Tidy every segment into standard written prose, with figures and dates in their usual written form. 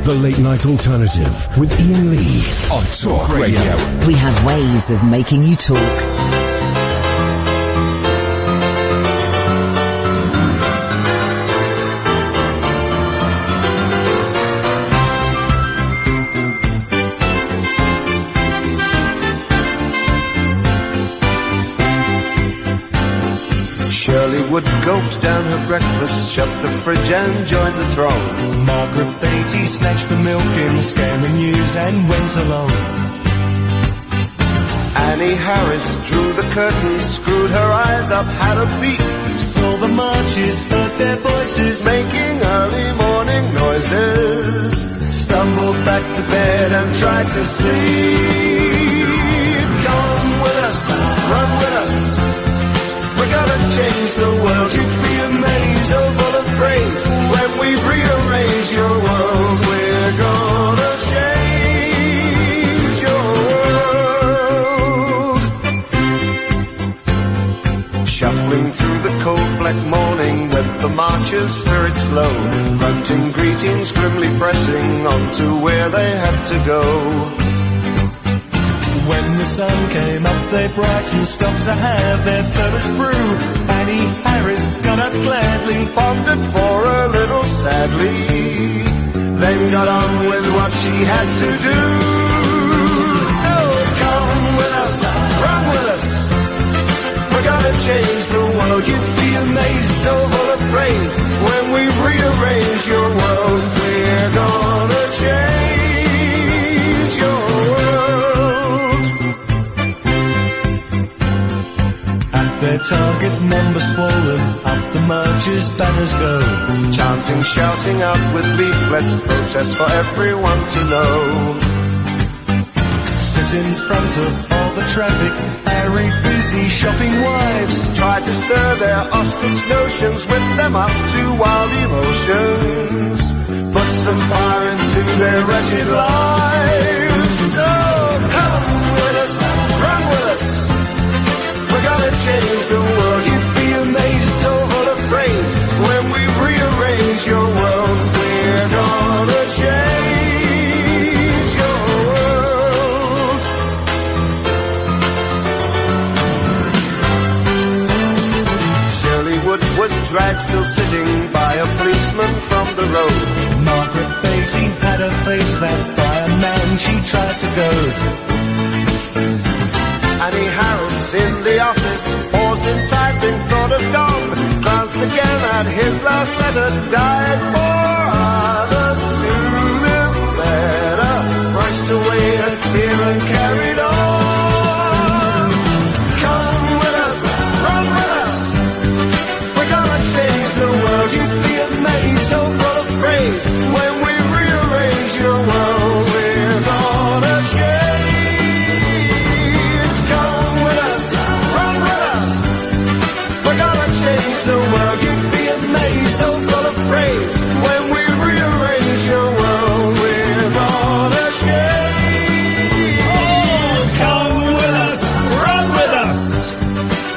The Late Night Alternative with Iain Lee on Talk Radio. We have ways of making you talk. Would gulp down her breakfast, shut the fridge and join the throng. Margaret Beatty snatched the milk in, scanned the news and went along. Annie Harris drew the curtains, screwed her eyes up, had a peek. Saw the marches, heard their voices, making early morning noises. Stumbled back to bed and tried to sleep. Come with us, run with us. We're gonna change the world. You'd be amazed, so full of praise. When we rearrange your world, we're gonna change your world. Shuffling through the cold black morning with the marchers' spirits low, grunting greetings, grimly pressing on to where they had to go. When the sun came up, they brightened, stopped to have their first brew. Annie Harris got up gladly, pondered for a little sadly, then got on with what she had to do. So come with us, run with us. We're gonna change the world. You'd be amazed, so full of praise. When we rearrange your world, we're gonna change your world. Their target number swollen, up the marches banners go. Chanting, shouting out with leaflets, protest for everyone to know. Sit in front of all the traffic, harried, busy shopping wives. Try to stir their ostrich notions, whip them up to wild emotions. Put some fire into their wretched lives. So come with us, run with us. We're gonna change the world. You'd be amazed, so full of praise. When we rearrange your world, we're gonna change your world. Shirley Wood was dragged, still sitting by a policeman from the road. Margaret Beatty had her face slapped by a man she tried to goad. Annie Harris in the office, paused in typing, thought of Don, glanced again at his last letter, died for others to live better, brushed away a tear and carried on. Come with us, run with us. We're gonna change the world. You'd be amazed, so full of praise. When we rearrange your world, we're gonna change. Change the world, you'd be amazed, so full of praise. When we rearrange your world, we're gonna change. Oh, come with us, run with us.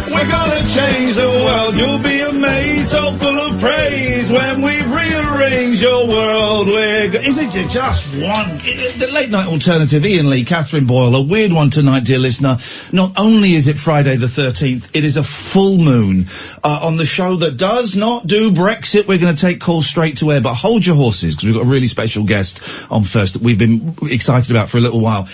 We're gonna change the world, you'll be amazed, so full of praise. When we rearrange your world, Isn't it just one? The Late Night Alternative, Iain Lee, Catherine Boyle, a weird one tonight, dear listener. Not only is it Friday the 13th, it is a full moon on the show that does not do Brexit. We're going to take calls straight to air, but hold your horses, because we've got a really special guest on first that we've been excited about for a little while.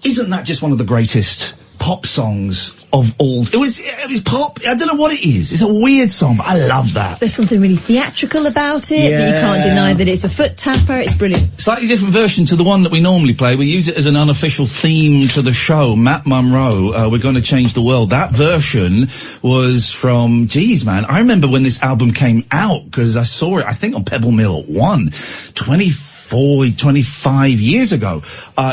Isn't that just one of the greatest pop songs of all? It was pop. I don't know what it is. It's a weird song, but I love that. There's something really theatrical about it, Yeah. but you can't deny that it's a foot tapper. It's brilliant. Slightly different version to the one that we normally play. We use it as an unofficial theme to the show. Matt Monro, We're Going to Change the World. That version was from, geez, man, I remember when this album came out, because I saw it, I think, on Pebble Mill at 25 years ago.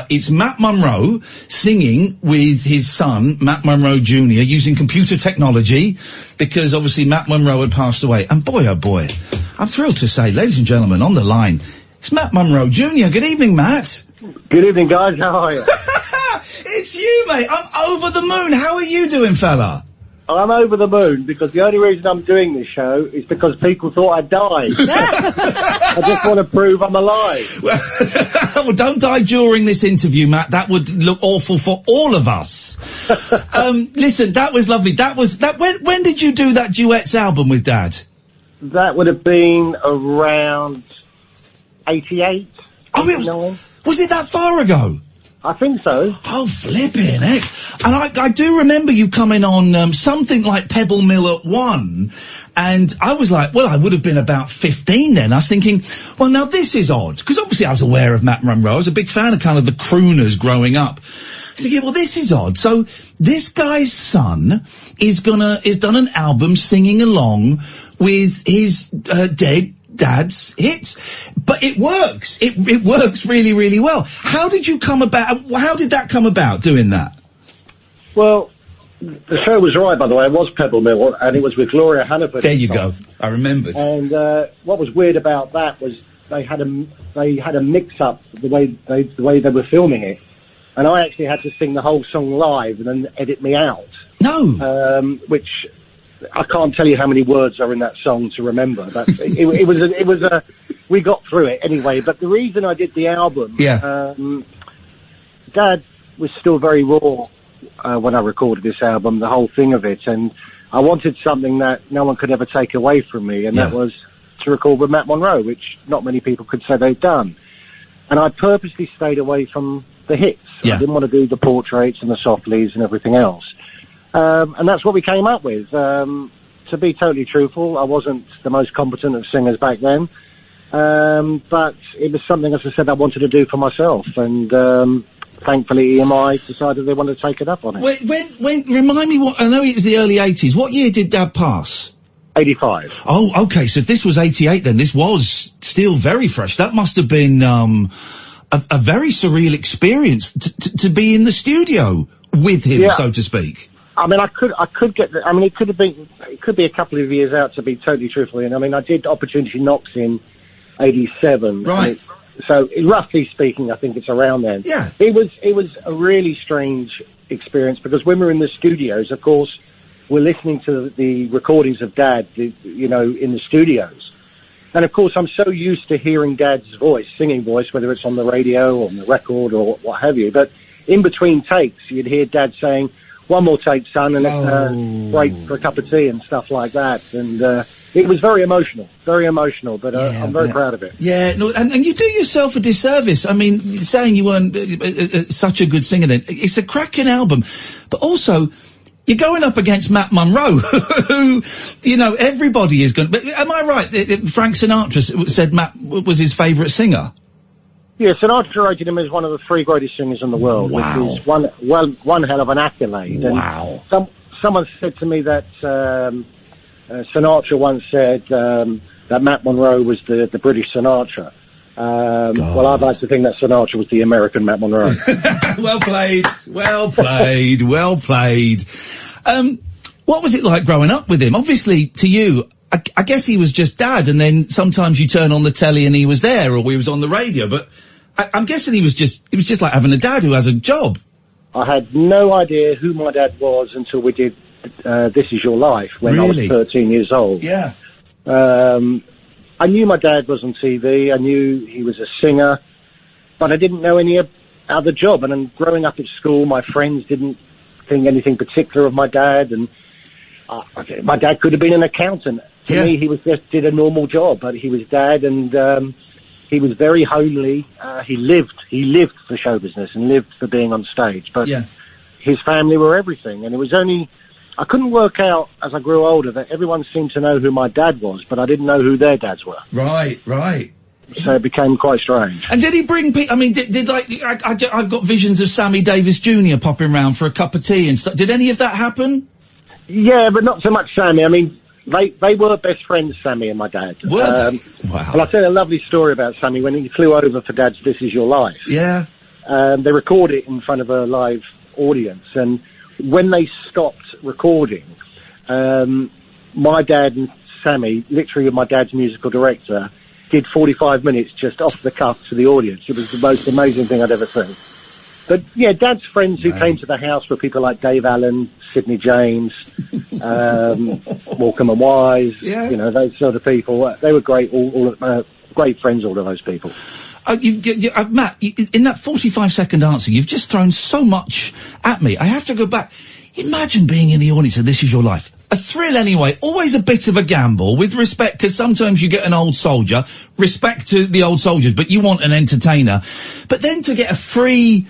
It's Matt Monro singing with his son, Matt Monro Jr., using computer technology, because obviously Matt Monro had passed away. And boy, oh boy, I'm thrilled to say, ladies and gentlemen, on the line, it's Matt Monro Jr. Good evening, Matt. Good evening, guys. How are you? It's you, mate. I'm over the moon. How are you doing, fella? I'm over the moon because the only reason I'm doing this show is because people thought I died. I just want to prove I'm alive. Well, don't die during this interview, Matt. That would look awful for all of us. Listen, that was lovely. When did you do that duets album with Dad? That would have been around 88. Oh, was it that far ago? I think so. Oh, flipping heck. And I do remember you coming on something like Pebble Mill at 1, and I was like, well, I would have been about 15 then. I was thinking, well, now this is odd, because obviously I was aware of Matt Monro. I was a big fan of kind of the crooners growing up. I was thinking, well, this is odd. So this guy's son is done an album singing along with his dead Dad's hits, but it works. It works really, really well. How did that come about, doing that? Well, the show was right, by the way. It was Pebble Mill, and it was with Gloria Hannaford. There you go. I remembered. And what was weird about that was they had a mix-up the way they were filming it, and I actually had to sing the whole song live and then edit me out. No. Which I can't tell you how many words are in that song to remember. But it was we got through it anyway. But the reason I did the album, Dad was still very raw when I recorded this album, the whole thing of it, and I wanted something that no one could ever take away from me, and that was to record with Matt Monro, which not many people could say they've done. And I purposely stayed away from the hits. I didn't want to do the portraits and the soft leads and everything else. And that's what we came up with. To be totally truthful, I wasn't the most competent of singers back then. But it was something, as I said, I wanted to do for myself. And thankfully, EMI decided they wanted to take it up on it. When remind me what, I know it was the early 80s. What year did Dad pass? 85. Oh, okay. So if this was 88 then, this was still very fresh. That must have been, a very surreal experience to be in the studio with him, so to speak. I mean, I could get I mean, it could be a couple of years out, to be totally truthful. And I mean, I did Opportunity Knocks in 87. Right. So roughly speaking, I think it's around then. Yeah. It was a really strange experience because when we're in the studios, of course, we're listening to the recordings of Dad, in the studios. And of course, I'm so used to hearing Dad's voice, singing voice, whether it's on the radio or on the record or what have you. But in between takes, you'd hear Dad saying, "One more take, son," and let's break for a cup of tea and stuff like that. And it was very emotional, but I'm very proud of it. Yeah, no, and you do yourself a disservice. I mean, saying you weren't such a good singer then. It's a cracking album, but also you're going up against Matt Monro, who, everybody is going. But am I right? Frank Sinatra said Matt was his favourite singer. Yeah, Sinatra rated him as one of the 3 greatest singers in the world, which is one hell of an accolade. Wow. And someone said to me that Sinatra once said that Matt Monro was the British Sinatra. Well, I'd like to think that Sinatra was the American Matt Monro. Well played. What was it like growing up with him? Obviously, to you, I guess he was just Dad, and then sometimes you turn on the telly and he was there, or he was on the radio, but I'm guessing it was just like having a dad who has a job. I had no idea who my dad was until we did This Is Your Life when I was 13 years old. Yeah. I knew my dad was on TV. I knew he was a singer, but I didn't know any other job. And then growing up at school, my friends didn't think anything particular of my dad, and my dad could have been an accountant. To me, he did a normal job, but he was Dad, and he was very homely. He lived for show business and lived for being on stage. But his family were everything, and it was only I couldn't work out as I grew older that everyone seemed to know who my dad was, but I didn't know who their dads were. Right. So it became quite strange. And did he bring people? I mean, I've got visions of Sammy Davis Jr. popping round for a cup of tea and stuff. Did any of that happen? Yeah, but not so much Sammy. I mean, they were best friends, Sammy and my dad. Wow. And I'll tell you a lovely story about Sammy when he flew over for Dad's This Is Your Life. Yeah. They recorded it in front of a live audience, and when they stopped recording, my dad and Sammy, literally my dad's musical director, did 45 minutes just off the cuff to the audience. It was the most amazing thing I'd ever seen. But yeah, Dad's friends who came to the house were people like Dave Allen, Sidney James, Morecambe and Wise. Yeah. You know, those sort of people. They were great. Great friends. All of those people. Matt, in that 45-second answer, you've just thrown so much at me. I have to go back. Imagine being in the audience of This Is Your Life. A thrill anyway, always a bit of a gamble, with respect, because sometimes you get an old soldier, respect to the old soldiers, but you want an entertainer. But then to get a free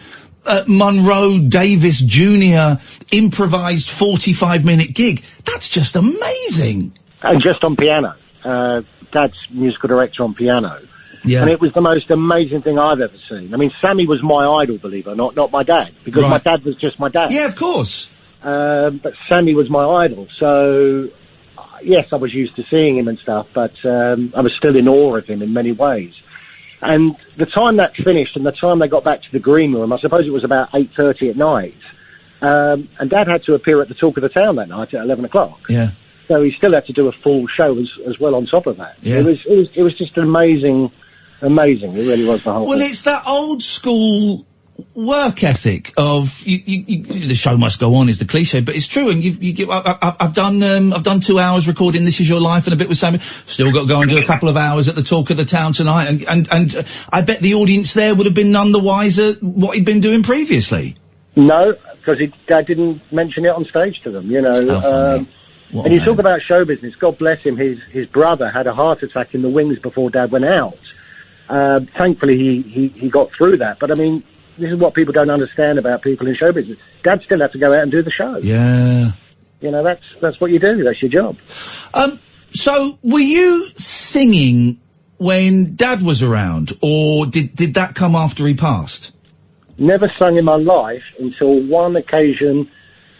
Monro Davis Jr. improvised 45-minute gig, that's just amazing. And just on piano. Dad's musical director on piano. Yeah. And it was the most amazing thing I've ever seen. I mean, Sammy was my idol, believe it or not my dad, because my dad was just my dad. Yeah, of course. But Sammy was my idol, so yes, I was used to seeing him and stuff, but I was still in awe of him in many ways. And the time that finished and the time they got back to the green room, I suppose it was about 8:30 at night, and Dad had to appear at the Talk of the Town that night at 11 o'clock. Yeah. So he still had to do a full show as well on top of that. Yeah. It was just amazing. It really was the whole thing. Well, it's that old school work ethic of the show must go on is the cliche, but it's true. And I've done 2 hours recording This Is Your Life and a bit with Sammy. Still got to go and do a couple of hours at the Talk of the Town tonight, and I bet the audience there would have been none the wiser what he'd been doing previously. No, because Dad didn't mention it on stage to them. You know. And you talk about show business. God bless him. His brother had a heart attack in the wings before Dad went out. Thankfully, he got through that. But I mean, this is what people don't understand about people in show business. Dad still had to go out and do the show. Yeah. You know, that's what you do. That's your job. So were you singing when Dad was around, or did that come after he passed? Never sung in my life until one occasion.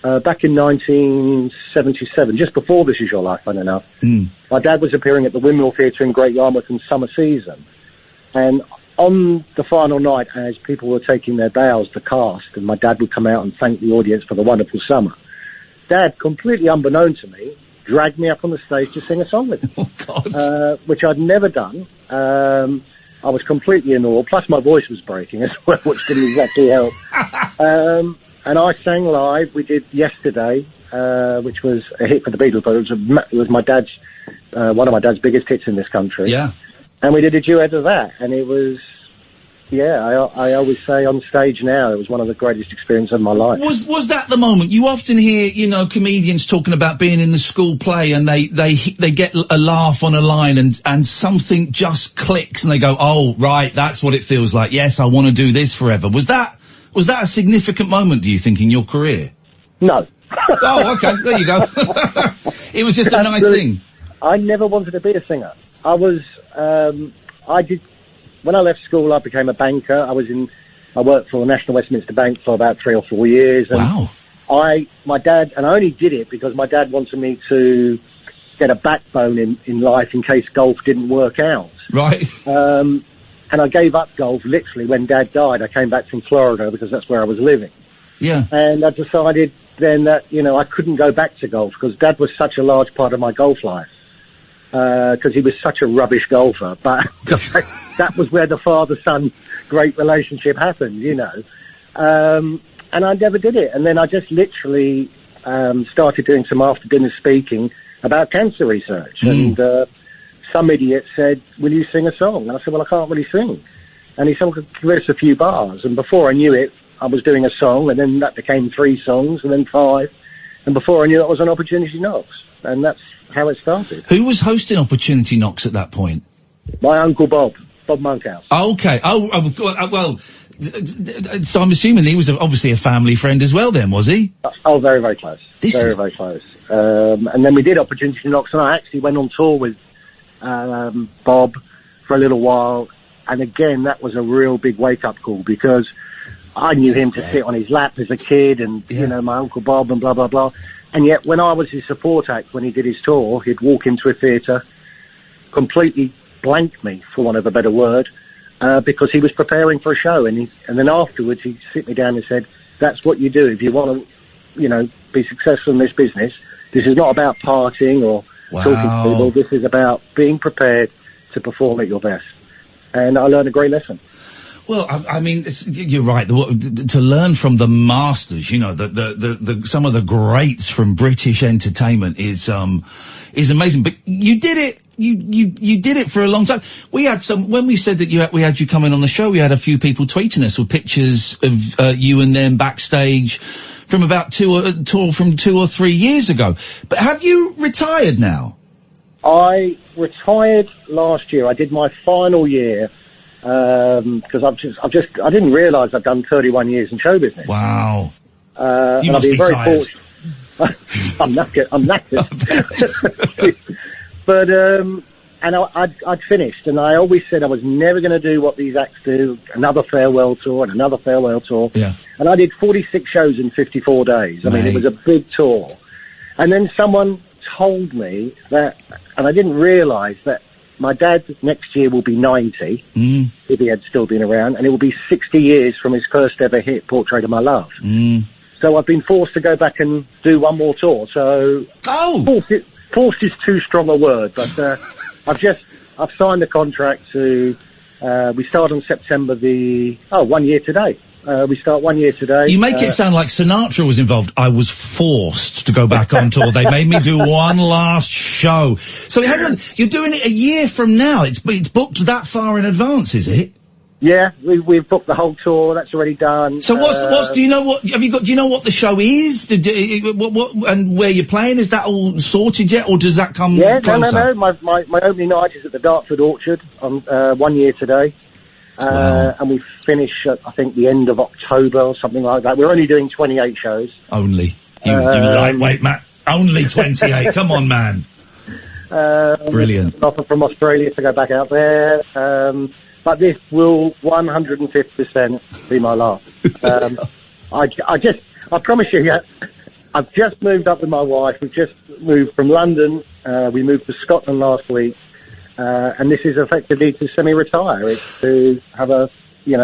Back in 1977, just before This Is Your Life, funny enough, my dad was appearing at the Windmill Theatre in Great Yarmouth in summer season. And on the final night, as people were taking their bows, the cast, and my dad would come out and thank the audience for the wonderful summer, Dad, completely unbeknown to me, dragged me up on the stage to sing a song with him, which I'd never done. I was completely in awe, plus my voice was breaking as well, which didn't exactly help. And I sang live. We did Yesterday, which was a hit for the Beatles, but it was my dad's, one of my dad's biggest hits in this country. Yeah. And we did a duet of that, and it was, I always say on stage now, it was one of the greatest experiences of my life. Was that the moment? You often hear, comedians talking about being in the school play, and they get a laugh on a line, and something just clicks, and they go, oh, right, that's what it feels like. Yes, I want to do this forever. Was that a significant moment, do you think, in your career? No. Oh, okay, there you go. It was just a nice thing. I never wanted to be a singer. When I left school, I became a banker. I worked for National Westminster Bank for about 3 or 4 years. And wow. My dad, and I only did it because my dad wanted me to get a backbone in life in case golf didn't work out. Right. And I gave up golf literally when Dad died. I came back from Florida because that's where I was living. Yeah. And I decided then that, I couldn't go back to golf because Dad was such a large part of my golf life. Because he was such a rubbish golfer. But that was where the father-son great relationship happened, And I never did it. And then I just literally started doing some after-dinner speaking about cancer research. And some idiot said, will you sing a song? And I said, well, I can't really sing. And he said, well, give us a few bars. And before I knew it, I was doing a song, and then that became 3 songs, and then 5. And before I knew it, I was on Opportunity Knocks. And that's how it started. Who was hosting Opportunity Knocks at that point? My uncle Bob Monkhouse. Oh, okay. Well, so I'm assuming he was obviously a family friend as well then, was he? Oh, very, very close. Very close. And then we did Opportunity Knocks, and I actually went on tour with Bob for a little while, and again that was a real big wake-up call because I knew him to sit on his lap as a kid, and my Uncle Bob and blah blah blah, and yet when I was his support act when he did his tour, he'd walk into a theatre, completely blank me for want of a better word, because he was preparing for a show, and then afterwards he'd sit me down and said, that's what you do if you want to be successful in this business. This is not about partying or talking to people. This is about being prepared to perform at your best. And I learned a great lesson. Well, I mean, you're right. To learn from the masters, you know, the some of the greats from British entertainment is amazing. But you did it. You did it for a long time. We had when we said that we had you coming on the show, we had a few people tweeting us with pictures of you and them backstage from about 2 or 3 years ago. But have you retired now? I retired last year. I did my final year because I didn't realise I'd done 31 years in show business. Wow. You must be very fortunate. I'm knackered. But, and I'd finished, and I always said I was never going to do what these acts do, another farewell tour and another farewell tour. Yeah. And I did 46 shows in 54 days. I mean, it was a big tour. And then someone told me that, and I didn't realise that my dad next year will be 90, if he had still been around, and it will be 60 years from his first ever hit, Portrait of My Love. So I've been forced to go back and do one more tour. So forced is too strong a word, but I've signed the contract to. We start on September 1 year today. We start 1 year today. You make it sound like Sinatra was involved. I was forced to go back on tour. They made me do one last show. So hang on, you're doing it a year from now. It's booked that far in advance, is it? Yeah, we've booked the whole tour. That's already done. So do you know what, do you know what the show is? What, and where you're playing? Is that all sorted yet, or does that come closer? No. My opening night is at the Dartford Orchard on 1 year today. Wow. And we finish at, I think, the end of October or something like that. We're only doing 28 shows. Only. You lightweight, Matt. Only 28. Come on, man. Brilliant. An offer from Australia to go back out there. But this will 150% be my last. I promise you, I've just moved up with my wife. We've just moved from London. We moved to Scotland last week. And this is effectively to semi-retire. It's to have you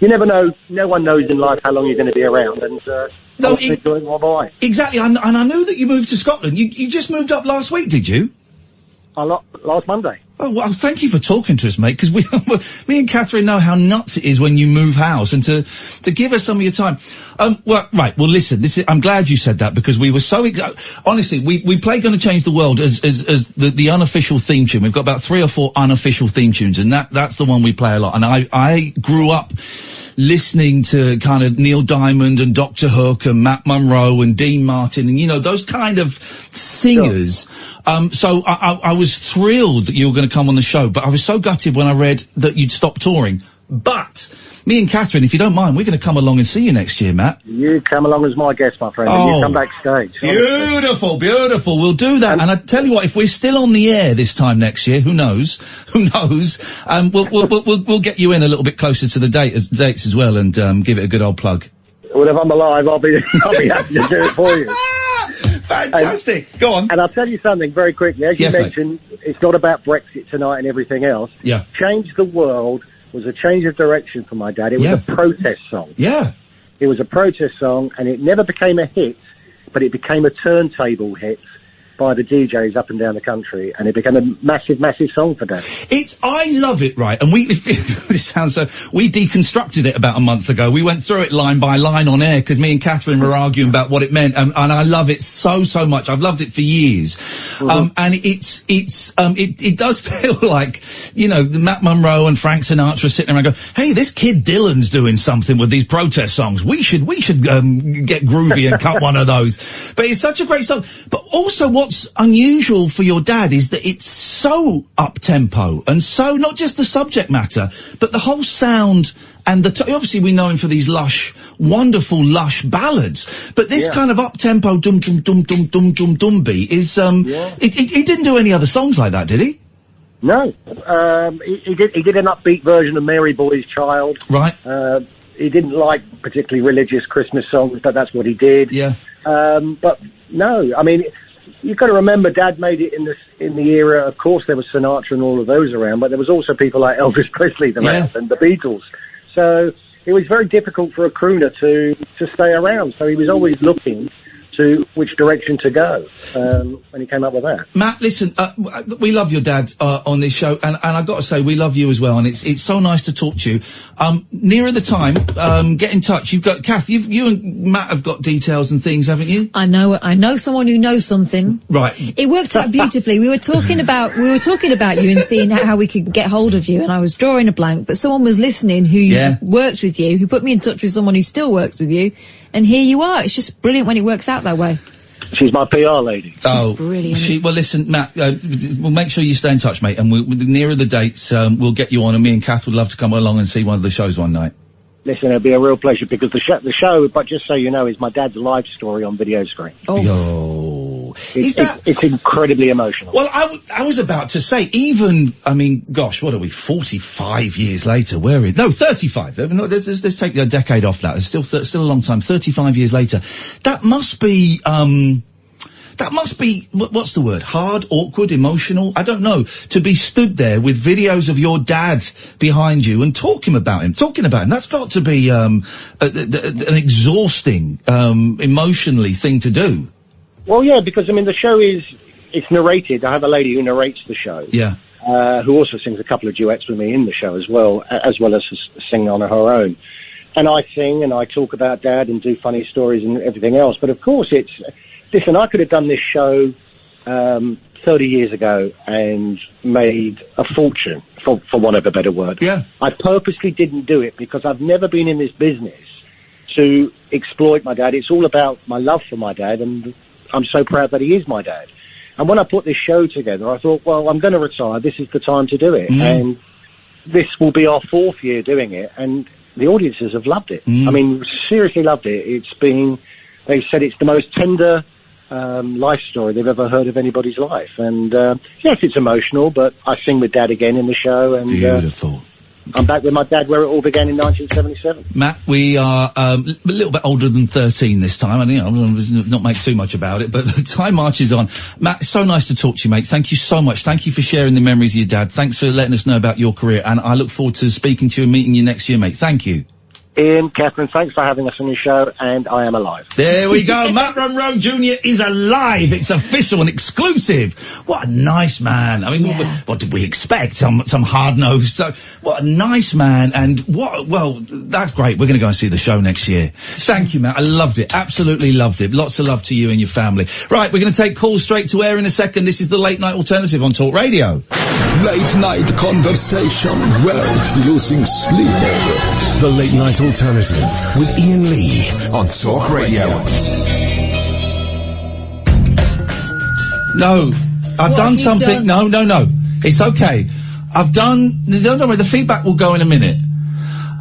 never know. No one knows in life how long you're going to be around. And, enjoying my wife. Exactly. And I knew that you moved to Scotland. You just moved up last week, did you? Last Monday. Oh, well, thank you for talking to us, mate, because me and Catherine know how nuts it is when you move house, and to give us some of your time. Listen, I'm glad you said that, because we were so honestly, we play Gonna Change the World as the unofficial theme tune. We've got about 3 or 4 unofficial theme tunes, and that's the one we play a lot. And I grew up listening to kind of Neil Diamond and Dr. Hook and Matt Monro and Dean Martin and, those kind of singers. Sure. So I was thrilled that you were going to come on the show, but I was so gutted when I read that you'd stopped touring. But me and Catherine, if you don't mind, we're going to come along and see you next year, Matt. You come along as my guest, my friend, and you come backstage. Beautiful. We'll do that. And I tell you what, if we're still on the air this time next year, who knows? We'll get you in a little bit closer to the dates as well, and give it a good old plug. Well, if I'm alive, I'll be happy to do it for you. Fantastic. Go on. And I'll tell you something very quickly. As you mentioned, it's not about Brexit tonight and everything else. Yeah. Change the World was a change of direction for my dad. It was a protest song. Yeah. It was a protest song, and it never became a hit, but it became a turntable hit by the DJs up and down the country, and it became a massive, massive song for Dad. I love it, right? And we deconstructed it about a month ago. We went through it line by line on air, because me and Catherine were arguing about what it meant, and I love it so much. I've loved it for years. Mm-hmm. And it does feel like, Matt Monro and Frank Sinatra sitting around going, hey, this kid Dylan's doing something with these protest songs. We should get groovy and cut one of those. But it's such a great song. But also what's unusual for your dad is that it's so up-tempo, and so not just the subject matter, but the whole sound, and obviously we know him for these wonderful lush ballads, but this kind of up-tempo dum beat is, he didn't do any other songs like that, did he? No. He did an upbeat version of Mary Boy's Child. Right. He didn't like particularly religious Christmas songs, but that's what he did. Yeah. But no, I mean, you've got to remember, Dad made it in the era. Of course, there was Sinatra and all of those around, but there was also people like Elvis Presley and the Beatles. So it was very difficult for a crooner to stay around. So he was always looking which direction to go when he came up with that. Matt, listen, we love your dad on this show, and I've got to say we love you as well. And it's so nice to talk to you. Nearer the time, get in touch. You've got Kath. You and Matt have got details and things, haven't you? I know someone who knows something. Right. It worked out beautifully. We were talking about you and seeing how we could get hold of you, and I was drawing a blank, but someone was listening who worked with you, who put me in touch with someone who still works with you, and here you are. It's just brilliant when it works out that way. She's my PR lady. She's brilliant. Well, listen, Matt, we'll make sure you stay in touch, mate, and nearer the dates, we'll get you on, and me and Kath would love to come along and see one of the shows one night. Listen, it'll be a real pleasure, because the show, but just so you know, is my dad's life story on video screen. Oh. Yo. It's incredibly emotional. Well, I was about to say, even, I mean, gosh, what are we, 45 years later? 35. Let's take a decade off that. It's still a long time. 35 years later. That must be, what's the word? Hard, awkward, emotional? I don't know. To be stood there with videos of your dad behind you and talking about him. That's got to be, an exhausting, emotionally thing to do. Well, yeah, because, I mean, the show it's narrated. I have a lady who narrates the show. Yeah. Who also sings a couple of duets with me in the show as well as sing on her own. And I sing and I talk about Dad and do funny stories and everything else. But of course listen, I could have done this show 30 years ago and made a fortune, for want of a better word. Yeah. I purposely didn't do it because I've never been in this business to exploit my dad. It's all about my love for my dad, and I'm so proud that he is my dad. And when I put this show together, I thought, well, I'm going to retire. This is the time to do it. And this will be our 4th year doing it, and the audiences have loved it. I mean, seriously loved it. They said it's the most tender life story they've ever heard of anybody's life. And yes, it's emotional, but I sing with Dad again in the show. And beautiful. I'm back with my dad where it all began in 1977. Matt, we are a little bit older than 13 this time. I mean, I'll not make too much about it, but time marches on. Matt, it's so nice to talk to you, mate. Thank you so much. Thank you for sharing the memories of your dad. Thanks for letting us know about your career, and I look forward to speaking to you and meeting you next year, mate. Thank you. Ian, Catherine, thanks for having us on your show, and I am alive. There we go. Matt Monro Jr. is alive. It's official and exclusive. What a nice man. I mean, what did we expect? Some hard-nosed. So, what a nice man. And that's great. We're going to go and see the show next year. Thank you, Matt. I loved it. Absolutely loved it. Lots of love to you and your family. Right, we're going to take calls straight to air in a second. This is the Late Night Alternative on Talk Radio. Late night conversation, wealth, losing sleep over. The Late Night Alternative with Iain Lee on Talk Radio. No, I've done something. No. It's okay. Don't worry, the feedback will go in a minute.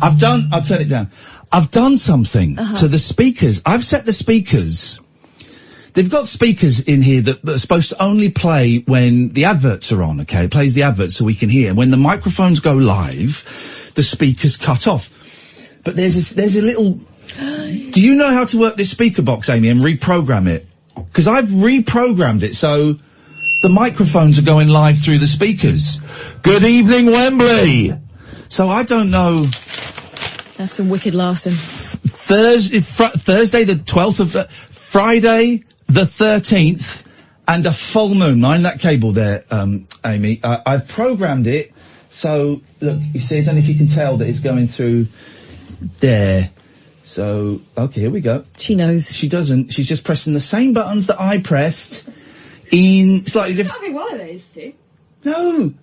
I'll turn it down. I've done something to the speakers. I've set the speakers. They've got speakers in here that are supposed to only play when the adverts are on, okay? It plays the adverts so we can hear. When the microphones go live, the speakers cut off. But there's a little... Do you know how to work this speaker box, Amy, and reprogram it? Because I've reprogrammed it so the microphones are going live through the speakers. Good evening, Wembley! So I don't know... That's some wicked Larson. Thursday the 12th of... Friday the 13th, and a full moon. Mind that cable there, Amy. I've programmed it, so, look, you see, I don't know if you can tell that it's going through there. So, okay, here we go. She knows. She doesn't. She's just pressing the same buttons that I pressed in slightly different... It's not one of those two. No!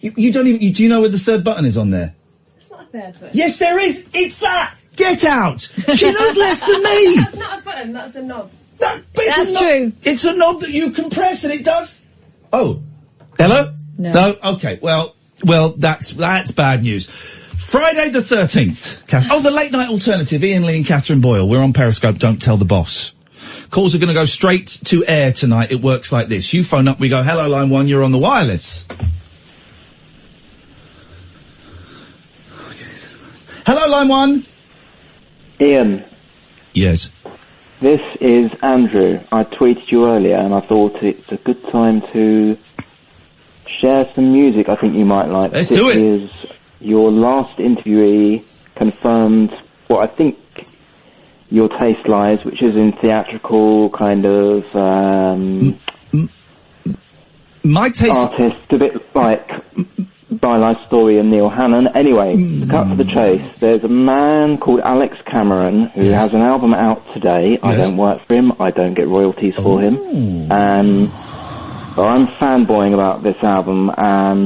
You don't even... Do you know where the third button is on there? It's not a third button. Yes, there is! It's that! Get out! She knows less than me! That's not a button, that's a knob. No, but that's true. It's a knob that you can press and it does. Oh. Hello? No. Okay. Well, that's bad news. Friday the 13th. The Late Night Alternative, Iain Lee and Catherine Boyle. We're on Periscope, don't tell the boss. Calls are going to go straight to air tonight. It works like this. You phone up, we go, hello, line 1, you're on the wireless. Hello, line 1. Ian. Yes. This is Andrew. I tweeted you earlier and I thought it's a good time to share some music I think you might like. Let's do it. Is your last interviewee confirmed what I think your taste lies, which is in theatrical kind of my taste artist, a bit like My Life Story and Neil Hannon. Anyway, to cut to the chase, there's a man called Alex Cameron who has an album out today. I don't work for him. I don't get royalties for him. But I'm fanboying about this album.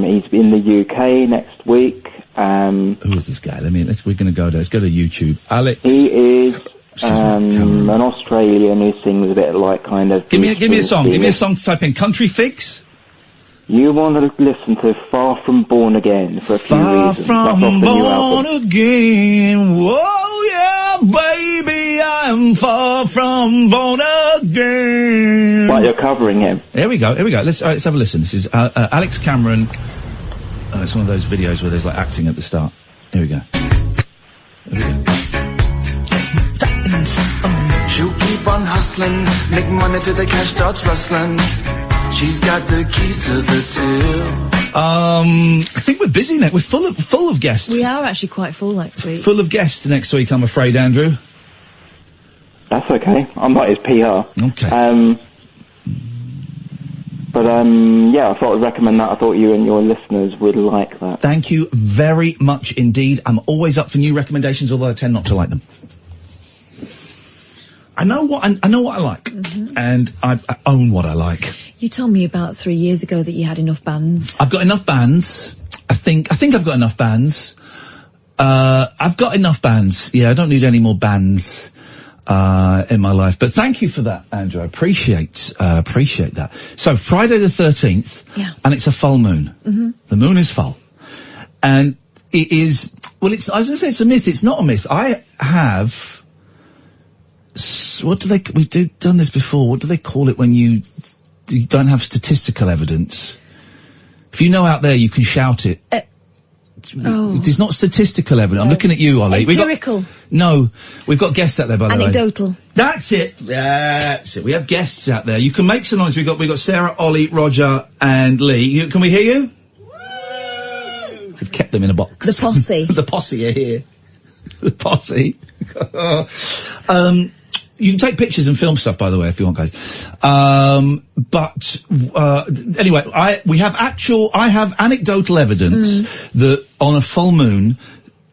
He's in the UK next week. Who is this guy? We're going to go there. Let's go to YouTube. Alex. He is an Australian who sings a bit like kind of... Give me a song. Give me a song to type in. Country Fix? You want to listen to Far From Born Again for a few reasons. Far from born again. Whoa, yeah, baby, I'm far from born again. Like you're covering him. Here we go. Let's have a listen. This is Alex Cameron. It's one of those videos where there's like acting at the start. Here we go. She'll keep on hustling, make money till the cash starts rustling. She's got the keys to the till. I think we're busy next. We're full of guests. We are actually quite full next week. Full of guests next week, I'm afraid, Andrew. That's okay. I'm not his PR. Okay. Yeah, I thought I'd recommend that. I thought you and your listeners would like that. Thank you very much indeed. I'm always up for new recommendations, although I tend not to like them. I know what I like, and I own what I like. You told me about 3 years ago that you had enough bands. I've got enough bands. I think I've got enough bands. I've got enough bands. Yeah, I don't need any more bands in my life. But thank you for that, Andrew. I appreciate that. So Friday the 13th, and it's a full moon. The moon is full, and it is. Well, I was going to say it's a myth. It's not a myth. I have. We've done this before. What do they call it when you don't have statistical evidence? If you know out there, you can shout it. It's not statistical evidence. I'm looking at you, Ollie. Empirical. We've got guests out there, by the way. Anecdotal. That's it. We have guests out there. You can make some noise. We've got Sarah, Ollie, Roger, and Lee. Can we hear you? We've kept them in a box. The posse. The posse are here. The posse. You can take pictures and film stuff, by the way, if you want, guys. Anyway, I have anecdotal evidence that on a full moon,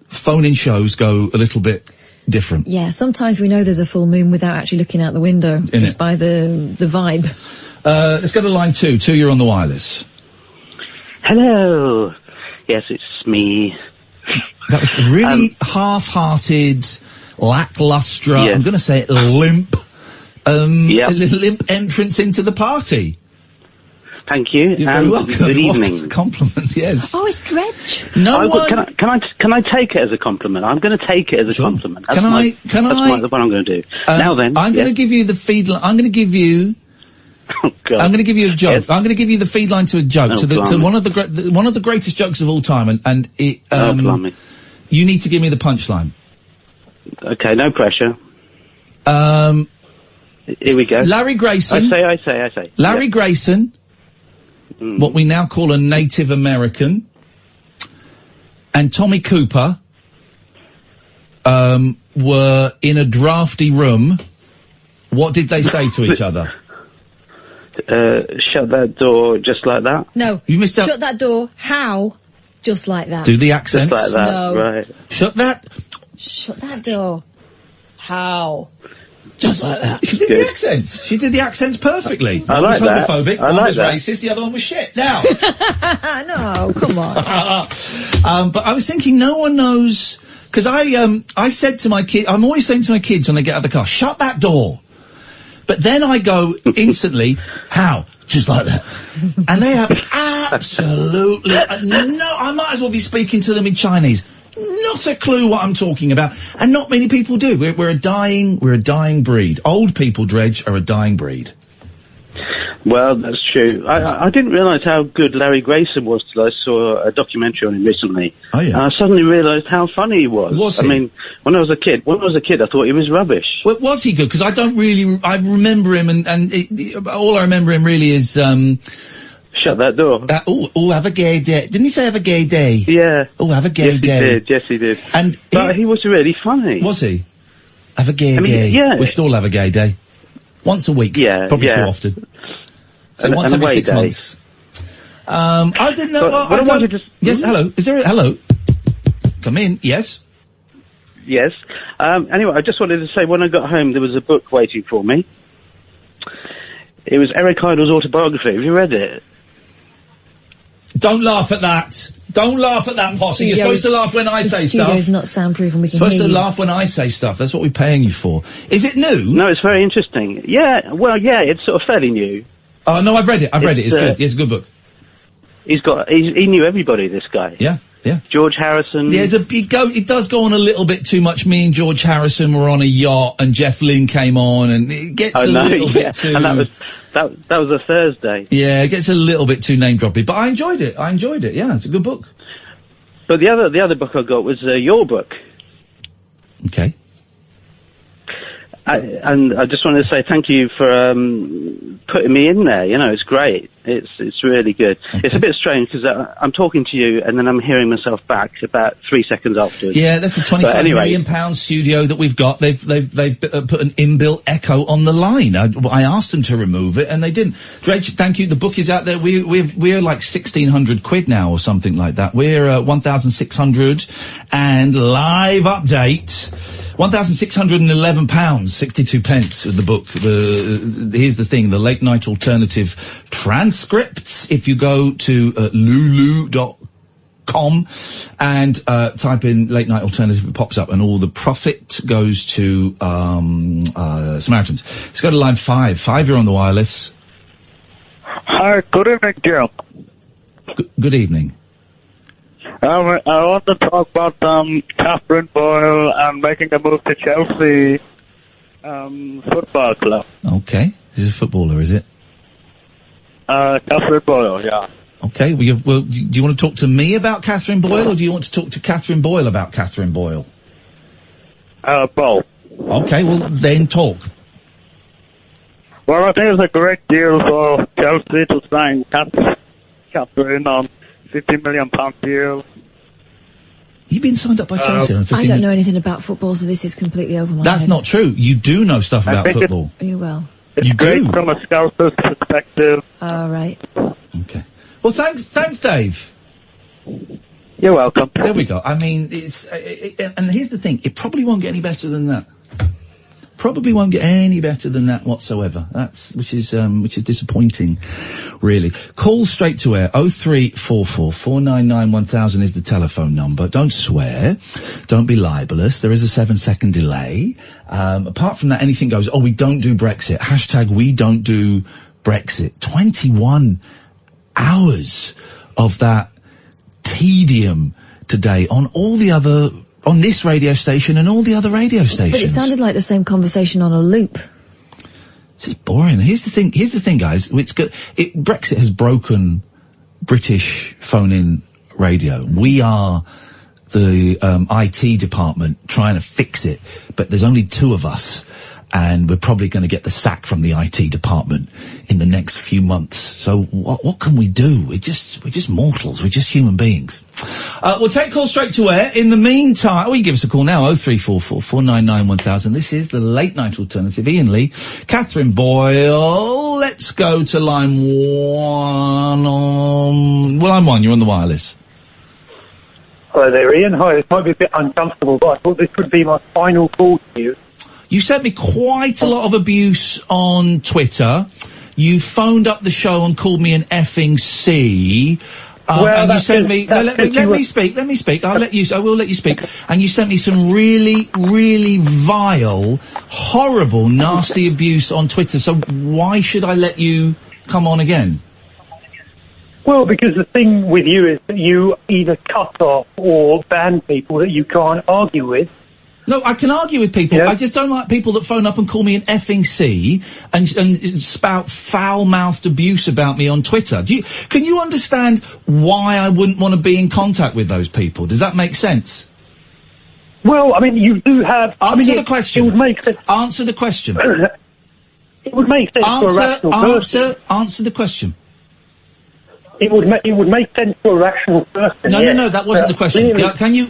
phone-in shows go a little bit different. Yeah, sometimes we know there's a full moon without actually looking out the window, just by the vibe. Let's go to line 2. 2, you're on the wireless. Hello. Yes, it's me. That was really half-hearted, lacklustre, I'm going to say limp, limp entrance into the party. Thank you. You're very welcome. Good evening. Compliment, yes. Oh, it's Dredge. Can I take it as a compliment? I'm going to take it as a compliment. That's what I'm going to do. Now then. I'm going to give you the feed line. I'm going to give you... I'm going to give you a joke. I'm going to give you the feed line to a joke, to one of the greatest jokes of all time, and it, you need to give me the punchline. Okay, no pressure. Here we go. Larry Grayson. I say. Larry Grayson, what we now call a Native American, and Tommy Cooper, were in a drafty room. What did they say to each other? Shut that door just like that? No. You missed out. Shut that door. How? Just like that. Do the accents. Just like that, no. Right. Shut that door. How? Just like that. She did the accents. She did the accents perfectly. I like that. One was homophobic, one was racist, the other one was shit. Now. No, come on. But I was thinking no one knows, because I said to my kid, I'm always saying to my kids when they get out of the car, shut that door. But then I go instantly, how? Just like that. And they have absolutely no, I might as well be speaking to them in Chinese. Not a clue what I'm talking about. And not many people do. We're a dying breed. Old people, Dredge, are a dying breed. Well, that's true. I didn't realise how good Larry Grayson was till I saw a documentary on him recently. Oh, yeah. And I suddenly realised how funny he was. Was he? I mean, when I was a kid, I thought he was rubbish. Well, was he good? Because I remember him, and all I remember him really is, shut that door. Have a gay day. Didn't he say have a gay day? Yeah. Oh, have a gay day. Yes, he did. And but he was really funny. Was he? Have a gay day. Yeah. We should all have a gay day. Once a week. Yeah. Probably yeah. too often. So And- once and every away 6 day. months. I didn't know. But I wanted to... Yes, hello. Is there a... Hello? Come in. Yes? Yes. Anyway, I just wanted to say, when I got home, there was a book waiting for me. It was Eric Idle's autobiography. Have you read it? Don't laugh at that. Don't laugh at that, Posse. You're supposed to laugh when I say The stuff. studio's not soundproof and we can Supposed hear to you. laugh when I say stuff. That's what we're paying you for. Is it new? No, it's very interesting. Yeah, well, yeah, it's sort of fairly new. Oh, no, I've read it. I've read it. It's good. It's a good book. He knew everybody, this guy. Yeah, yeah. George Harrison. Yeah, it does go on a little bit too much. Me and George Harrison were on a yacht and Jeff Lynne came on and it gets a little bit too... And that was a Thursday. Yeah, it gets a little bit too name-droppy, but I enjoyed it. Yeah, it's a good book. But the other book I got was your book. Okay. And I just wanted to say thank you for putting me in there. You know, it's great. It's really good. Okay. It's a bit strange because I'm talking to you and then I'm hearing myself back about 3 seconds afterwards. Yeah, that's the £25 million studio that we've got. They've put an inbuilt echo on the line. I asked them to remove it and they didn't. Reg, thank you. The book is out there. We're like 1,600 quid now or something like that. We're 1,600 and live update. £1,611, 62 pence of the book. Here's the thing, the Late Night Alternative transcripts. If you go to lulu.com and type in Late Night Alternative, it pops up and all the profit goes to Samaritans. Let's go to line 5. 5, you're on the wireless. Hi, good evening, Jim. Good evening. I want to talk about Catherine Boyle and making a move to Chelsea football club. Okay. This is a footballer, is it? Catherine Boyle, yeah. Okay. Well, do you want to talk to me about Catherine Boyle or do you want to talk to Catherine Boyle about Catherine Boyle? Both. Okay, well, then talk. Well, I think it's a great deal for Chelsea to sign Catherine on £50 million deal. You've been signed up by Chelsea on 50 I don't know anything about football, so this is completely over my That's head. not true. You do know stuff about football. You will. It's you great do. from a scouter's perspective. All right. Okay. Well, thanks, Dave. You're welcome. There we go. I mean, and here's the thing. It probably won't get any better than that. Probably won't get any better than that whatsoever. Which is disappointing, really. Call straight to air. 0344 499 1000 is the telephone number. Don't swear. Don't be libelous. There is a 7-second delay. Apart from that, anything goes. Oh, we don't do Brexit. Hashtag we don't do Brexit. 21 hours of that tedium today on on this radio station and all the other radio stations. But it sounded like the same conversation on a loop. It's just boring. Here's the thing, guys. Brexit has broken British phone-in radio. We are the IT department trying to fix it, but there's only 2 of us, and we're probably going to get the sack from the IT department in the next few months. So what can we do? We're just mortals. We're just human beings. We'll take calls straight to air. In the meantime, you give us a call now, 0344 499 1000. This is the Late Night Alternative. Iain Lee, Catherine Boyle. Let's go to line 1 line 1, you're on the wireless. Hello there, Ian. Hi, this might be a bit uncomfortable, but I thought this would be my final call to you. You sent me quite a lot of abuse on Twitter. You phoned up the show and called me an effing C. And you sent me. Let me speak. I will let you speak. And you sent me some really, really vile, horrible, nasty abuse on Twitter. So why should I let you come on again? Well, because the thing with you is that you either cut off or ban people that you can't argue with. No, I can argue with people. Yeah. I just don't like people that phone up and call me an effing C and spout foul-mouthed abuse about me on Twitter. Can you understand why I wouldn't want to be in contact with those people? Does that make sense? Well, I mean, you do have... Answer the question. It would make sense. Answer the question. It would make sense for a rational person. Answer the question. It would make sense for a rational person. No, that wasn't the question.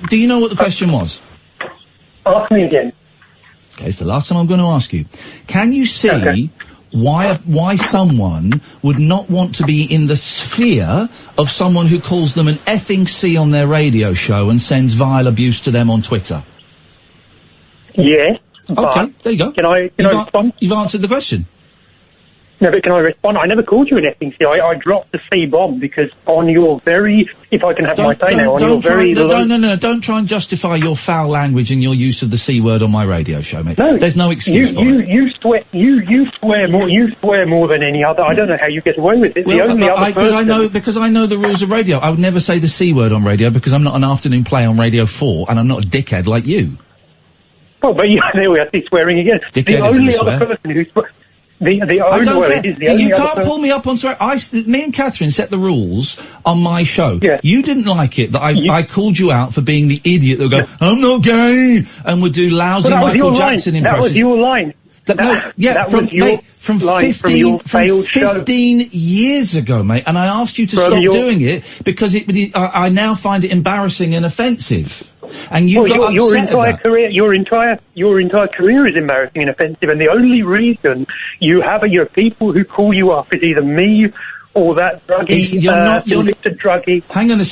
Do you know what the question was? Ask me again. Okay, it's the last time I'm going to ask you. Can you see why someone would not want to be in the sphere of someone who calls them an effing C on their radio show and sends vile abuse to them on Twitter? Yes. Okay, there you go. Can I respond? You've answered the question. No, but can I respond? I never called you an effing C. I dropped the C-bomb because on your very, if I can have my say now, on your very low... No, don't try and justify your foul language and your use of the C word on my radio show, mate. No, there's no excuse for it. You swear more than any other. I don't know how you get away with it. Well, the only other person... because I know the rules of radio. I would never say the C word on radio because I'm not an afternoon play on Radio 4 and I'm not a dickhead like you. Oh, but there we are, see swearing again. Dickhead the only other person who's... I don't care. You can't pull me up on swear. Me and Catherine set the rules on my show. Yeah. You didn't like it that I called you out for being the idiot that would go, I'm not gay, and would do lousy Michael Jackson impressions. That was your line. From 15 years ago, mate, and I asked you to stop doing it because I now find it embarrassing and offensive. And your entire career is embarrassing and offensive, and the only reason you have your people who call you up is either me or that convicted druggie. Hang on a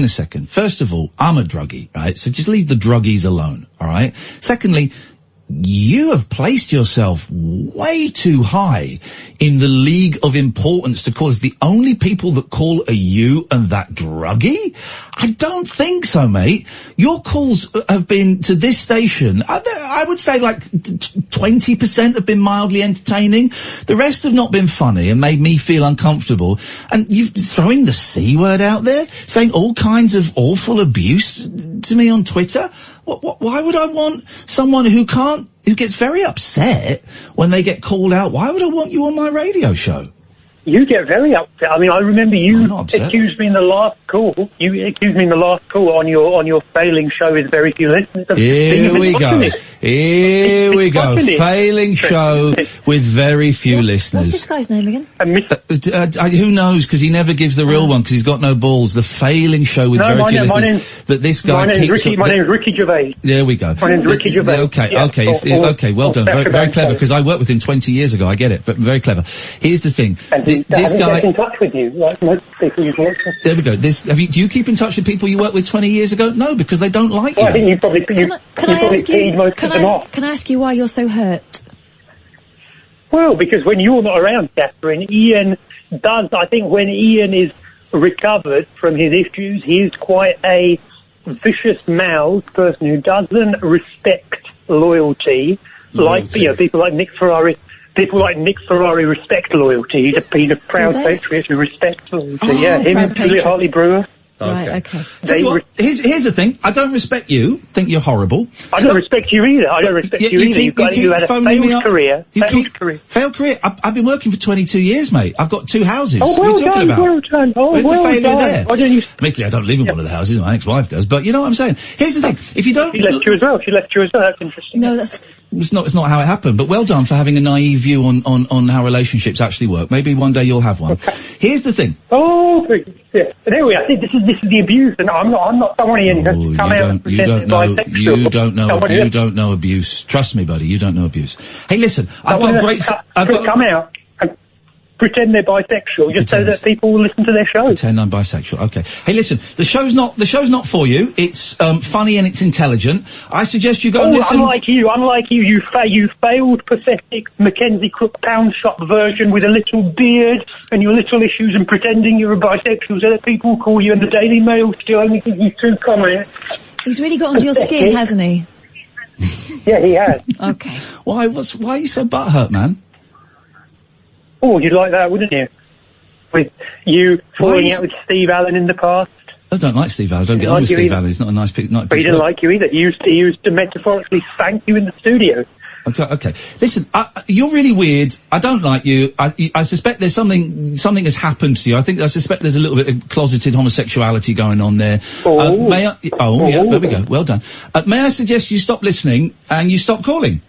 second. First of all, I'm a druggie, right? So just leave the druggies alone, all right? Secondly, you have placed yourself way too high in the league of importance to call us the only people that call are you and that druggie? I don't think so, mate. Your calls have been to this station, I would say like 20% have been mildly entertaining. The rest have not been funny and made me feel uncomfortable. And you throwing the C word out there, saying all kinds of awful abuse to me on Twitter. Why would I want someone who gets very upset when they get called out? Why would I want you on my radio show? You get very upset. I mean, I remember you accused me in the last call. You accused me in the last call on your failing show with very few listeners. Here we go. Failing show with very few listeners. What's this guy's name again? Who knows? Because he never gives the real one because he's got no balls. The failing show with very few listeners. My name's Ricky Gervais. There we go. My name's Ricky Gervais. Okay. Well done. Very clever. Because I worked with him 20 years ago. I get it. But very clever. Here's the thing. This guy in touch with you, like most people you've worked with. There we go. Do you keep in touch with people you worked with 20 years ago? No, because they don't like you. I think you probably peed most of them off. Can I ask you why you're so hurt? Well, because when you're not around, Catherine, Iain does. I think when Iain is recovered from his issues, he's quite a vicious-mouthed person who doesn't respect loyalty. Like people like Nick Ferrari. People like Nick Ferrari respect loyalty. He's a proud patriot who respects loyalty. Him and Julia Hartley Brewer. Right, okay. Here's the thing. I don't respect you. Think you're horrible. I don't respect you either. I don't respect you either. You had a failed career. Failed career. I've been working for 22 years, mate. I've got 2 houses. Oh, well done, well done. Where's the failure there? Admittedly, I don't live in one of the houses. My ex-wife does. But you know what I'm saying? Here's the thing. If you don't... She left you as well. That's interesting. No, that's... It's not how it happened, but well done for having a naive view on how relationships actually work. Maybe one day you'll have one. Okay. Here's the thing. Oh, yeah. But anyway, I think this is the abuse, and I'm not someone who has to come out and pretend bisexual. You don't know abuse. Trust me, buddy, you don't know abuse. Hey, listen, I've got come out and pretend they're bisexual just so that people will listen to their show. Pretend I'm bisexual. Okay. Hey, listen, the show's not for you. It's funny and it's intelligent. I suggest you go and listen. Unlike you failed, pathetic Mackenzie Crook pound shop version with a little beard and your little issues and pretending you're a bisexual so that people call you, and the Daily Mail still only gives you 2 comments. He's really got under your skin, hasn't he? Yeah, he has. Okay. Why are you so butthurt, man? Oh, you'd like that, wouldn't you? With you falling out with Steve Allen in the past. I don't like Steve Allen. I don't get on with Steve Allen. He's not a nice pick. But he didn't like you either. He used to metaphorically spank you in the studio. Okay. Listen, you're really weird. I don't like you. I suspect there's something has happened to you. I suspect there's a little bit of closeted homosexuality going on there. Yeah, there we go. Well done. May I suggest you stop listening and you stop calling?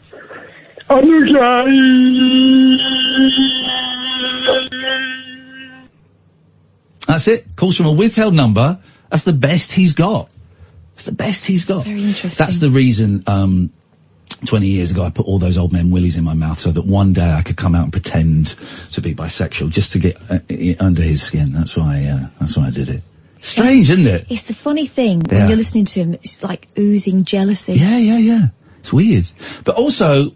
That's it. Calls from a withheld number. That's the best he's got. Very interesting. That's the reason, 20 years ago, I put all those old men willies in my mouth so that one day I could come out and pretend to be bisexual, just to get under his skin. That's why I did it. Strange, isn't it? It's the funny thing when you're listening to him. It's like oozing jealousy. Yeah. It's weird, but also.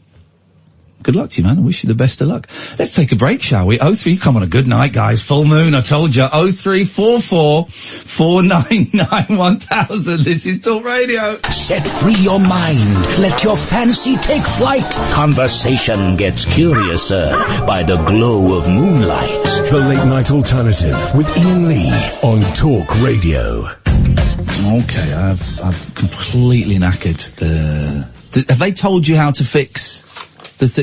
Good luck to you, man. I wish you the best of luck. Let's take a break, shall we? 03, come on, a good night, guys. Full moon, I told you. 0344 499 1000. This is Talk Radio. Set free your mind. Let your fancy take flight. Conversation gets curiouser by the glow of moonlight. The Late Night Alternative with Iain Lee on Talk Radio. Okay, I've completely knackered have they told you how to fix...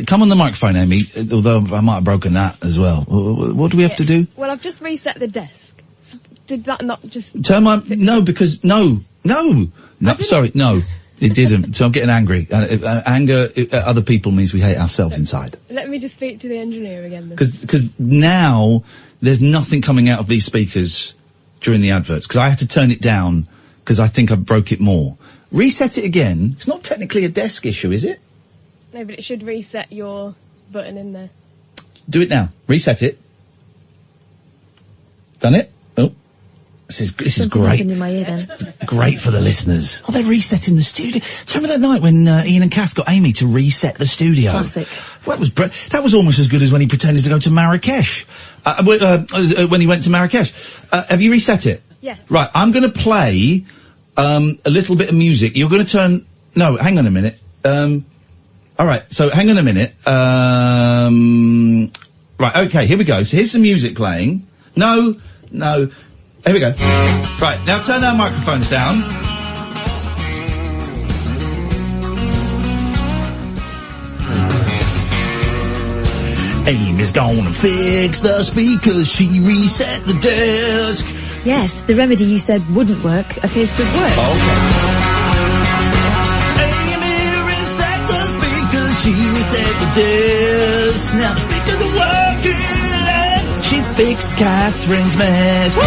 Come on the microphone, Amy, although I might have broken that as well. What do we have to do? Well, I've just reset the desk. So did that not just... Turn my... No, because... No, sorry, no, it didn't. So I'm getting angry. Anger at other people means we hate ourselves inside. Let me just speak to the engineer again then. Because now there's nothing coming out of these speakers during the adverts, because I had to turn it down because I think I broke it more. Reset it again. It's not technically a desk issue, is it? No, but it should reset your button in there. Do it now. Reset it. Done it? Oh. This is great. In my ear, then. It's great for the listeners. Oh, they're resetting the studio. Remember that night when Iain and Kath got Amy to reset the studio? Classic. Well, that was almost as good as when he pretended to go to Marrakesh. When he went to Marrakesh. Have you reset it? Yes. Right, I'm going to play a little bit of music. You're going to turn... No, hang on a minute. All right, so hang on a minute. Right, okay, here we go. So here's some music playing. No. Here we go. Right, now turn our microphones down. Amy's gonna fix the speakers. She reset the desk. Yes, the remedy you said wouldn't work appears to have worked. Okay. She reset the desk, now the speakers are working, and she fixed Catherine's mess. Woo!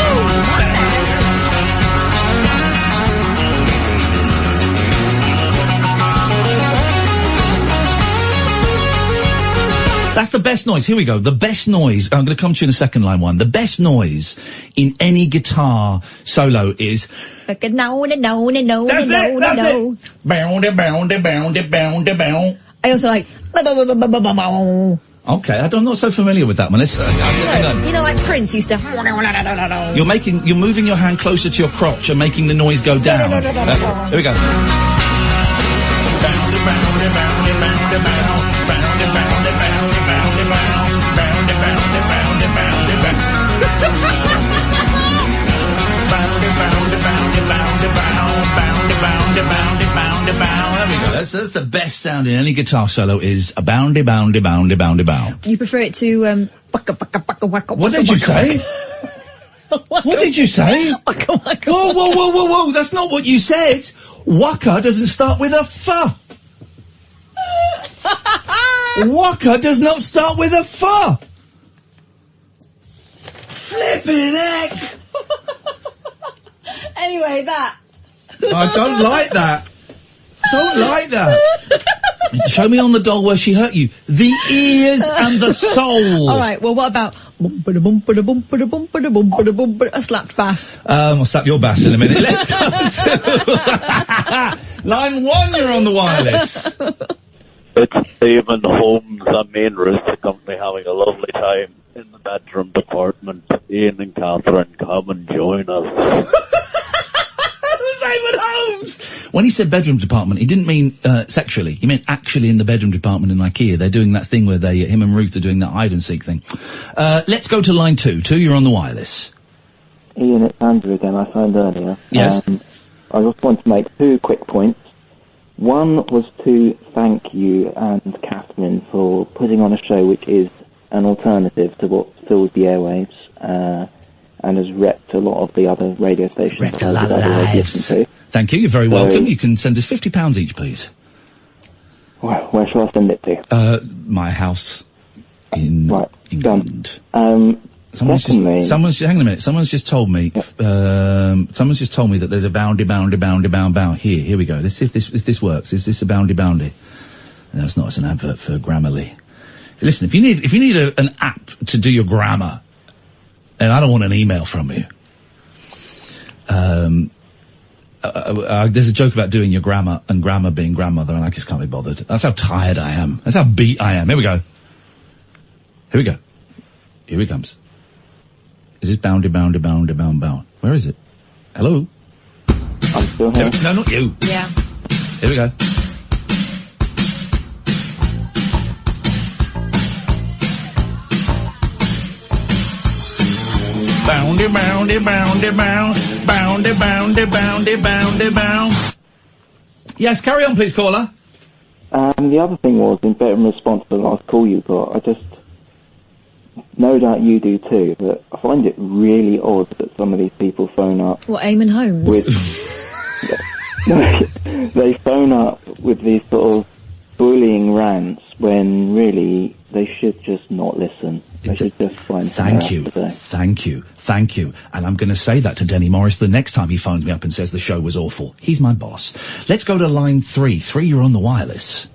That's the best noise. Here we go. The best noise. I'm going to come to you in a second line one. The best noise in any guitar solo is... That's it. I also like... Okay, I'm not so familiar with that one. You know, like Prince used to... You're moving your hand closer to your crotch and making the noise go down. Here we go. That's the best sound in any guitar solo is a boundy, boundy, boundy, boundy, bow. You prefer it to, What did you say? What did you say? Whoa, that's not what you said. Waka doesn't start with a fa. Waka does not start with a fa. Flippin' heck. Anyway, that. I don't like that. Don't like that. Show me on the doll where she hurt you. The ears and the soul. All right. Well, what about a slapped bass? I'll slap your bass in a minute. Let's go to line one. You're on the wireless. It's Stephen Holmes. I'm Main Rooster Company having a lovely time in the bedroom department. Iain and Catherine, come and join us. Simon Holmes! When he said bedroom department, he didn't mean sexually. He meant actually in the bedroom department in IKEA. They're doing that thing where him and Ruth are doing that hide and seek thing. Let's go to line two. Two, you're on the wireless. Iain, it's Andrew again. I phoned earlier. Yes. I just want to make 2 quick points. One was to thank you and Catherine for putting on a show which is an alternative to what fills the airwaves, and has wrecked a lot of the other radio stations. Wrecked a lot of lives. Thank you, you're very welcome. You can send us £50 each, please. Well, where shall I send it to? My house in England. Someone's hang on a minute. Someone's just told me. Someone's just told me that there's a boundy. Here we go. Let's see if this works. Is this a boundy? No, it's not. It's an advert for Grammarly. Listen, if you need an app to do your grammar, and I don't want an email from you. There's a joke about doing your grammar and grammar being grandmother, and I just can't be bothered. That's how tired I am. That's how beat I am. Here we go. Here he comes. Is this bound? Where is it? Hello? I'm still here. No, not you. Yeah. Here we go. Bound. Yes, carry on, please, caller. The other thing was, in response to the last call you got, I just, no doubt you do too, but I find it really odd that some of these people phone up. What, Eamon Holmes? They phone up with these sort of bullying rants when really they should just not listen. They should just find Thank you. And I'm going to say that to Denny Morris the next time he phones me up and says the show was awful. He's my boss. Let's go to line 3. 3, you're on the wireless.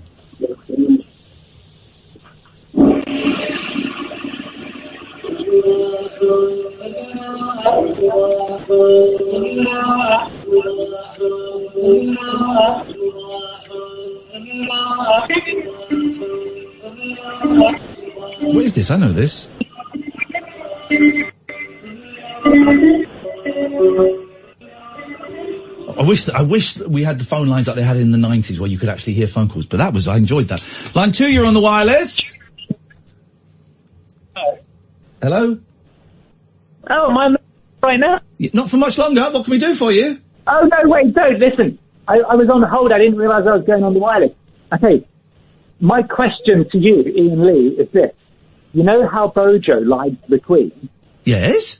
What is this? I know this. I wish that we had the phone lines like they had in the 90s where you could actually hear phone calls, but I enjoyed that. Line 2, you're on the wireless. Hello? Oh, am I right now? Not for much longer. What can we do for you? Oh, no, wait, don't listen. I was on hold. I didn't realise I was going on the wireless. Okay, my question to you, Iain Lee, is this. You know how Bojo lied to the Queen? Yes.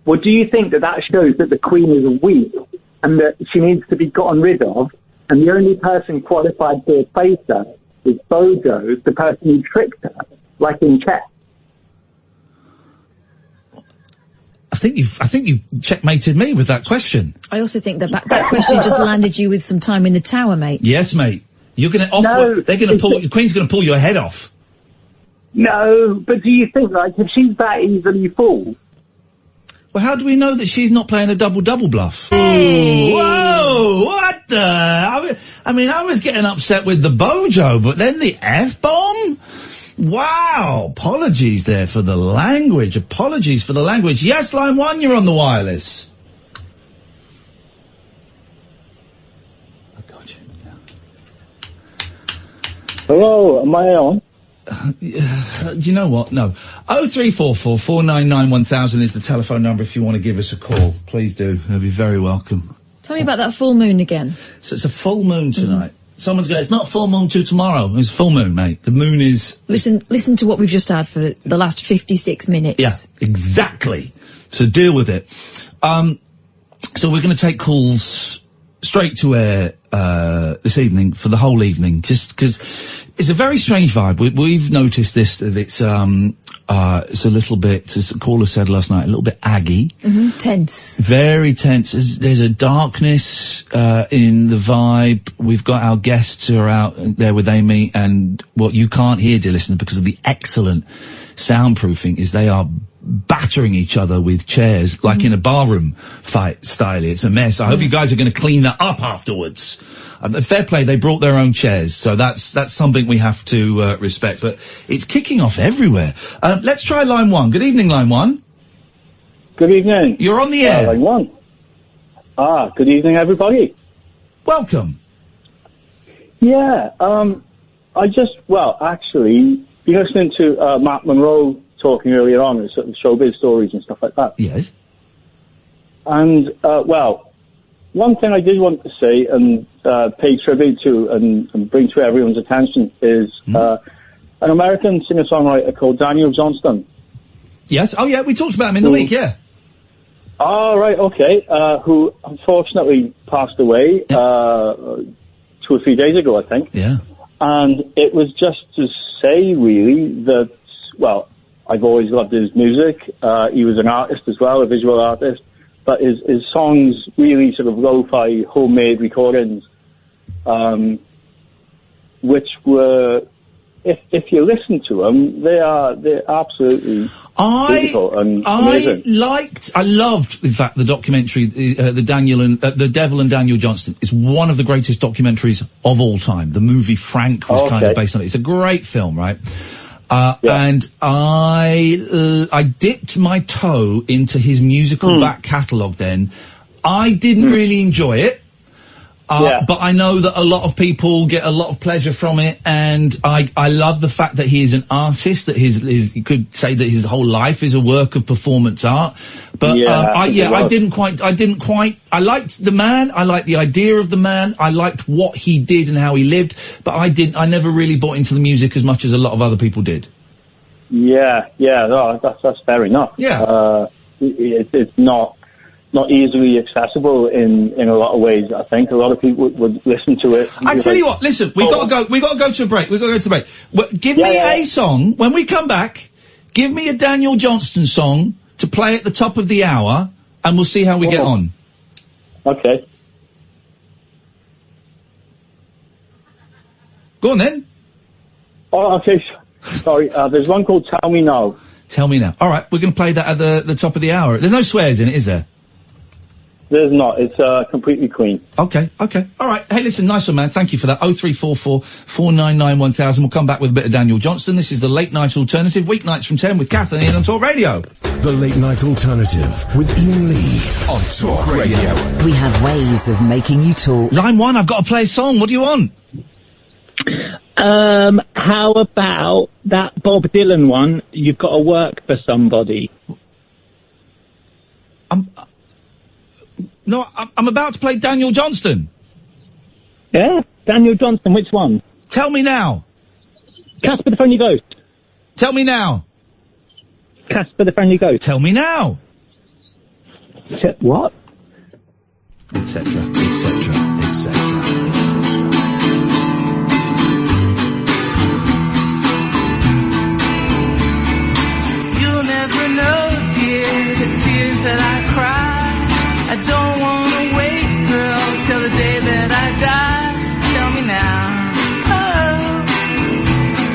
Well, do you think that shows that the Queen is weak and that she needs to be gotten rid of, and the only person qualified to replace her is Bojo, the person who tricked her, like in chess? I think you've checkmated me with that question. I also think that question just landed you with some time in the tower, mate. Yes, mate. You're going to the Queen's going to pull your head off. No, but do you think, like, if she's that easily fooled? Well, how do we know that she's not playing a double bluff? Hey. Whoa, what the? I was getting upset with the Bojo, but then the F-bomb? Wow, apologies there for the language. Yes, line 1, you're on the wireless. I got you. Hello, am I on? You know what? No. 0344 499 1000 is the telephone number if you want to give us a call. Please do. You'll be very welcome. Tell me about that full moon again. So it's a full moon tonight. Someone's going, it's not full moon till tomorrow. It's full moon, mate. The moon is... Listen to what we've just had for the last 56 minutes. Yeah, exactly. So deal with it. So we're going to take calls straight to air this evening for the whole evening, just because it's a very strange vibe. We've noticed this, that it's a little bit, as the caller said last night, a little bit aggy. Tense. Very tense. There's a darkness in the vibe. We've got our guests who are out there with Amy, and what you can't hear, dear listener, because of the excellent soundproofing, is they are battering each other with chairs like in a barroom fight style. It's a mess. I hope you guys are going to clean that up afterwards. Fair play, they brought their own chairs, so that's something we have to respect. But it's kicking off everywhere. Let's try line 1. Good evening, line 1. Good evening. You're on the air. Line 1. Good evening, everybody. Welcome. Yeah, actually, been listening to Matt Monro talking earlier on, sort of showbiz stories and stuff like that. Yes. And, one thing I did want to say and pay tribute to and bring to everyone's attention is an American singer-songwriter called Daniel Johnston. Yes. Oh, yeah, we talked about him in the week, yeah. Oh, right, okay. Who unfortunately passed away 2 or 3 days ago, I think. Yeah. And it was just to say, really, that, well, I've always loved his music. He was an artist as well, a visual artist. But his songs, really sort of lo-fi, homemade recordings, which were, if you listen to them, they're absolutely beautiful and amazing. I loved, in fact, the documentary, the Devil and Daniel Johnston. It's one of the greatest documentaries of all time. The movie Frank was kind of based on it. It's a great film, right? And I dipped my toe into his musical back catalogue then. I didn't really enjoy it. But I know that a lot of people get a lot of pleasure from it, and I love the fact that he is an artist, that you could say that his whole life is a work of performance art. But I liked the man, I liked the idea of the man, I liked what he did and how he lived, but I never really bought into the music as much as a lot of other people did. No, that's fair enough. It's not easily accessible in a lot of ways. I think a lot of people would listen to it. I tell you what, listen, we've got to go to a break. Give me a song. When we come back, give me a Daniel Johnston song to play at the top of the hour, and we'll see how we get on. Okay. Go on then. Oh, okay. Sorry, there's one called Tell Me Now. Tell Me Now. All right, we're going to play that at the top of the hour. There's no swears in it, is there? There's not. It's completely clean. Okay. All right. Hey, listen, nice one, man. Thank you for that. 0344 499 1000. We'll come back with a bit of Daniel Johnston. This is the Late Night Alternative, weeknights from 10 with Kath and Ian on Talk Radio. The Late Night Alternative with Iain Lee on Talk Radio. We have ways of making you talk. Line 1, I've got to play a song. What do you want? How about that Bob Dylan one, You've Got to Work for Somebody? No, I'm about to play Daniel Johnston. Yeah? Daniel Johnston, which one? Tell me now. Casper the Friendly Ghost. Tell me now. Casper the Friendly Ghost. Tell me now. What? Etc. etc. etc. You'll never know, dear, the tears that I cry. I don't want to wait, girl, till the day that I die. Tell me now, oh,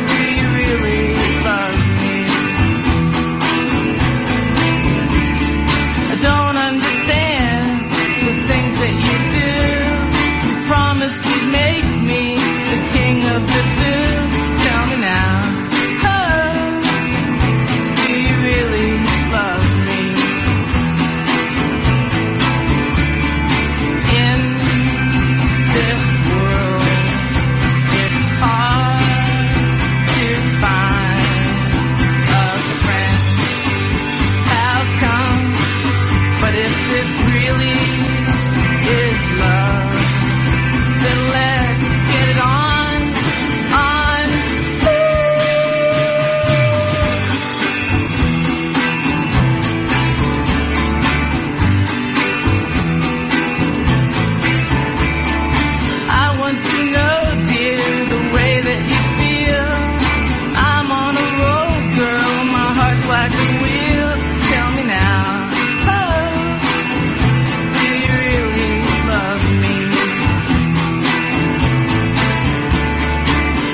do you really love me? I don't understand the things that you do. You promised you'd make me the king of the zoo. Tell me now, oh, do you really love me?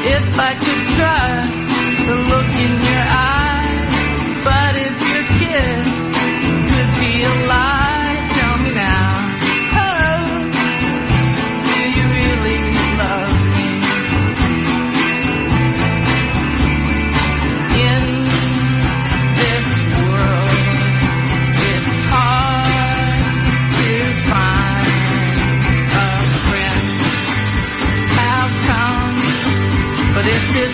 If I could trust the look in your eyes, but if your kiss could be a lie, tell me now, oh, do you really love me? In this world, it's hard to find a friend. How come? But if this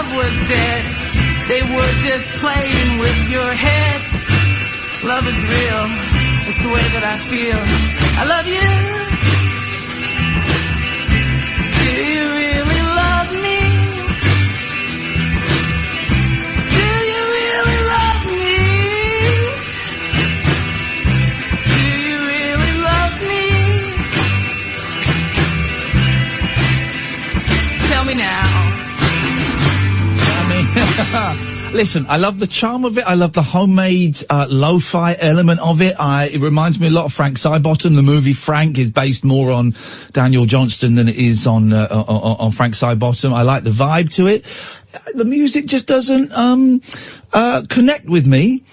love was dead. They were just playing with your head. Love is real. It's the way that I feel. I love you. Do you really love me? Do you really love me? Do you really love me? Tell me now. Listen, I love the charm of it. I love the homemade lo-fi element of it. It reminds me a lot of Frank Sidebottom. The movie Frank is based more on Daniel Johnston than it is on Frank Sidebottom. I like the vibe to it. The music just doesn't connect with me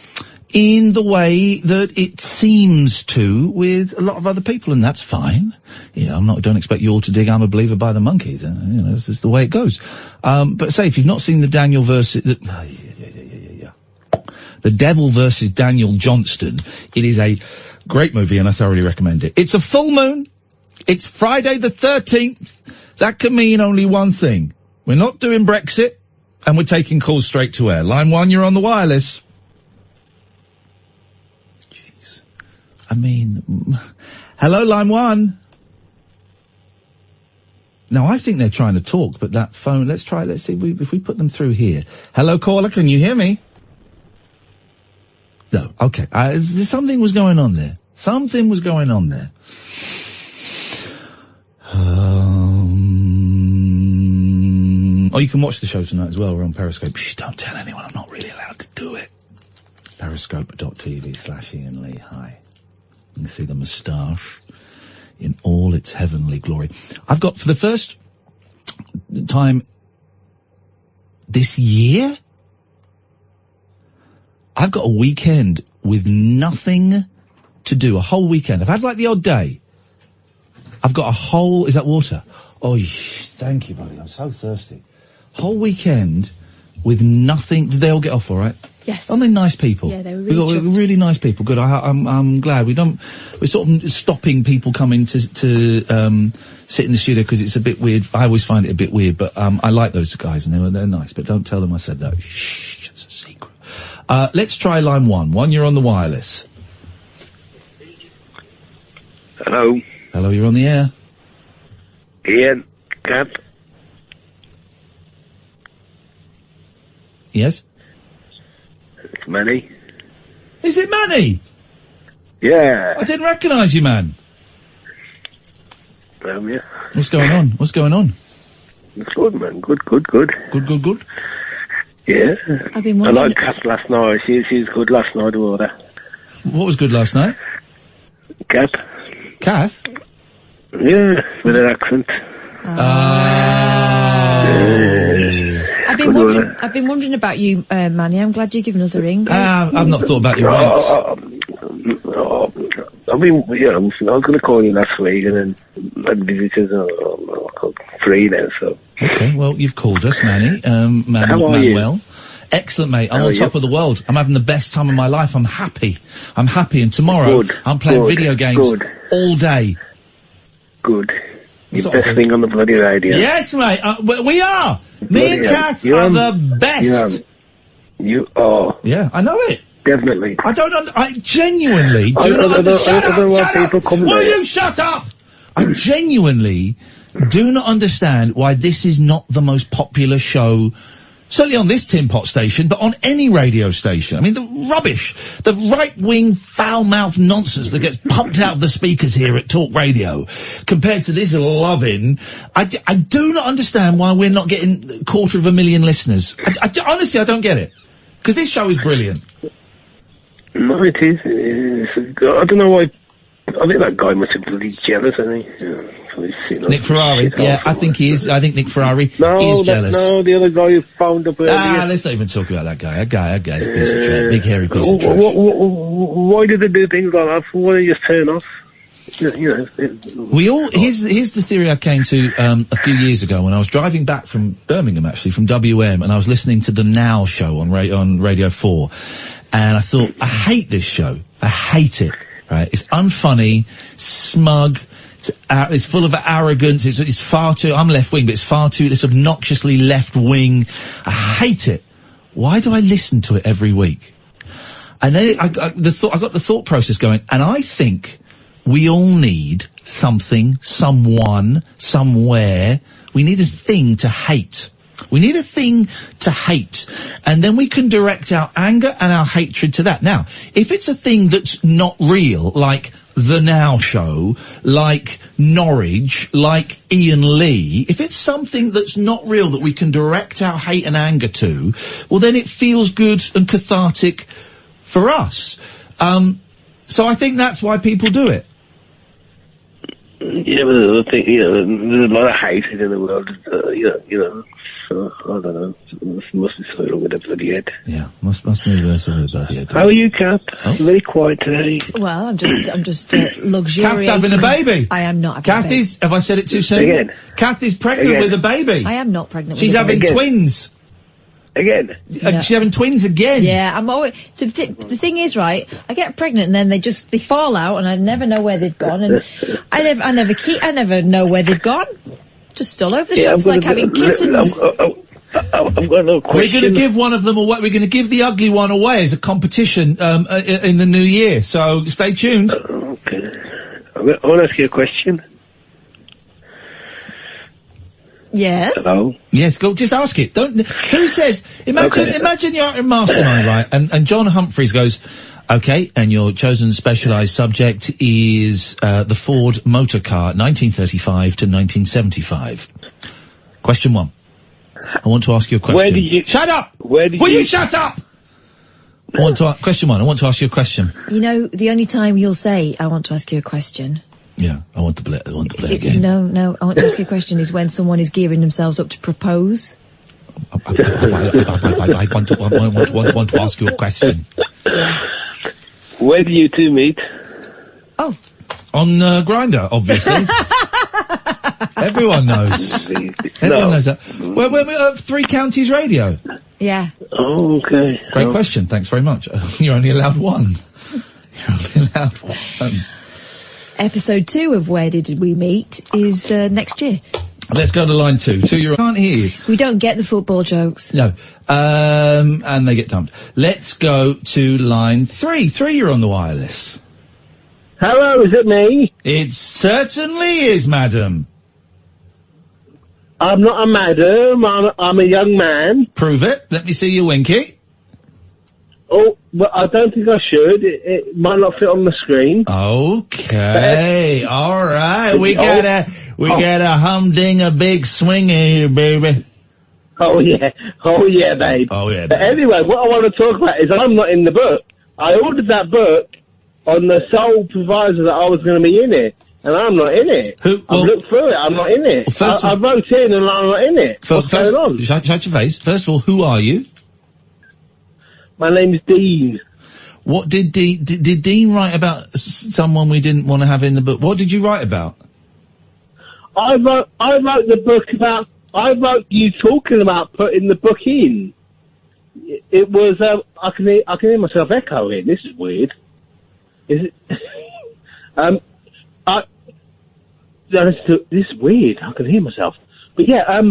in the way that it seems to with a lot of other people, and that's fine. You know, don't expect you all to dig I'm a Believer by the Monkees. You know, this is the way it goes. But say, if you've not seen the Daniel versus... The Devil versus Daniel Johnston, it is a great movie and I thoroughly recommend it. It's a full moon. It's Friday the 13th. That can mean only one thing. We're not doing Brexit and we're taking calls straight to air. Line 1, you're on the wireless. Jeez. I mean, hello, line 1. Now, I think they're trying to talk, but that phone, let's see if we put them through here. Hello, caller, can you hear me? No, okay. Something was going on there. Something was going on there. Oh, you can watch the show tonight as well. We're on Periscope. Shh, don't tell anyone. I'm not really allowed to do it. Periscope.tv/Iain Lee. Hi. You can see the moustache in all its heavenly glory. I've got, for the first time this year, I've got a weekend with nothing to do. A whole weekend. I've had like the odd day. I've got a whole... Is that water? Oh, thank you, buddy. I'm so thirsty. Whole weekend with nothing... Did they all get off all right? Yes. Aren't they nice people? Yeah, they were really We got really nice people. Good. I'm glad. We're sort of stopping people coming to sit in the studio because it's a bit weird. I always find it a bit weird, but I like those guys and they're nice. But don't tell them I said that. Shh, it's a secret. Let's try line 1. 1, you're on the wireless. Hello. Hello, you're on the air. Iain, Cat. Yes? It's Manny. Is it Manny? Yeah. I didn't recognise you, man. Yeah. What's going on? What's going on? It's good, man. Good. Good? Yeah. I've been I wondering... liked Cat last night. She's good last night, water. What was good last night? Cat. Kath? Yeah, with her accent. I've been wondering about you, Manny. I'm glad you've given us a ring. I've not thought about you once. I mean, yeah, I was going to call you last week, and then visitors are free now, so. Okay, well, you've called us, Manny. How are Manuel. you? Excellent, mate. I'm on top of the world. I'm having the best time of my life. I'm happy. And tomorrow, I'm playing video games all day. Good. You're best thing on the bloody radio. Yes, mate. We are. Me and Kath are the best. You are. Yeah, I know it. Definitely. I genuinely do not understand. Will you shut up? I genuinely do not understand why this is not the most popular show, certainly on this tin pot station, but on any radio station. I mean, the rubbish, the right-wing, foul-mouthed nonsense that gets pumped out of the speakers here at Talk Radio, compared to this loving, I do not understand why we're not getting 250,000 listeners. Honestly, I don't get it. Because this show is brilliant. No, it is. I don't know why. I think that guy must be bloody jealous, isn't he? Nick Ferrari. Yeah, I think he is. I think Nick Ferrari is jealous. No, the other guy who found up earlier. Let's not even talk about that guy. That guy's a piece of trash. Big hairy piece of trash. Why did they do things like that? Why don't they just turn off? Here's the theory I came to a few years ago when I was driving back from Birmingham, actually, from WM, and I was listening to the Now show on Radio 4, and I thought, I hate this show. I hate it. Right? It's unfunny, smug, It's full of arrogance. It's far too. I'm left wing, but it's far too. It's obnoxiously left wing. I hate it. Why do I listen to it every week? And then I got the thought process going, and I think we all need something, someone, somewhere. We need a thing to hate. We need a thing to hate. And then we can direct our anger and our hatred to that. Now, if it's a thing that's not real, like The Now Show, like Norwich, like Iain Lee, if it's something that's not real that we can direct our hate and anger to, well then it feels good and cathartic for us. So I think that's why people do it. Yeah, but I think, there's a lot of hatred in the world, so, I don't know, must be something wrong with the bloody head. Yeah, must be something with the bloody head. How are you, Kat? Very quiet today. Well, I'm just luxuriating. Kath's having a baby. I am not having a baby. Have I said it too soon? Again. Kath is pregnant with a baby. I am not pregnant She's with a baby. having twins. Again? No. She's having twins again. Yeah, I'm always. So the thing is, right? I get pregnant and then they fall out, and I never know where they've gone, and I never know where they've gone. Just all over the shop. It's like having kittens. I've got no question. We're going to give one of them away. We're going to give the ugly one away as a competition in the new year. So stay tuned. Okay. I want to ask you a question. Yes. Hello? Yes, go, just ask it. Who says, imagine you're at a mastermind, right, and John Humphreys goes, okay, and your chosen specialised subject is, the Ford motor car, 1935 to 1975. Question 1. I want to ask you a question. Where did you... Shut up! Will you shut up? Question 1, I want to ask you a question. You know, the only time you'll say, I want to ask you a question... Yeah, I want to play again. No, I want to ask you a question is when someone is gearing themselves up to propose. I want to ask you a question. Where do you two meet? Oh. On Grindr, obviously. Everyone knows. Everyone knows that. We're at 3 Counties Radio. Yeah. Oh, okay. Great question, thanks very much. You're only allowed one. You're only allowed one. Episode 2 of Where Did We Meet is next year. Let's go to line 2. 2, can't hear you. We don't get the football jokes. No. And they get dumped. Let's go to line 3. 3, you're on the wireless. Hello, is it me? It certainly is, madam. I'm not a madam, I'm a young man. Prove it. Let me see your winky. Oh, well, I don't think I should. It might not fit on the screen. Okay. All right. We got a humdinger big swinger here, baby. Oh yeah, babe. Oh yeah, babe. But anyway, what I want to talk about is I'm not in the book. I ordered that book on the sole proviso that I was going to be in it, and I'm not in it. I've looked through it. I'm not in it. I wrote in and I'm not in it. What's going on? Shut your face. First of all, who are you? My name's Dean. What did Dean write about someone we didn't want to have in the book? What did you write about? I wrote the book about. I wrote you talking about putting the book in. It was. I can hear myself echoing. This is weird. Is it? This is weird. I can hear myself. But yeah.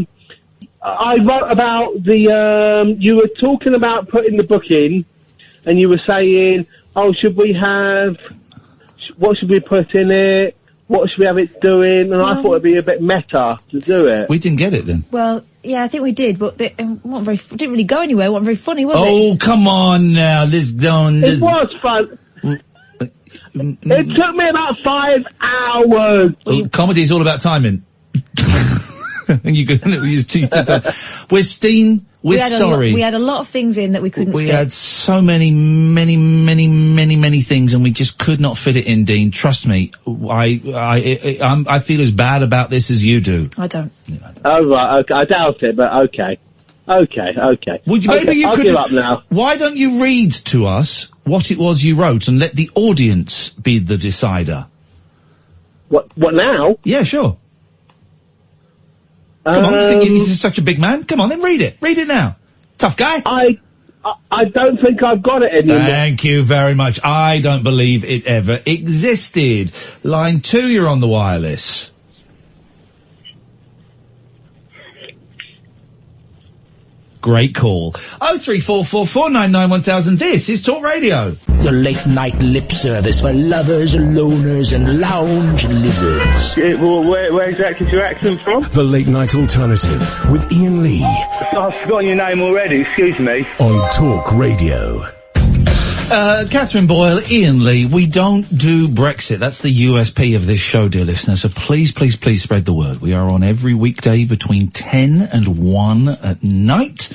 I wrote about the, you were talking about putting the book in, and you were saying, oh, what should we put in it? What should we have it doing? And I thought it'd be a bit meta to do it. We didn't get it then. Well, yeah, I think we did, but it didn't really go anywhere. It wasn't very funny, was it? Oh, come on now. It was fun. It took me about 5 hours. Well, comedy's all about timing. We're Steen. We're sorry. We had a lot of things in that we couldn't fit. We had so many things, and we just could not fit it in, Dean. Trust me. I feel as bad about this as you do. I don't. Oh, right. Okay. I doubt it, but okay. Okay. Would you, maybe you I'll give up now. Why don't you read to us what it was you wrote and let the audience be the decider? What now? Yeah, sure. Come on, you think you're such a big man? Come on, then read it. Read it now. Tough guy. I I don't think I've got it anymore. Thank you very much. I don't believe it ever existed. Line 2, you're on the wireless. Great call. 03444991000. This is Talk Radio. The late night lip service for lovers, loners, and lounge lizards. Well, where exactly is your accent from? The late night alternative with Iain Lee I've forgotten your name already, excuse me. on Talk Radio. Catherine Boyle, Iain Lee, we don't do Brexit. That's the USP of this show, dear listeners. So please, please, please spread the word. We are on every weekday between 10 and 1 at night.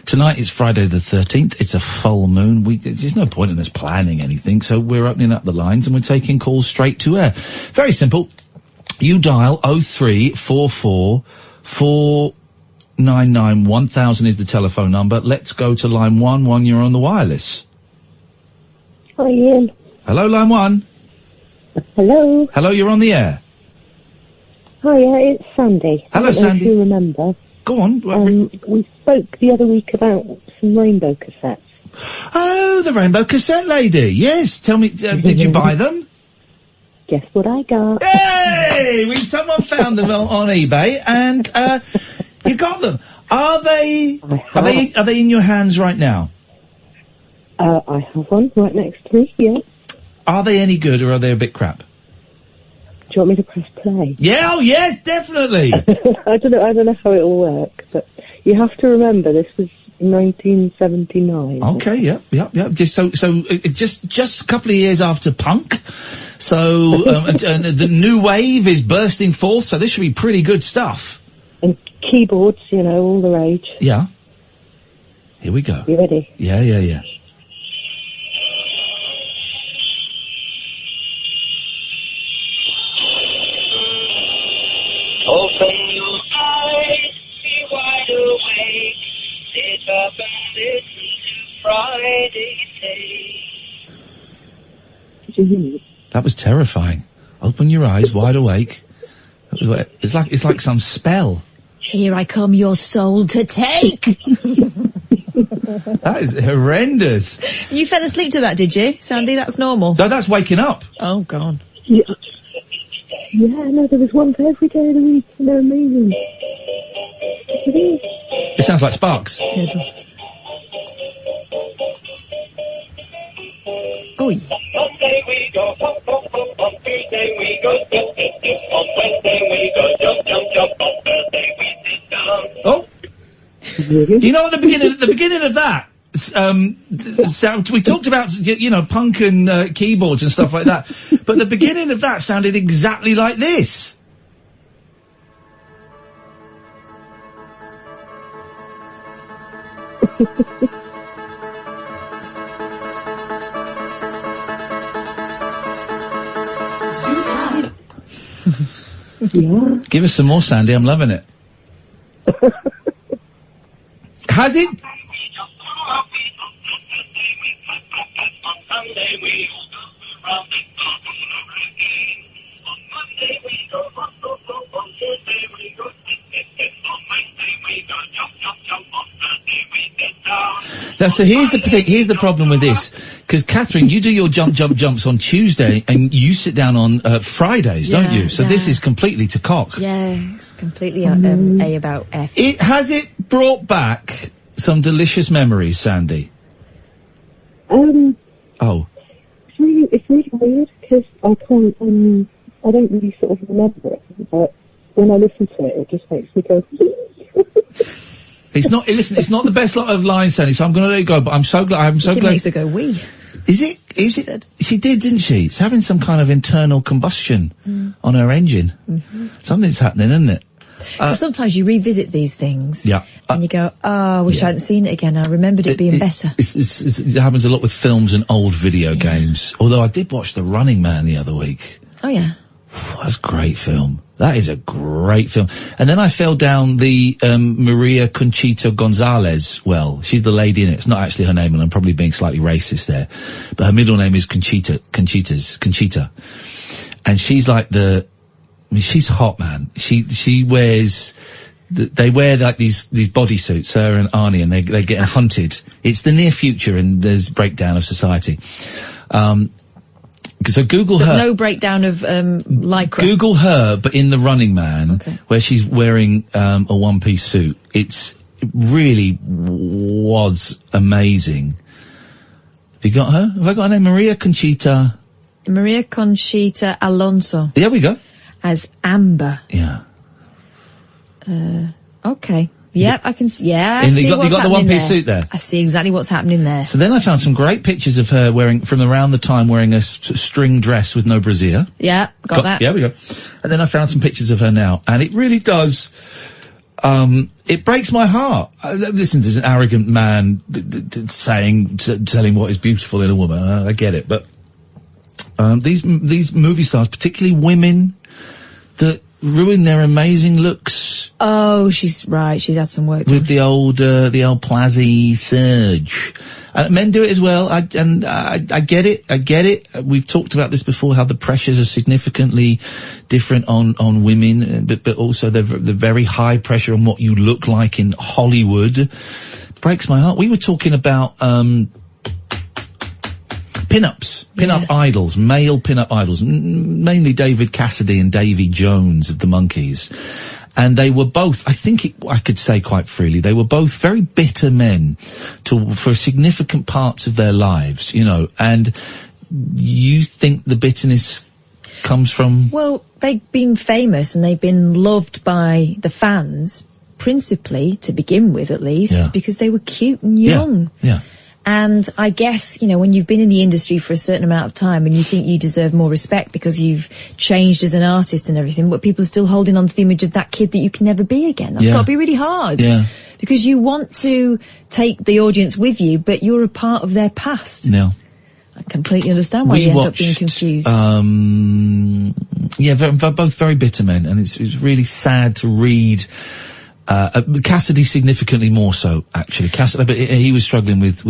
Tonight is Friday the 13th. It's a full moon. There's no point in us planning anything, so we're opening up the lines and we're taking calls straight to air. Very simple. You dial 0344 499 1000 is the telephone number. Let's go to line 1. You're on the wireless. Hi, Ian. Hello, line 1. Hello. Hello, you're on the air. Hi, it's Sandy. Hello, I don't know Sandy. if you remember. Go on. We spoke the other week about some rainbow cassettes. Oh, the rainbow cassette lady. Yes. Tell me, did you buy them? Guess what I got? Hey! Someone found them on eBay and, you got them. Are they in your hands right now? I have one right next to me, yeah. Are they any good or are they a bit crap? Do you want me to press play? Yeah, oh yes, definitely. I don't know how it'll work, but you have to remember this was 1979. Okay, yep. Just just a couple of years after punk. So, and the new wave is bursting forth, so this should be pretty good stuff. And keyboards, all the rage. Yeah. Here we go. You ready? Yeah. Open your eyes, be wide awake, sit up and listen to Friday Take. That was terrifying. Open your eyes, wide awake. It's like some spell. Here I come, your soul to take. That is horrendous. You fell asleep to that, did you, Sandy? That's normal. No, that's waking up. Oh, God. Yeah, no, there was one for every day of the week, and they're amazing. It sounds like Sparks. Yeah, it does. Oh. Monday we go pump, pump, pump, on Tuesday we go dip, dip, dip, on Wednesday we go jump, jump, jump, on Thursday we sit down. Oh! You know, at the beginning of that, we talked about, punk and keyboards and stuff like that, but the beginning of that sounded exactly like this. Yeah. Give us some more, Sandy. I'm loving it. Has it? Now, so here's the problem with this, because Catherine, you do your jumps on Tuesday, and you sit down on Fridays, don't you? So this is completely to cock. Yeah, it's completely A about F. Has it brought back some delicious memories, Sandy? Oh. It's really weird, because I don't really sort of remember it, but when I listen to it, it just makes me go... It's not the best lot of lines, Sandy, so I'm going to let it go, but I'm so glad. It makes her go wee. Is it? She did, didn't she? It's having some kind of internal combustion on her engine. Mm-hmm. Something's happening, isn't it? Sometimes you revisit these things. Yeah. And you go, I wish I hadn't seen it again. I remembered it being better. It happens a lot with films and old video games. Although I did watch The Running Man the other week. Oh, yeah. That's a great film. That is a great film. And then I fell down the Maria Conchita Gonzalez well. She's the lady in it. It's not actually her name, and I'm probably being slightly racist there. But her middle name is Conchita. And she's like she's hot, man. She wears they wear like these bodysuits, her and Arnie, and they're getting hunted. It's the near future, and there's breakdown of society. So Google her. No breakdown of lycra. Google her, but in the Running Man, where she's wearing a one-piece suit. It really was amazing. Have you got her? Have I got her name? Maria Conchita Alonso. There we go. As Amber. Yeah. Okay. Yep, I can see. Yeah, you got the one-piece suit there. I see exactly what's happening there. So then I found some great pictures of her from around the time wearing a string dress with no brassiere. Yeah, got that. Yeah, we go. And then I found some pictures of her now, and it really does. It breaks my heart. Listen, there's an arrogant man telling what is beautiful in a woman. I get it, but these movie stars, particularly women, that ruin their amazing looks. Oh, she's right. She's had some work with the old Plazzy surge. Men do it as well. I get it. I get it. We've talked about this before, how the pressures are significantly different on women, but also the very high pressure on what you look like in Hollywood. Breaks my heart. We were talking about pin-up idols, male pin-up idols, mainly David Cassidy and Davy Jones of the Monkees. And they were both, I could say quite freely, they were both very bitter men for significant parts of their lives, you know. And you think the bitterness comes from? Well, they've been famous and they've been loved by the fans, principally, to begin with at least, because they were cute and young. Yeah. And I guess, you know, when you've been in the industry for a certain amount of time and you think you deserve more respect because you've changed as an artist and everything, but people are still holding on to the image of that kid that you can never be again. That's got to be really hard. Yeah. Because you want to take the audience with you, but you're a part of their past. No. I completely understand why you end up being confused. Both very bitter men, and it's really sad to read. Cassidy significantly more so, actually. Cassidy, but he was struggling with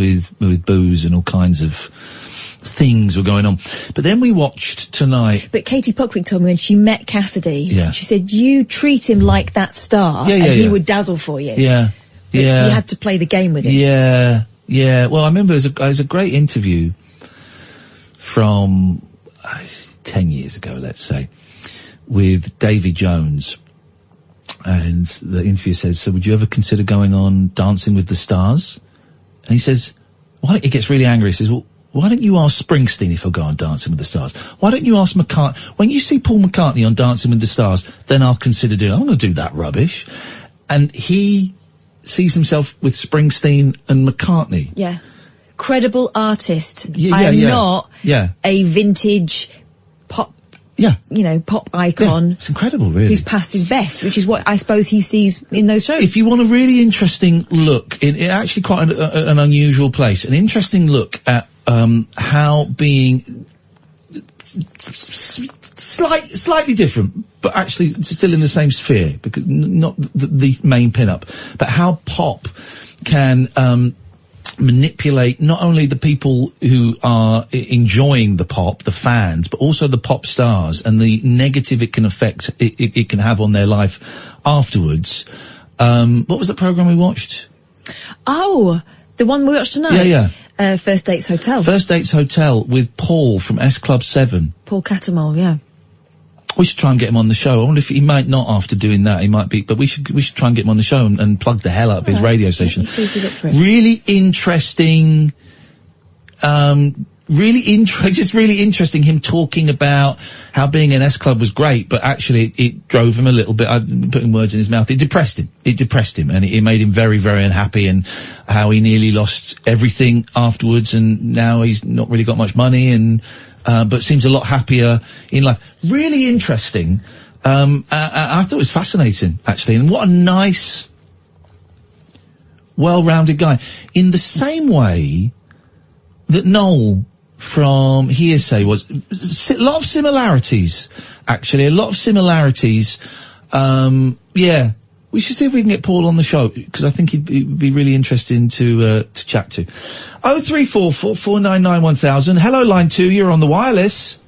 booze and all kinds of things were going on. But then we watched tonight. But Katie Puckwick told me when she met Cassidy, she said, you treat him like that star, and he would dazzle for you. Yeah. But you had to play the game with him. Yeah. Well, I remember it was a great interview from 10 years ago, let's say, with Davy Jones. And the interviewer says, so would you ever consider going on Dancing with the Stars? And he says, he gets really angry. He says, well, why don't you ask Springsteen if he'll go on Dancing with the Stars? Why don't you ask McCartney? When you see Paul McCartney on Dancing with the Stars, then I'll consider doing it. I'm going to do that rubbish. And he sees himself with Springsteen and McCartney. Yeah. Credible artist. I'm not a vintage pop. Yeah. You know, pop icon. Yeah, it's incredible, really. Who's past his best, which is what I suppose he sees in those shows. If you want a really interesting look, in actually quite an unusual place, an interesting look at how being slightly different, but actually still in the same sphere, because not the main pin-up, but how pop can manipulate not only the people who are enjoying the pop, the fans, but also the pop stars, and the negative it can affect, it can have on their life afterwards. What was the program we watched? Oh, the one we watched tonight? Yeah. First Dates Hotel. First Dates Hotel with Paul from S Club 7. Paul Catamol, yeah. We should try and get him on the show. I wonder if he might not after doing that. He might be, but we should try and get him on the show and plug the hell out of his radio station. See if he's up for it. Really interesting, just really interesting, him talking about how being in S Club was great, but actually it drove him a little bit, I'm putting words in his mouth, it depressed him, and it made him very, very unhappy, and how he nearly lost everything afterwards, and now he's not really got much money, and but seems a lot happier in life. Really interesting. I thought it was fascinating, actually, and what a nice, well-rounded guy. In the same way that Noel from Hearsay was, a lot of similarities, actually, we should see if we can get Paul on the show, because I think he'd be really interesting to chat to. 0344 499 1000. Hello, line 2, you're on the wireless.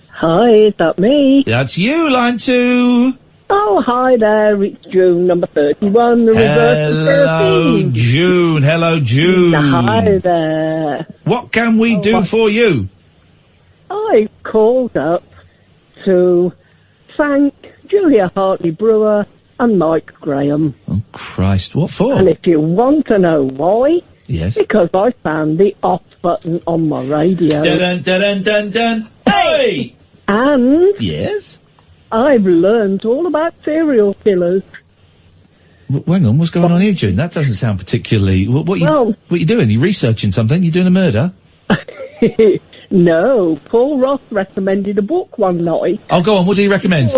Hi, is that me? That's you, line 2. Oh, hi there, it's June, number 31, the reverse of 13. June. Hello, June. Hi there. What can we do for you? I called up to thank Julia Hartley-Brewer and Mike Graham. Oh, Christ, what for? And if you want to know why, yes, because I found the off button on my radio. Dun, dun, dun, dun, dun. Hey! And yes, I've learned all about serial killers. Hang on, what's going on here, June? That doesn't sound particularly... What you doing? You researching something? You doing a murder? No, Paul Ross recommended a book one night. Oh, go on, what do you recommend?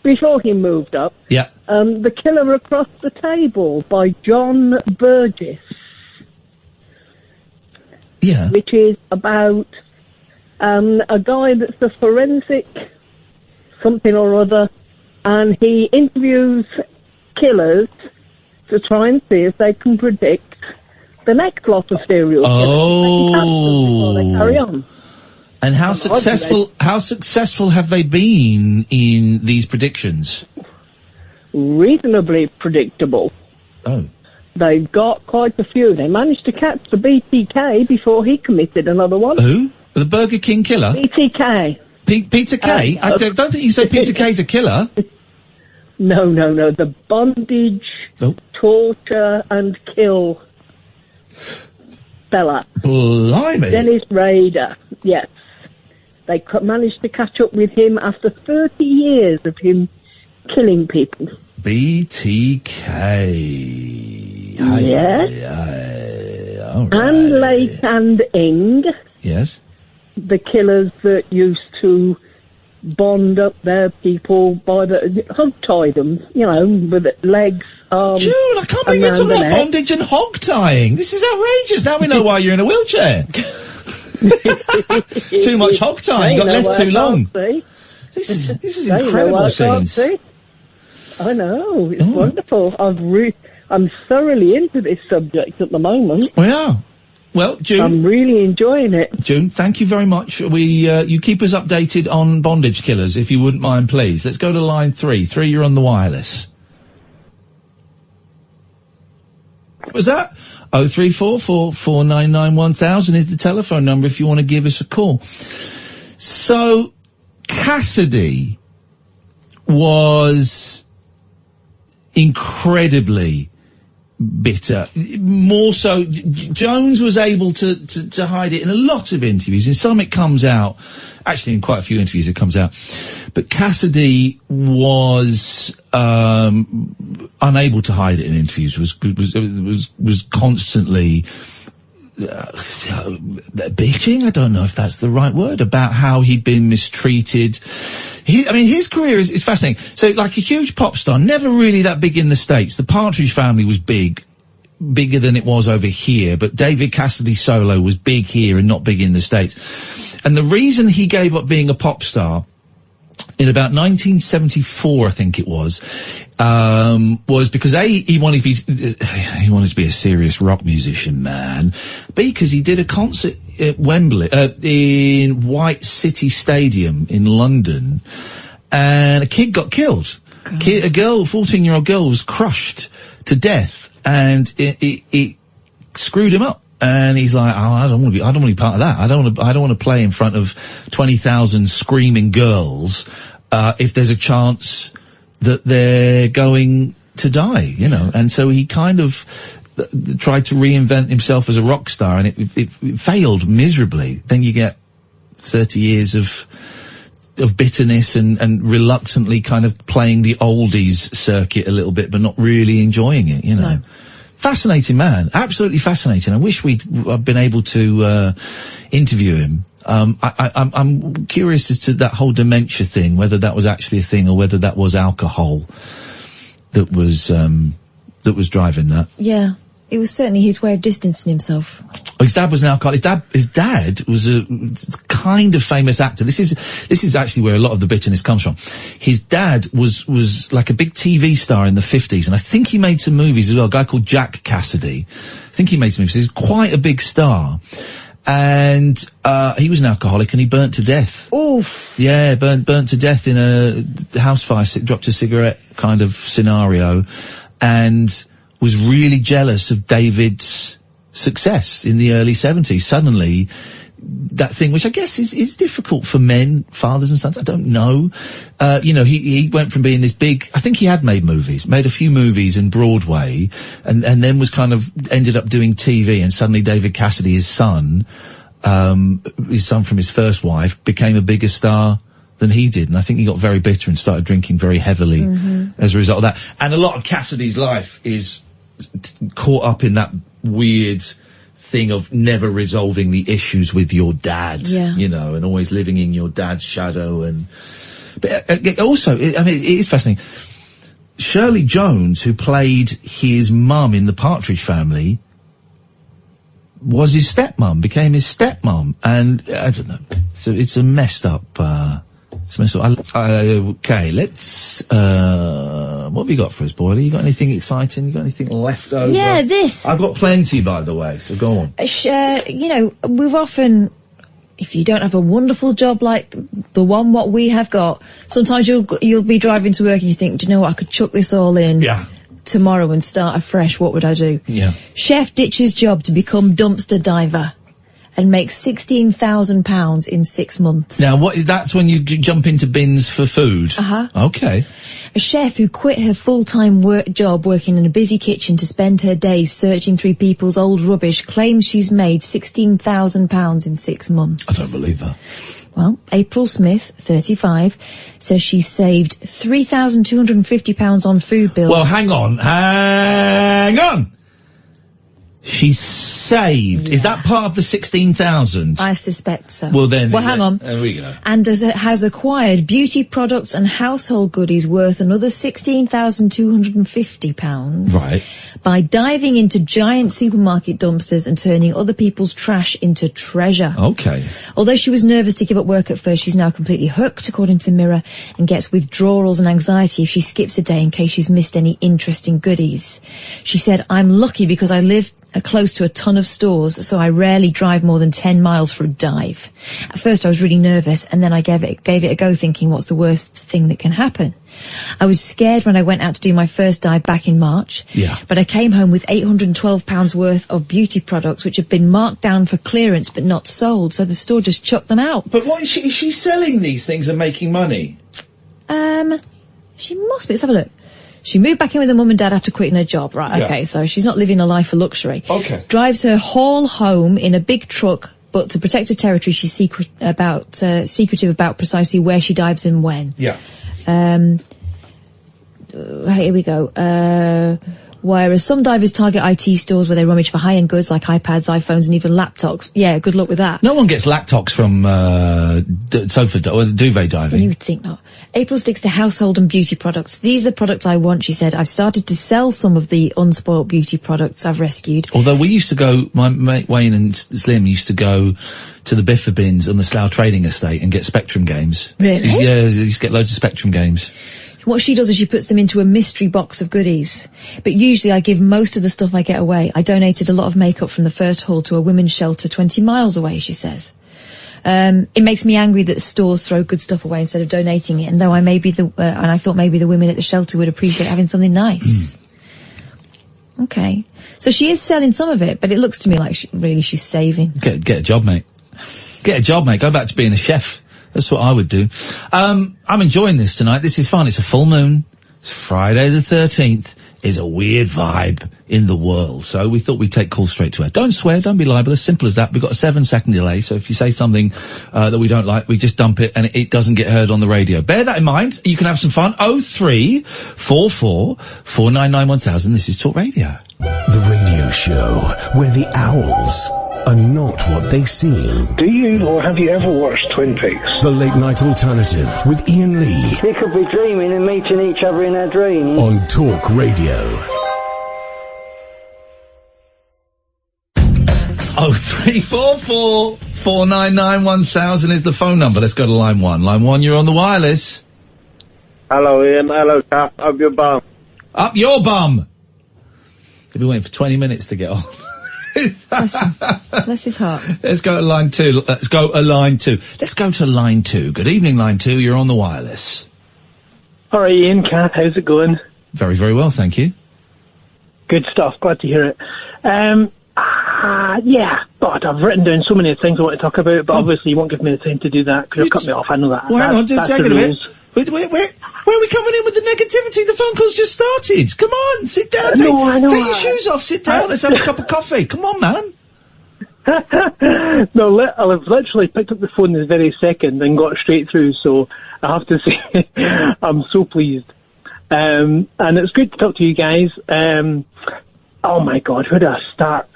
Before he moved up. Yeah. The Killer Across the Table by John Burgess. Yeah. Which is about a guy that's a forensic something or other, and he interviews killers to try and see if they can predict the next lot of serial killers. Oh. Before they carry on. And how successful have they been in these predictions? Reasonably predictable. Oh. They've got quite a few. They managed to catch the BTK before he committed another one. Who? The Burger King killer? BTK. Peter Kay? I don't think you say Peter Kay's a killer. No. The bondage, torture and kill fella. Blimey. Dennis Rader, yes. They managed to catch up with him after 30 years of him killing people. BTK. Yes. All right. And Lake and Ing. Yes. The killers that used to bond up their people by hog-tie them, with legs, arms. June, I can't believe you're talking about bondage and hog-tying. This is outrageous. Now we know why you're in a wheelchair. Too much hog-tying. You got left too long. This is incredible scenes. I know. It's wonderful. I'm thoroughly into this subject at the moment. Yeah. Well, June, I'm really enjoying it. June, thank you very much. You keep us updated on bondage killers, if you wouldn't mind, please. Let's go to line 3. 3, you're on the wireless. What was that? 0344 499 1000 is the telephone number if you want to give us a call. So, Cassidy was incredibly bitter. More so, Jones was able to hide it in a lot of interviews. In some it comes out, actually in quite a few interviews it comes out. But Cassidy was unable to hide it in interviews, was constantly bitching, I don't know if that's the right word, about how he'd been mistreated. His career is fascinating. So, like a huge pop star, never really that big in the States. The Partridge Family was bigger than it was over here, but David Cassidy solo was big here and not big in the States. And the reason he gave up being a pop star in about 1974, I think it was because he wanted to be a serious rock musician, man. B, because he did a concert at Wembley, in White City Stadium in London, and a kid got killed. A 14-year-old girl was crushed to death, and it screwed him up. And he's like, I don't want to be part of that. I don't want to play in front of 20,000 screaming girls, if there's a chance that they're going to die, And so he kind of tried to reinvent himself as a rock star, and it failed miserably. Then you get 30 years of bitterness and reluctantly kind of playing the oldies circuit a little bit, but not really enjoying it, No. Fascinating man, absolutely fascinating. I wish we'd been able to interview him. I'm curious as to that whole dementia thing, whether that was actually a thing or whether that was alcohol that was driving that. Yeah, it was certainly his way of distancing himself. His dad was an alcoholic. His dad was a kind of famous actor. This is actually where a lot of the bitterness comes from. His dad was like a big TV star in the 50s, and I think he made some movies as well. A guy called Jack Cassidy. I think he made some movies. He's quite a big star. and he was an alcoholic, and he burnt to death. Oof. Yeah, burnt to death in a house fire, dropped a cigarette kind of scenario, and was really jealous of David's success in the early 70s. Suddenly, that thing, which I guess is difficult for men, fathers and sons, I don't know. He went from being this big, I think he had made a few movies in Broadway, and then was kind of ended up doing TV, and suddenly David Cassidy, his son from his first wife, became a bigger star than he did, and I think he got very bitter and started drinking very heavily as a result of that. And a lot of Cassidy's life is caught up in that weird thing of never resolving the issues with your dad, and always living in your dad's shadow. But also, it is fascinating. Shirley Jones, who played his mum in The Partridge Family, was his stepmom, became his stepmom, and I don't know. So it's a messed up. Okay, let's. What have you got for us, Boyle? You got anything exciting? You got anything left over? Yeah, this. I've got plenty, by the way. So go on. We've often, if you don't have a wonderful job like the one what we have got, sometimes you'll be driving to work and you think, do you know what? I could chuck this all in. Yeah. Tomorrow and start afresh. What would I do? Yeah. Chef ditches job to become dumpster diver and makes £16,000 in 6 months. Now, that's when you jump into bins for food? Uh-huh. Okay. A chef who quit her full-time job working in a busy kitchen to spend her days searching through people's old rubbish claims she's made £16,000 in 6 months. I don't believe that. Well, April Smith, 35, says she saved £3,250 on food bills. Well, hang on! She's saved. Yeah. Is that part of the 16,000? I suspect so. Well, then. Well, hang on. There we go. And has acquired beauty products and household goodies worth another £16,250. Right. By diving into giant supermarket dumpsters and turning other people's trash into treasure. Okay. Although she was nervous to give up work at first, she's now completely hooked, according to the Mirror, and gets withdrawals and anxiety if she skips a day in case she's missed any interesting goodies. She said, I'm lucky because I live close to a ton of stores, so I rarely drive more than 10 miles for a dive. At first I was really nervous, and then I gave it a go thinking, what's the worst thing that can happen? I was scared when I went out to do my first dive back in March, but I came home with £812 worth of beauty products which have been marked down for clearance but not sold, so the store just chucked them out. But what is she selling these things and making money? She must be. Let's have a look. She moved back in with her mum and dad after quitting her job, right? Okay, so she's not living a life of luxury. Okay. Drives her whole home in a big truck, but to protect her territory, she's secretive about precisely where she dives and when. Yeah. Here we go. Whereas some divers target IT stores where they rummage for high-end goods like iPads, iPhones, and even laptops. Yeah, good luck with that. No one gets laptops from sofa or duvet diving. You would think not. April sticks to household and beauty products. These are the products I want, she said. I've started to sell some of the unspoilt beauty products I've rescued. Although we used to go, my mate Wayne and Slim used to go to the Biffa bins on the Slough Trading Estate and get Spectrum games. Really? Yeah, he used to get loads of Spectrum games. What she does is she puts them into a mystery box of goodies. But usually I give most of the stuff I get away. I donated a lot of makeup from the first haul to a women's shelter 20 miles away, she says. It makes me angry that stores throw good stuff away instead of donating it. And though and I thought maybe the women at the shelter would appreciate having something nice. Okay. So she is selling some of it, but it looks to me like she's saving. Get a job, mate. Get a job, mate. Go back to being a chef. That's what I would do. I'm enjoying this tonight. This is fun. It's a full moon. It's Friday the 13th. Is a weird vibe in the world. So we thought we'd take calls straight to her. Don't swear, don't be libelous. Simple as that. We've got a 7-second delay. So if you say something that we don't like, we just dump it and it doesn't get heard on the radio. Bear that in mind. You can have some fun. 0344 499 1000. This is Talk Radio. The radio show where the owls are not what they seem. Do you or have you ever watched Twin Peaks? The Late Night Alternative with Iain Lee. We could be dreaming and meeting each other in our dreams. On Talk Radio. 0344 499 1000 is the phone number. Let's go to line 1. Line 1, you're on the wireless. Hello, Ian. Hello, Cap. Up your bum. Up your bum! They've been waiting for 20 minutes to get on. Bless his heart. Let's go to line 2. Let's go to line 2. Let's go to line 2. Good evening, line 2. You're on the wireless. All right, Ian, Kath, how's it going? Very, very well, thank you. Good stuff. Glad to hear it. Yeah, God, I've written down so many things I want to talk about, but obviously you won't give me the time to do that because you'll cut me off. I know that. Well, hang on, take it a bit. Where are we coming in with the negativity? The phone call's just started. Come on, sit down. Take your shoes off, sit down, let's have a cup of coffee. Come on, man. No, I've literally picked up the phone this very second and got straight through, so I have to say I'm so pleased. And it's good to talk to you guys. Oh my God, where do I start?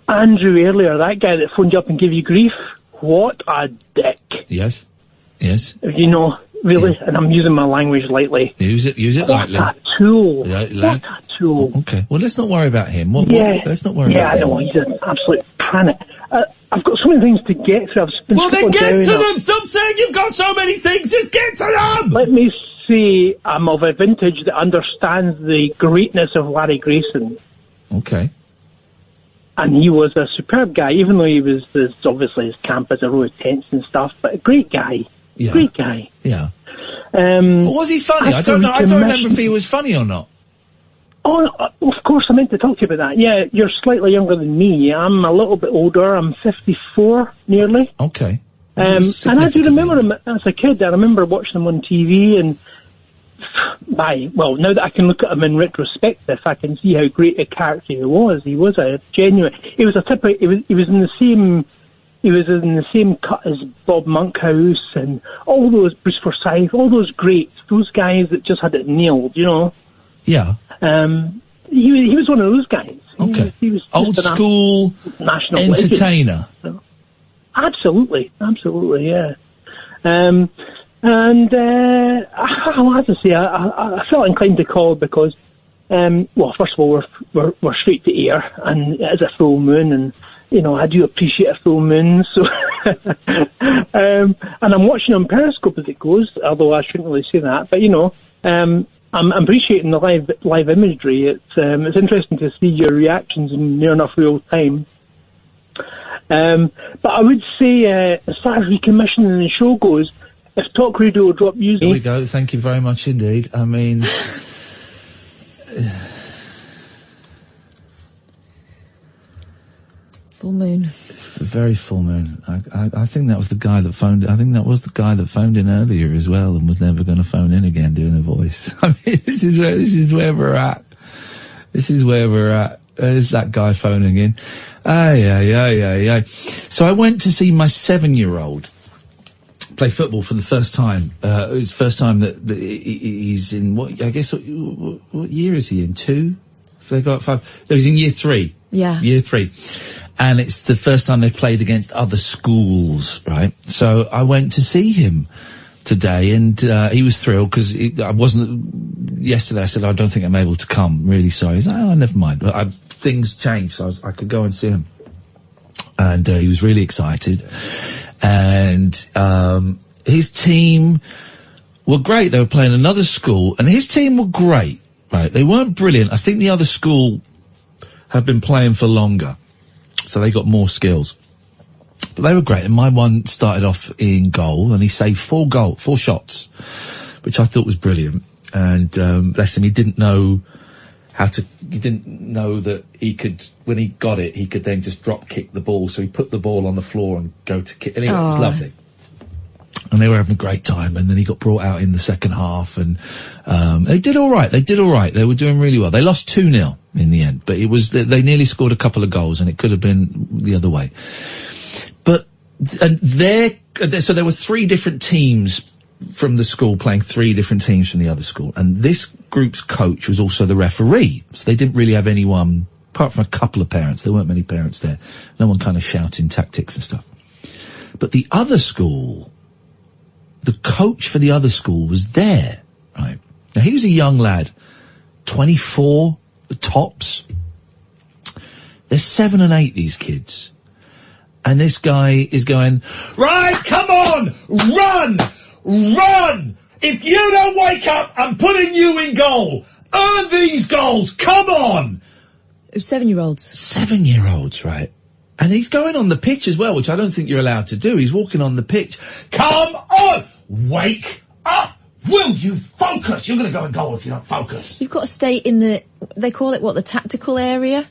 Andrew earlier, that guy that phoned you up and gave you grief, what a dick. Yes. You know, really, and I'm using my language lightly. Use it lightly. What a tool. What a tool. Okay, well, let's not worry about him. Let's not worry about him. Yeah, I know, he's an absolute panic. I've got so many things to get through. Well, then get to them! Stop saying you've got so many things, just get to them! Let me say I'm of a vintage that understands the greatness of Larry Grayson. Okay. And he was a superb guy, even though he was obviously his camp as a row of tents and stuff, but a great guy. Yeah. Great guy. Yeah. But was he funny? I don't know. I don't remember if he was funny or not. Oh, of course, I meant to talk to you about that. Yeah, you're slightly younger than me. I'm a little bit older. I'm 54, nearly. Okay. And I do remember him as a kid. I remember watching him on TV, and now that I can look at him in retrospective, I can see how great a character he was. He was a genuine. He was in the same cut as Bob Monkhouse and all those Bruce Forsyth, all those greats, those guys that just had it nailed, you know. Yeah. He was one of those guys. Okay. He was old school national entertainer. Legend. Absolutely, yeah. And I have to say, I felt inclined to call because, first of all, we're straight to air, and it is a full moon, and you know I do appreciate a full moon. So, and I'm watching on Periscope as it goes, although I shouldn't really say that. But you know, I'm appreciating the live imagery. It's interesting to see your reactions in near enough real time. But I would say, as far as recommissioning the show goes, if Talk Radio drop music... Here we go. Thank you very much indeed. I mean... Full moon. It's a very full moon. I think that was the guy that phoned... I think that was the guy that phoned in earlier as well and was never going to phone in again doing a voice. I mean, this is where we're at. There's that guy phoning in. Yeah. So I went to see my 7-year-old play football for the first time. It was the first time that he's in what year is he in? 2? They got 5. No, he's in year 3. Yeah. Year 3. And it's the first time they've played against other schools, right? So I went to see him today, and he was thrilled because I wasn't. Yesterday I said I don't think I'm able to come. Really sorry. He's like, oh, never mind. But things changed, so I could go and see him, and he was really excited. And his team were great. They were playing another school, and his team were great. Right? They weren't brilliant. I think the other school have been playing for longer, so they got more skills. But they were great, and my one started off in goal, and he saved 4 shots, which I thought was brilliant. And bless him, he didn't know that he could, when he got it, he could then just drop kick the ball. So he put the ball on the floor and go to kick. Anyway, it was lovely. And they were having a great time, and then he got brought out in the second half, and they did all right. They were doing really well. They lost 2-0 in the end, but they nearly scored a couple of goals, and it could have been the other way. But so there were 3 different teams from the school playing 3 different teams from the other school, and this group's coach was also the referee. So they didn't really have anyone apart from a couple of parents. There weren't many parents there. No one kind of shouting tactics and stuff. But the other school, the coach for the other school was there, right? Now he was a young lad, 24, the tops. They're 7 and 8, these kids. And this guy is going, right, come on, run! If you don't wake up, I'm putting you in goal. Earn these goals, come on! 7-year-olds. 7-year-olds, right? And he's going on the pitch as well, which I don't think you're allowed to do. He's walking on the pitch. Come on! Wake up! Will you focus? You're going to go and goal if you don't focus. You've got to stay in they call it, the tactical area?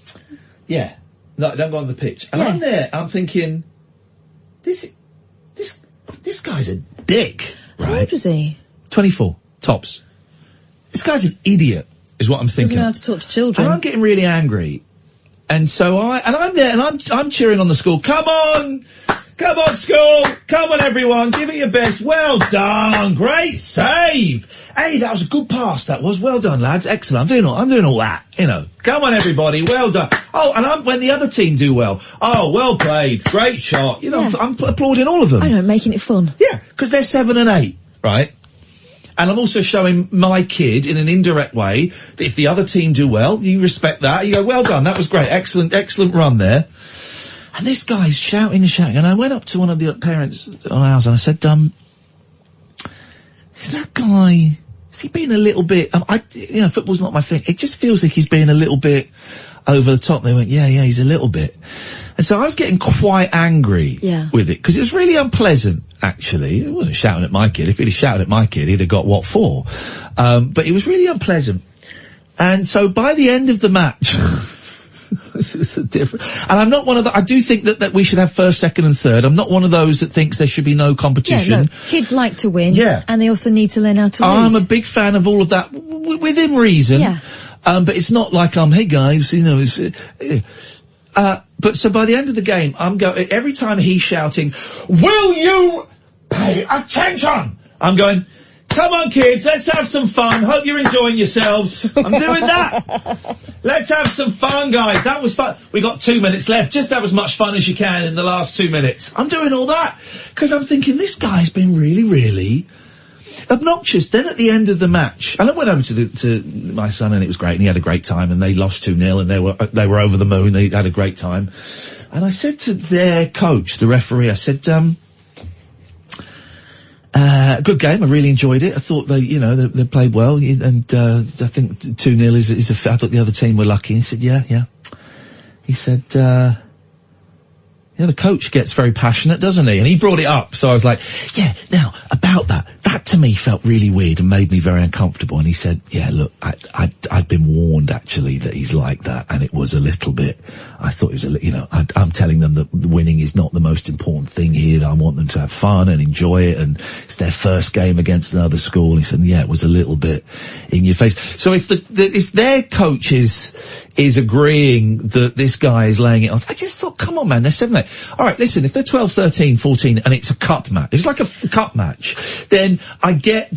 Yeah. No, don't go on the pitch. And I'm there, I'm thinking, this guy's a dick, right? How old was he? 24, tops. This guy's an idiot, is what I'm thinking. Doesn't know how to talk to children. And I'm getting really angry. And so I'm there and I'm cheering on the school. Come on school. Come on everyone. Give it your best. Well done. Great save. Hey, that was a good pass. That was well done, lads. Excellent. I'm doing all that. Come on everybody. Well done. Oh, and when the other team do well. Oh, well played. Great shot. I'm applauding all of them. I know, making it fun. Yeah, because they're 7 and 8, right? And I'm also showing my kid in an indirect way that if the other team do well, you respect that. You go, well done, that was great, excellent run there. And this guy's shouting and shouting. And I went up to one of the parents on ours and I said, is that guy, is he being a little bit, football's not my thing. It just feels like he's being a little bit over the top. They went, yeah, he's a little bit. And so I was getting quite angry with it, because it was really unpleasant, actually. It wasn't shouting at my kid. If he'd have shouted at my kid, he'd have got what for. But it was really unpleasant. And so by the end of the match, this is a different, and I'm not one of the, I do think that we should have first, second and third. I'm not one of those that thinks there should be no competition. Yeah, no, kids like to win. Yeah. And they also need to learn how to I'm lose. a big fan of all of that, within reason. Yeah. But it's not like, hey guys, it's, but so by the end of the game, every time he's shouting, will you pay attention? I'm going, come on kids, let's have some fun. Hope you're enjoying yourselves. I'm doing that. Let's have some fun, guys. That was fun. We got 2 minutes left. Just have as much fun as you can in the last 2 minutes. I'm doing all that because I'm thinking this guy's been really, really obnoxious. Then at the end of the match, and I went over to my son and it was great and he had a great time and they lost 2-0 and they were over the moon. They had a great time. And I said to their coach, the referee, I said, good game. I really enjoyed it. I thought they played well and, I think 2-0 is I thought the other team were lucky. And he said, yeah. He said, the coach gets very passionate, doesn't he? And he brought it up. So I was like, yeah, now, about that to me felt really weird and made me very uncomfortable. And he said, yeah, look, I'd been warned actually that he's like that. And it was a little bit, I thought it was I'm telling them that winning is not the most important thing here. That I want them to have fun and enjoy it. And it's their first game against another school. And he said, yeah, it was a little bit in your face. So if their coach is agreeing that this guy is laying it on, I just thought, come on man, they're 7-8. All right, listen, if they're 12, 13, 14 and it's a cup match, it's like a cup match, then I get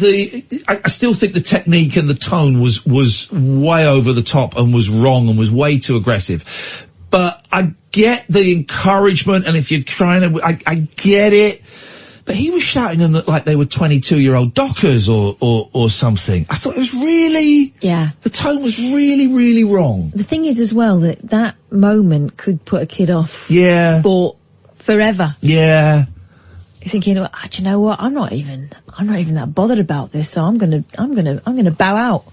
I still think the technique and the tone was way over the top and was wrong and was way too aggressive. But I get the encouragement, and if you're trying to, I get it. But he was shouting them like they were 22-year-old dockers or something. I thought it was really, the tone was really, really wrong. The thing is as well that moment could put a kid off sport forever. Yeah. You're thinking, do you know what? I'm not even that bothered about this, so I'm gonna bow out.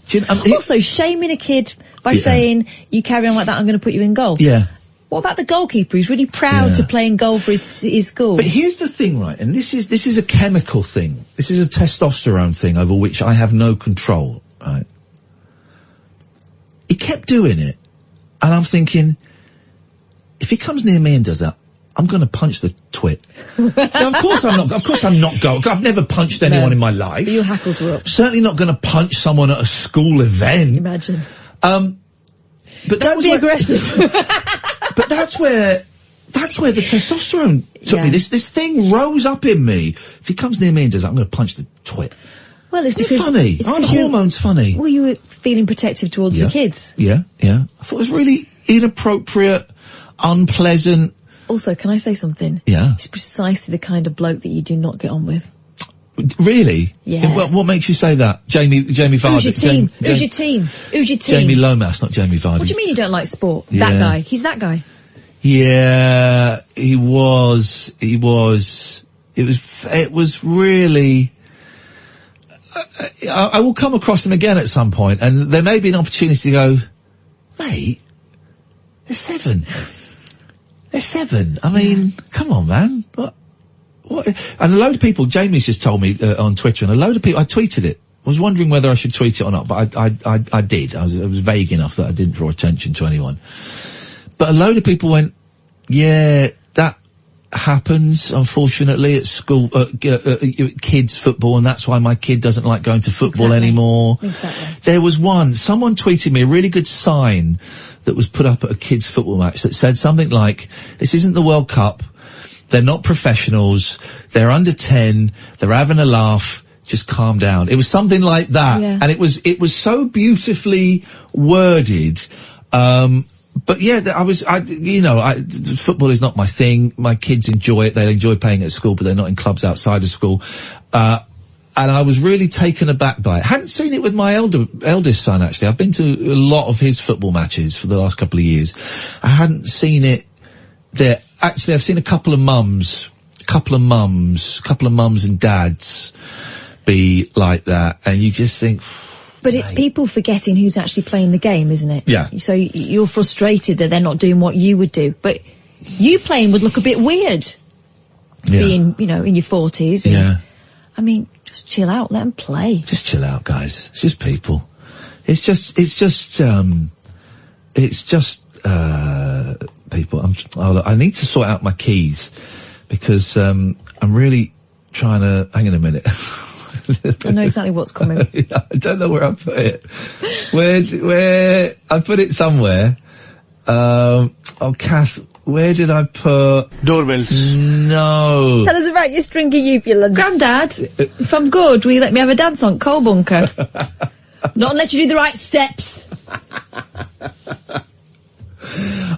Also, shaming a kid by saying, you carry on like that, I'm gonna put you in goal. Yeah. What about the goalkeeper? He's really proud to play in goal for his school. But here's the thing, right? And this is a chemical thing. This is a testosterone thing over which I have no control, right? He kept doing it. And I'm thinking, if he comes near me and does that, I'm going to punch the twit. Now, of course I'm not going. I've never punched anyone in my life. But your hackles were up. Certainly not going to punch someone at a school event. Imagine. But don't be aggressive. But that's where the testosterone took me. This thing rose up in me. If he comes near me and does that, I'm going to punch the twit. Well, it's because funny. Aren't hormones funny? Well, you were feeling protective towards the kids. Yeah. I thought it was really inappropriate, unpleasant. Also, can I say something? Yeah. It's precisely the kind of bloke that you do not get on with. Really? Yeah. What makes you say that? Jamie Vardy. Who's your team? Who's your team? Who's your team? Jamie Lomas, not Jamie Vardy. What do you mean you don't like sport? Yeah. That guy. He's that guy. Yeah, he was. It was really. I will come across him again at some point, and there may be an opportunity to go, mate, They're 7. They're 7. I mean, come on, man. What? And a load of people, Jamie's just told me on Twitter, and a load of people, I tweeted it. I was wondering whether I should tweet it or not, but I did. I was vague enough that I didn't draw attention to anyone. But a load of people went, yeah, that happens, unfortunately, at school, kids football, and that's why my kid doesn't like going to football anymore. Exactly. There was someone tweeted me a really good sign that was put up at a kids football match that said something like, this isn't the World Cup, they're not professionals, they're under 10, they're having a laugh, just calm down. It was something like that. Yeah. And it was so beautifully worded. But yeah, football is not my thing. My kids enjoy it. They enjoy playing at school, but they're not in clubs outside of school. And I was really taken aback by it. Hadn't seen it with my eldest son, actually. I've been to a lot of his football matches for the last couple of years. I hadn't seen it there. Actually, I've seen a couple of mums and dads be like that. And you just think... But it's people forgetting who's actually playing the game, isn't it? Yeah. So you're frustrated that they're not doing what you would do. But you playing would look a bit weird. Yeah. Being, in your 40s. And, yeah. I mean, just chill out, let them play. Just chill out, guys. It's just people. It's just people. I need to sort out my keys because, I'm really trying to, hang on a minute. I know exactly what's coming. I don't know where I put it. Where I put it somewhere. Kath, where did I put doorbells? No. Tell us about your stringy uvula. Grandad, if I'm good, will you let me have a dance on Coal Bunker? Not unless you do the right steps.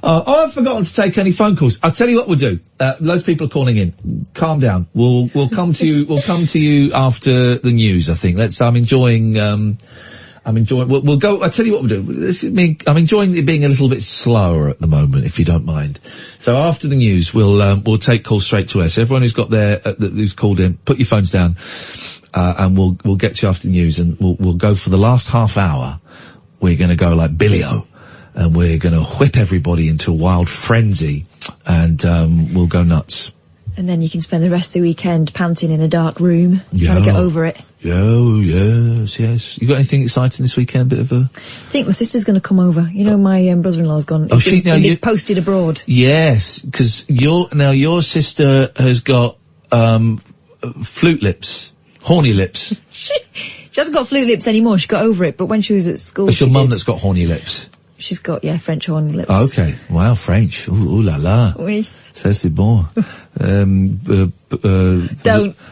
I've forgotten to take any phone calls. I'll tell you what we'll do. Loads of people are calling in. Calm down. We'll come to you. We'll come to you after the news. I think. I'm enjoying. We'll go. I'll tell you what we'll do. I'm enjoying it being a little bit slower at the moment, if you don't mind. So after the news, we'll take calls straight to us. So everyone who's got who's called in, put your phones down, and we'll get to you after the news, and we'll go for the last half hour. We're going to go like Billy-O. And we're going to whip everybody into a wild frenzy, and we'll go nuts. And then you can spend the rest of the weekend panting in a dark room, trying to get over it. Yes. You got anything exciting this weekend? I think my sister's going to come over. My brother-in-law's gone. He's posted abroad. Yes, because your sister has got flute lips, horny lips. She hasn't got flute lips anymore. She got over it, but when she was at school, it's your mum that's got horny lips. She's got, French horny lips. Oh, okay. Wow, French. Ooh la la. Oui. Ça c'est bon. Don't.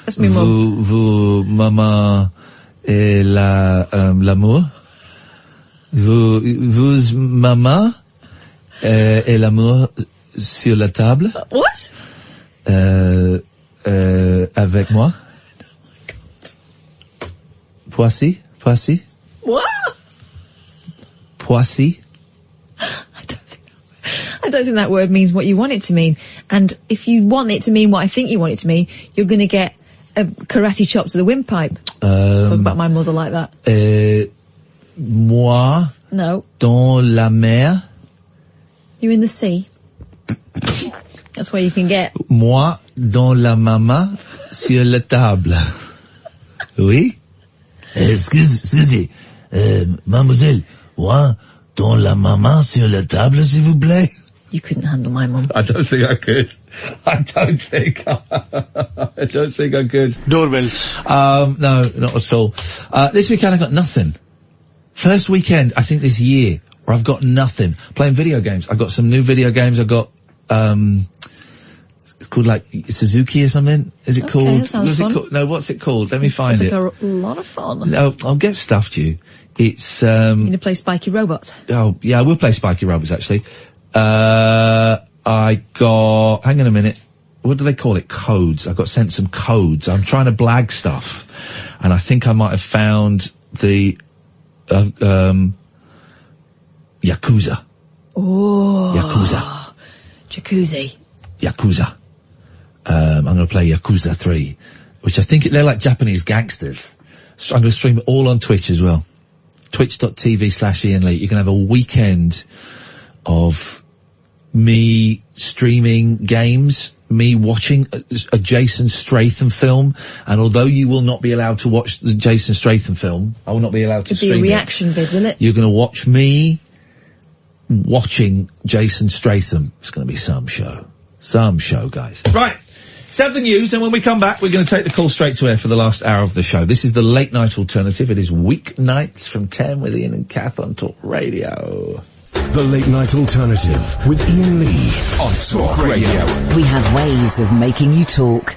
That's me mum. Vous, maman, et l'amour. Vous, maman, et l'amour sur la table. What? Avec moi. Poissy. What? Poissy. I don't think that word means what you want it to mean. And if you want it to mean what I think you want it to mean, you're going to get a karate chop to the windpipe. Talk about my mother like that. Moi. No. Dans la mer. You in the sea. That's where you can get. Moi dans la maman sur la table. Oui. Excusez, mademoiselle, moi dans la maman sur la table, s'il vous plaît. You couldn't handle my mum. I don't think I could. I don't think I could. Doorbells. No, not at all. This weekend I got nothing. First weekend, I think this year, where I've got nothing. Playing video games. I've got some new video games. I've got, it's called like Suzuki or something. Is it called? That sounds fun. No, what's it called? Let me find it. Sounds like a lot of fun. No, I'll get stuff to you. It's, You're going to play Spiky Robots? Oh, yeah, I will play Spiky Robots, actually. I got, hang on a minute. What do they call it? Codes. I got sent some codes. I'm trying to blag stuff. And I think I might have found the, Yakuza. Oh. Yakuza. Jacuzzi. Yakuza. I'm going to play Yakuza 3, which I think they're like Japanese gangsters. So I'm going to stream it all on Twitch as well. Twitch.tv/Iain Lee. You can have a weekend of me streaming games, me watching a Jason Statham film, and although you will not be allowed to watch the Jason Statham film, I will not be allowed to stream it. It'd be a reaction vid, will it? You're going to watch me watching Jason Statham. It's going to be some show. Some show, guys. Right. Let's have the news, and when we come back, we're going to take the call straight to air for the last hour of the show. This is the Late Night Alternative. It is weeknights from 10 with Iain and Kath on Talk Radio. The Late Night Alternative with Iain Lee on Talk Radio. We have ways of making you talk.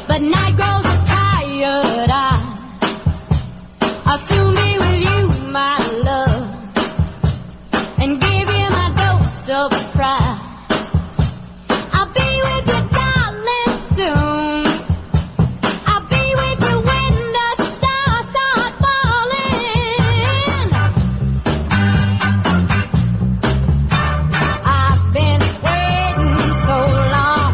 But night grows tired. I'll soon be with you, my love, and give you my dose of pride. I'll be with you, darling, soon. I'll be with you when the stars start falling. I've been waiting so long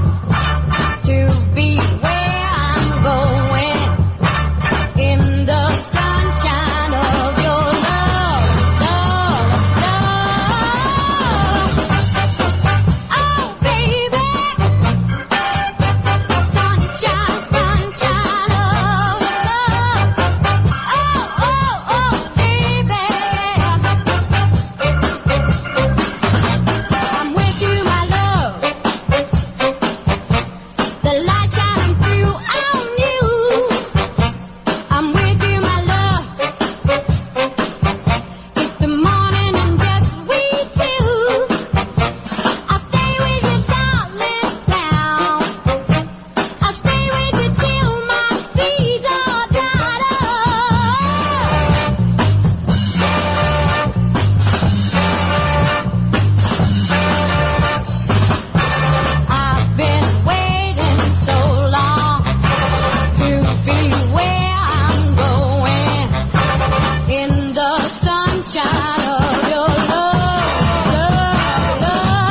to be where I'm going, in the sunshine of your love, love, love. Oh, baby, sunshine, sunshine of love. Oh, oh, oh, baby, I'm with you, my love. The light shining through on you. I'm with you, my love. It's the morning and just we two. I'll stay with you, darling, down. I'll stay with you till my feet are dried up. I've been waiting so long to be where I'm going, in the sunshine of your love, love,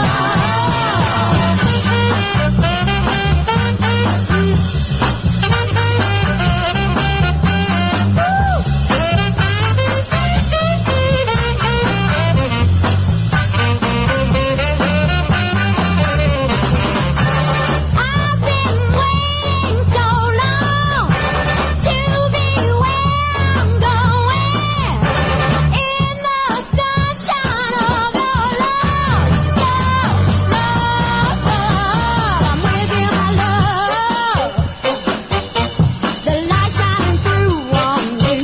I've been waiting so long to be where I'm going, in the sunshine of your love, love, love, love. I'm with you, my love. The light shining through on you.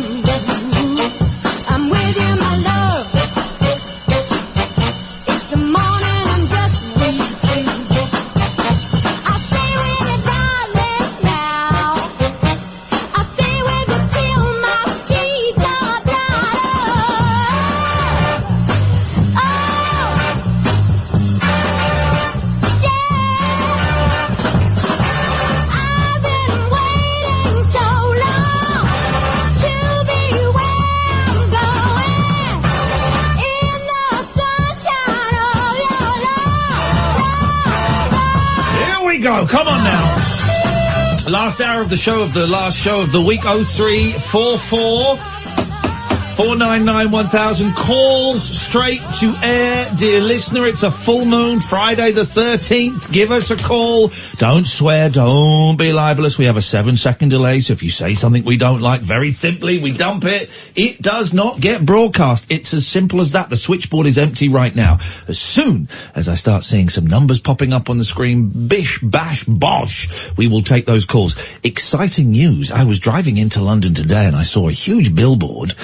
I'm with you, my love. It's the morning and just we two. I'll stay with you, darling, now. I'll stay with you till my feet are dried up. Oh, I've been waiting so long to be where I'm going, in the sunshine of your love. Here we go. Come on now. Last hour of the show of the last show of the week. 0344 499 1000. Calls straight to air, dear listener. It's a full moon, Friday the 13th. Give us a call. Don't swear. Don't be libelous. We have a 7-second delay, so if you say something we don't like, very simply, we dump it. It does not get broadcast. It's as simple as that. The switchboard is empty right now. As soon as I start seeing some numbers popping up on the screen, bish, bash, bosh, we will take those calls. Exciting news. I was driving into London today and I saw a huge billboard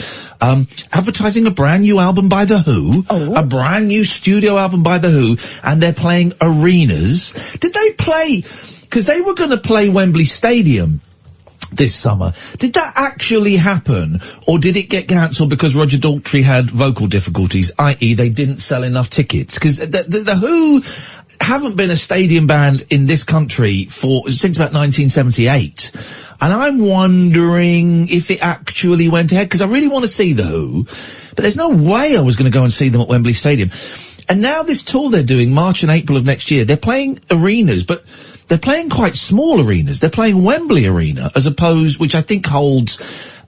advertising a brand new album by The Who, a brand new studio album by The Who, and they're playing arenas. Did they play, because they were going to play Wembley Stadium, this summer. Did that actually happen, or did it get cancelled because Roger Daltrey had vocal difficulties, i.e. they didn't sell enough tickets? Because the Who haven't been a stadium band in this country since about 1978. And I'm wondering if it actually went ahead, because I really want to see the Who, but there's no way I was going to go and see them at Wembley Stadium. And now this tour they're doing, March and April of next year, they're playing arenas, but they're playing quite small arenas. They're playing Wembley Arena, as opposed, which I think holds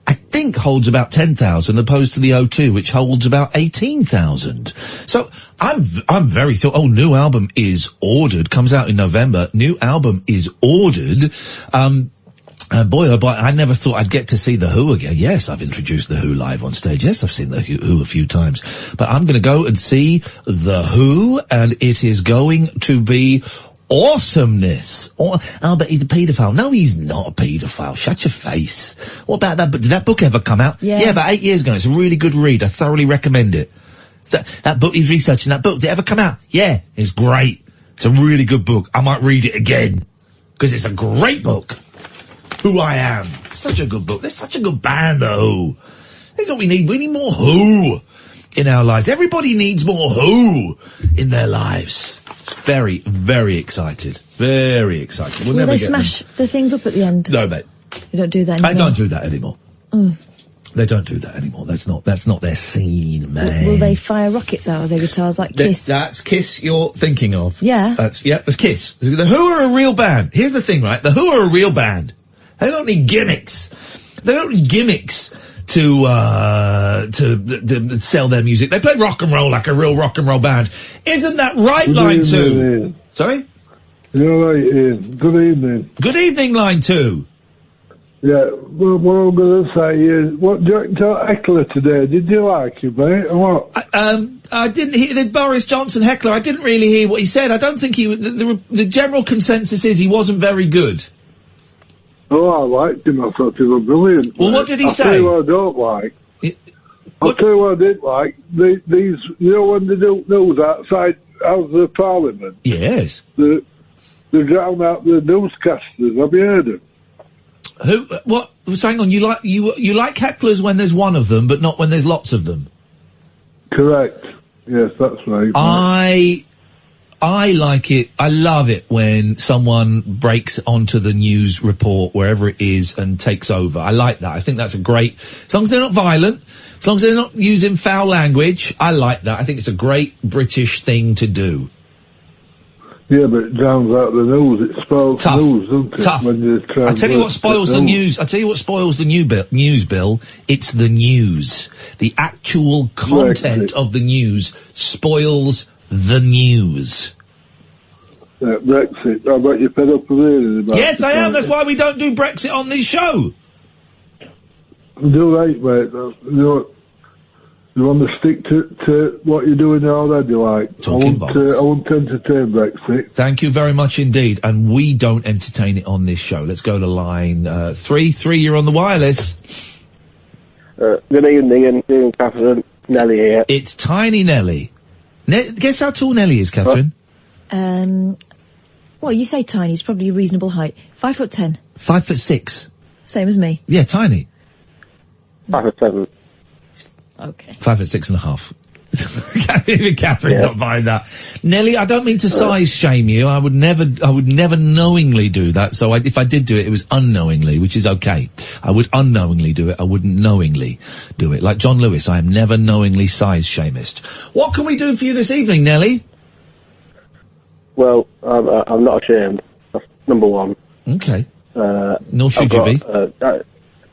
about 10,000, opposed to the O2, which holds about 18,000. So I'm very new album is ordered, comes out in November. New album is ordered. Boy, oh boy, I never thought I'd get to see the Who again. Yes, I've introduced the Who live on stage. Yes, I've seen the Who a few times. But I'm going to go and see the Who, and it is going to be awesomeness. But he's a paedophile. No, he's not a paedophile. Shut your face. What about that book? Did that book ever come out? Yeah. About 8 years ago. It's a really good read. I thoroughly recommend it. That book, he's researching that book. Did it ever come out? Yeah, it's great. It's a really good book. I might read it again, because it's a great book. Who I Am. Such a good book. They're such a good band, though. That's what we need. We need more Who in our lives. Everybody needs more Who in their lives. It's very, very excited. Very excited. Will they smash the things up at the end? No, mate. You don't do that anymore? I don't do that anymore. Mm. They don't do that anymore. That's not their scene, man. Will they fire rockets out of their guitars like Kiss? That's Kiss you're thinking of. Yeah. That's Kiss. The Who are a real band. Here's the thing, right? The Who are a real band. They don't need gimmicks. They don't need gimmicks to sell their music. They play rock and roll like a real rock and roll band. Isn't that right, Line 2? Sorry? You're right, Ian. Good evening. Good evening, Line 2. Yeah, well, what I'm going to say is, what do you tell Heckler today? Did you like him, mate, or what? I didn't hear the Boris Johnson heckler. I didn't really hear what he said. I don't think the general consensus is he wasn't very good. Oh, I liked him. I thought he was brilliant. Well, what did he say? I'll tell you what I don't like. I'll tell you what I didn't like. These, you know, when they do news outside Houses of Parliament. Yes. They drown out the newscasters. Have you heard them? Who? What? Hang on. You like hecklers when there's one of them, but not when there's lots of them. Correct. Yes, that's right. I like it. I love it when someone breaks onto the news report, wherever it is, and takes over. I like that. I think that's a great, as long as they're not violent, as long as they're not using foul language, I like that. I think it's a great British thing to do. Yeah, but it drowns out the news. It spoils news, doesn't it? Tough. I tell you what spoils the news. I tell you what spoils the news, Bill. It's the news. The actual content of the news spoils the news. Brexit. I bet you're fed up with hearing about it. Yes, I am. That's why we don't do Brexit on this show. Do right, mate. You want to stick to what you're doing already, like. I won't entertain Brexit. Thank you very much indeed. And we don't entertain it on this show. Let's go to line 3. 3, you're on the wireless. Good evening, Ian, Catherine. Nelly here. It's Tiny Nelly. Guess how tall Nelly is, Catherine? Well, you say tiny. It's probably a reasonable height. 5'10". 5'6". Same as me. Yeah, tiny. 5'7". Okay. 5'6.5". Even Catherine's not buying that. Nelly, I don't mean to size shame you. I would never knowingly do that. So if I did do it, it was unknowingly, which is okay. I would unknowingly do it. I wouldn't knowingly do it. Like John Lewis, I am never knowingly size shamist. What can we do for you this evening, Nelly? Well, I'm not ashamed. That's number one. Okay. Nor should you be.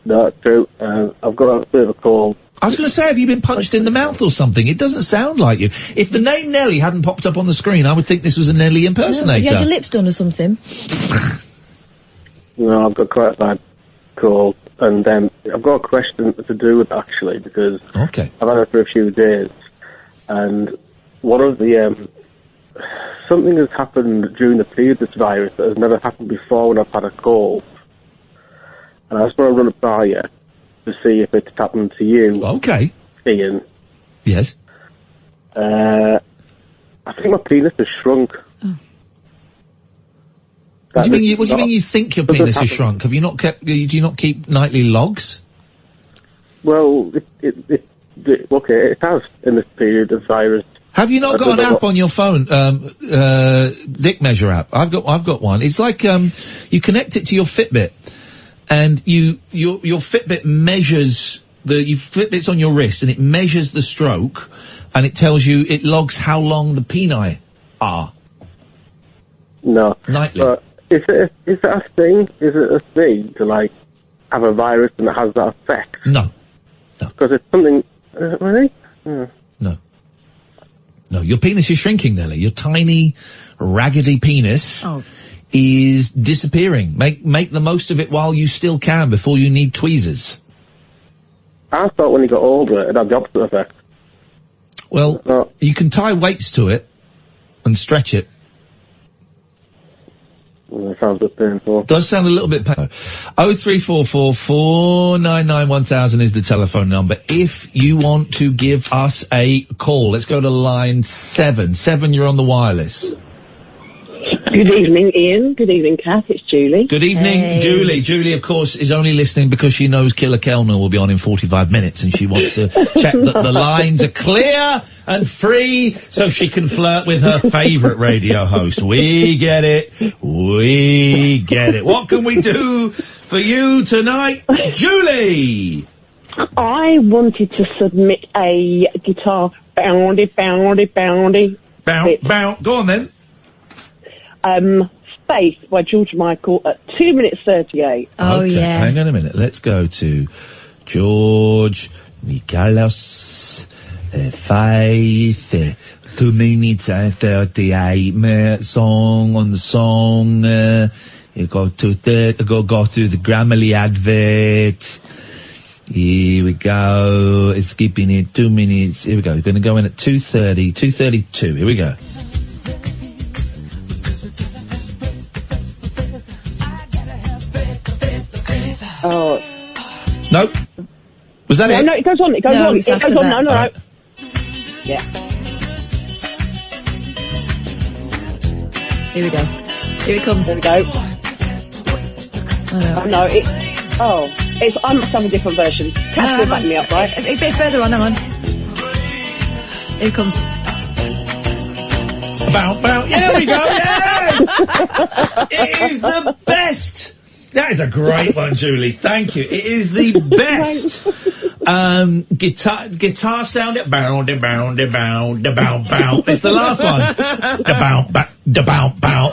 No, true. I've got a bit of a cold. I was going to say, have you been punched in the mouth or something? It doesn't sound like you. If the name Nelly hadn't popped up on the screen, I would think this was a Nelly impersonator. You had your lips done or something? No, I've got quite a bad cold. And I've got a question to do with it, actually, because I've had it for a few days. And one of the... something has happened during the period of this virus that has never happened before when I've had a cold. And I just want to run it by you to see if it's happened to you. Okay. Ian. Yes. I think my penis has shrunk. Oh. What do you mean you think your penis is shrunk? Have you not kept? Do you not keep nightly logs? Well, it has in this period of virus. Have you not got an app on your phone, dick measure app? I've got one. It's like you connect it to your Fitbit, and your Fitbit measures Fitbit's on your wrist, and it measures the stroke, and it tells you, it logs how long the peni are. No. Nightly. Is it a thing? Is it a thing to like have a virus and it has that effect? No. Because it's something. Really? Mm. No, your penis is shrinking, Nelly. Your tiny, raggedy penis is disappearing. Make the most of it while you still can before you need tweezers. I thought when you got older it had the opposite effect. Well, you can tie weights to it and stretch it. Well, that sounds a bit painful. Does sound a little bit painful. 0344 499 1000 is the telephone number. If you want to give us a call, let's go to line 7. 7, you're on the wireless. Good evening, Ian. Good evening, Kath. It's Julie. Good evening, Julie. Julie, of course, is only listening because she knows Killer Kellner will be on in 45 minutes and she wants to check that the lines are clear and free so she can flirt with her favourite radio host. We get it. We get it. What can we do for you tonight, Julie? I wanted to submit a guitar boundy. Go on then. Faith by George Michael at 2 minutes 38. Oh, okay, yeah. Hang on a minute. Let's go to George Michaelis, Faith, 2 minutes and 38 song on the song. You go to go through the Grammarly advert. Here we go. It's skipping it 2 minutes. Here we go. We're going to go in at 2:30, 2:32. Here we go. Oh. Nope. Was that it? No, it goes on. It goes on. It goes on. No. Right. Yeah. Here we go. Here it comes. There we go. I must have a different version. Kath will back me up, right? A bit further on, hang on. Here it comes. Bow. Here we go. Yes! It is the best. That is a great one, Julie. Thank you. It is the best guitar sound. Bow. It's the last one. Bow.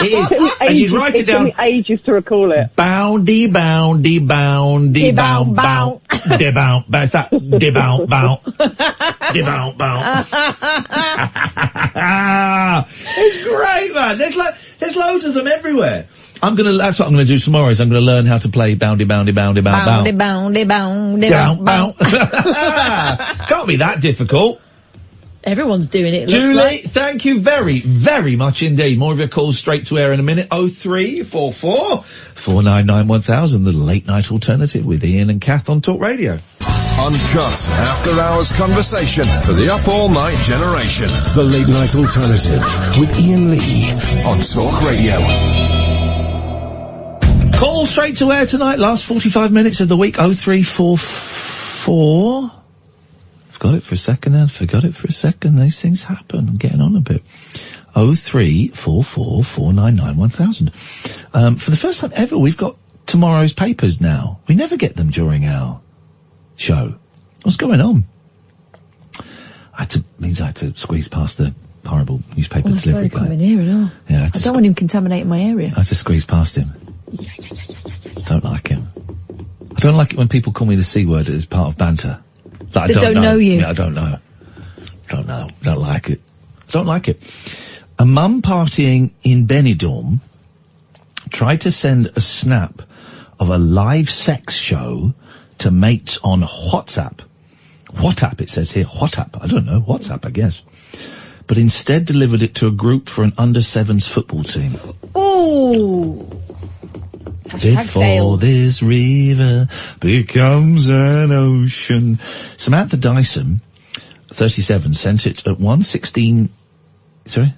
It is. And you write it down. It took me ages to recall it. Boundy. Bow. It's that. Bow. It's great, man. There's loads of them everywhere. That's what I'm gonna do tomorrow, is I'm gonna learn how to play boundy. Can't be that difficult. Everyone's doing it. Julie, thank you very, very much indeed. More of your calls straight to air in a minute. 0344 499 1000, the late night alternative with Ian and Kath on Talk Radio. Uncut after hours conversation for the up all night generation. The late night alternative with Ian Lee on Talk Radio. Call straight to air tonight, last 45 minutes of the week, 0344. I've got it for a second and forgot it for a second. These things happen. I'm getting on a bit. 0344 499 1000. For the first time ever, we've got tomorrow's papers now. We never get them during our show. What's going on? I had to squeeze past the horrible newspaper delivery guy. Coming here at all. Yeah, I don't want him contaminating my area. I had to squeeze past him. Don't like him. I don't like it when people call me the C word as part of banter. That They don't know you. Yeah, I don't know. Don't like it. Don't like it. A mum partying in Benidorm tried to send a snap of a live sex show to mates on WhatsApp. WhatsApp, it says here. WhatsApp. I don't know. WhatsApp, I guess. But instead delivered it to a group for an under-7s football team. Ooh. Before this river becomes an ocean. Samantha Dyson, 37, sent it at 1:16. Sorry?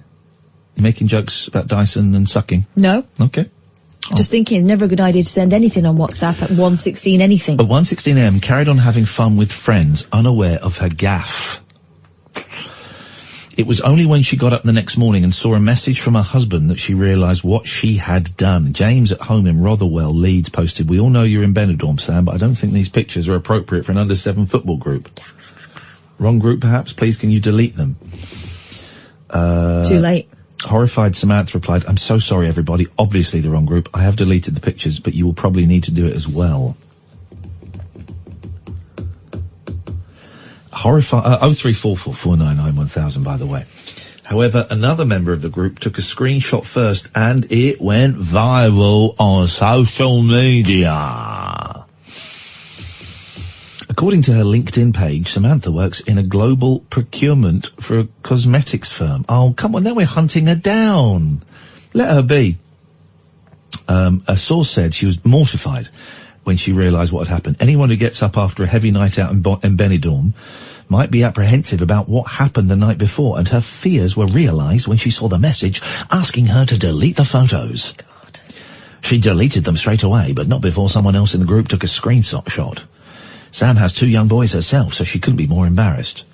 You making jokes about Dyson and sucking? No. Okay. Just thinking, it's never a good idea to send anything on WhatsApp at 1:16 anything. At 1:16 a.m, carried on having fun with friends, unaware of her gaffe. It was only when she got up the next morning and saw a message from her husband that she realised what she had done. James at home in Rotherwell, Leeds, posted, "We all know you're in Benidorm, Sam, but I don't think these pictures are appropriate for an under-7 football group." Wrong group, perhaps? Please, can you delete them? Too late. Horrified Samantha replied, "I'm so sorry, everybody. Obviously the wrong group. I have deleted the pictures, but you will probably need to do it as well." Horrified, 03444991000, by the way. However, another member of the group took a screenshot first, and it went viral on social media. According to her LinkedIn page, Samantha works in a global procurement for a cosmetics firm. Oh, come on, now we're hunting her down. Let her be. A source said she was mortified when she realised what had happened. Anyone who gets up after a heavy night out in Benidorm might be apprehensive about what happened the night before, and her fears were realised when she saw the message asking her to delete the photos. God. She deleted them straight away, but not before someone else in the group took a screenshot. Sam has 2 young boys herself, so she couldn't be more embarrassed.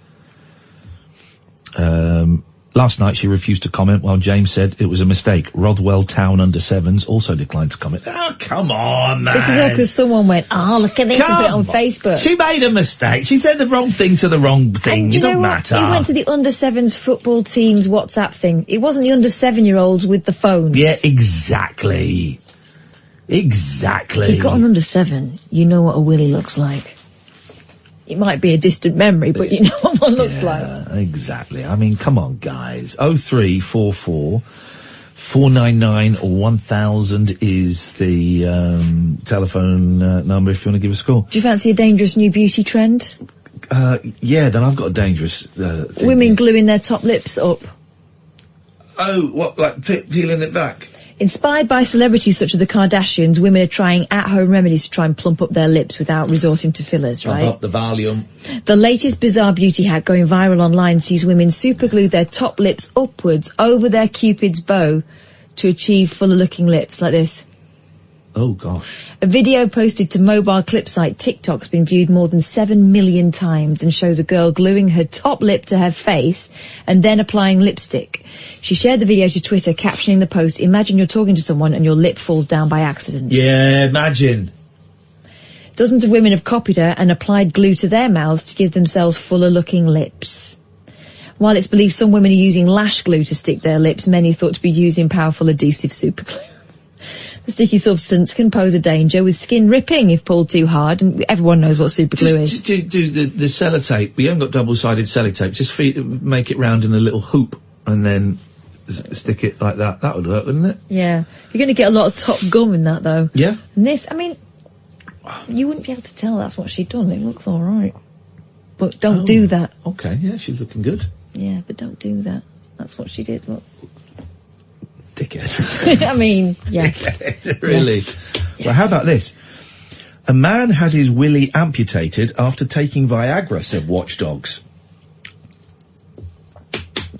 Last night she refused to comment, while James said it was a mistake. Rothwell Town under-7s also declined to comment. Oh, come on, man. This is all because someone went, "Oh, look at this," and put it on Facebook. She made a mistake. She said the wrong thing to the wrong thing. It don't matter. It went to the under-7s football team's WhatsApp thing. It wasn't the under-7-year-olds with the phones. Yeah, exactly. Exactly. If you've got an under-7, you know what a willy looks like. It might be a distant memory, but you know what one looks like. Exactly. I mean, come on, guys. 0344 499 1000 is the telephone number if you want to give us a call. Do you fancy a dangerous new beauty trend? Yeah, then I've got a dangerous thing. Women gluing their top lips up. Oh, what, like peeling it back? Inspired by celebrities such as the Kardashians, women are trying at-home remedies to try and plump up their lips without resorting to fillers, right? Up the volume. The latest bizarre beauty hack going viral online sees women superglue their top lips upwards over their Cupid's bow to achieve fuller-looking lips, like this. Oh, gosh. A video posted to mobile clip site TikTok's been viewed more than 7 million times and shows a girl gluing her top lip to her face and then applying lipstick. She shared the video to Twitter, captioning the post, "Imagine you're talking to someone and your lip falls down by accident." Yeah, imagine. Dozens of women have copied her and applied glue to their mouths to give themselves fuller-looking lips. While it's believed some women are using lash glue to stick their lips, many are thought to be using powerful adhesive superglue. The sticky substance can pose a danger, with skin ripping if pulled too hard, and everyone knows what superglue is. Just do the sellotape. We haven't got double-sided sellotape. Just make it round in a little hoop and then stick it like that. That would work, wouldn't it? Yeah. You're going to get a lot of top gum in that, though. Yeah. And this, I mean, you wouldn't be able to tell that's what she'd done. It looks all right. But don't do that. Okay, yeah, she's looking good. Yeah, but don't do that. That's what she did, look. Dickhead. I mean, yes. Really? Yes. Well, how about this? A man had his willy amputated after taking Viagra, said watchdogs.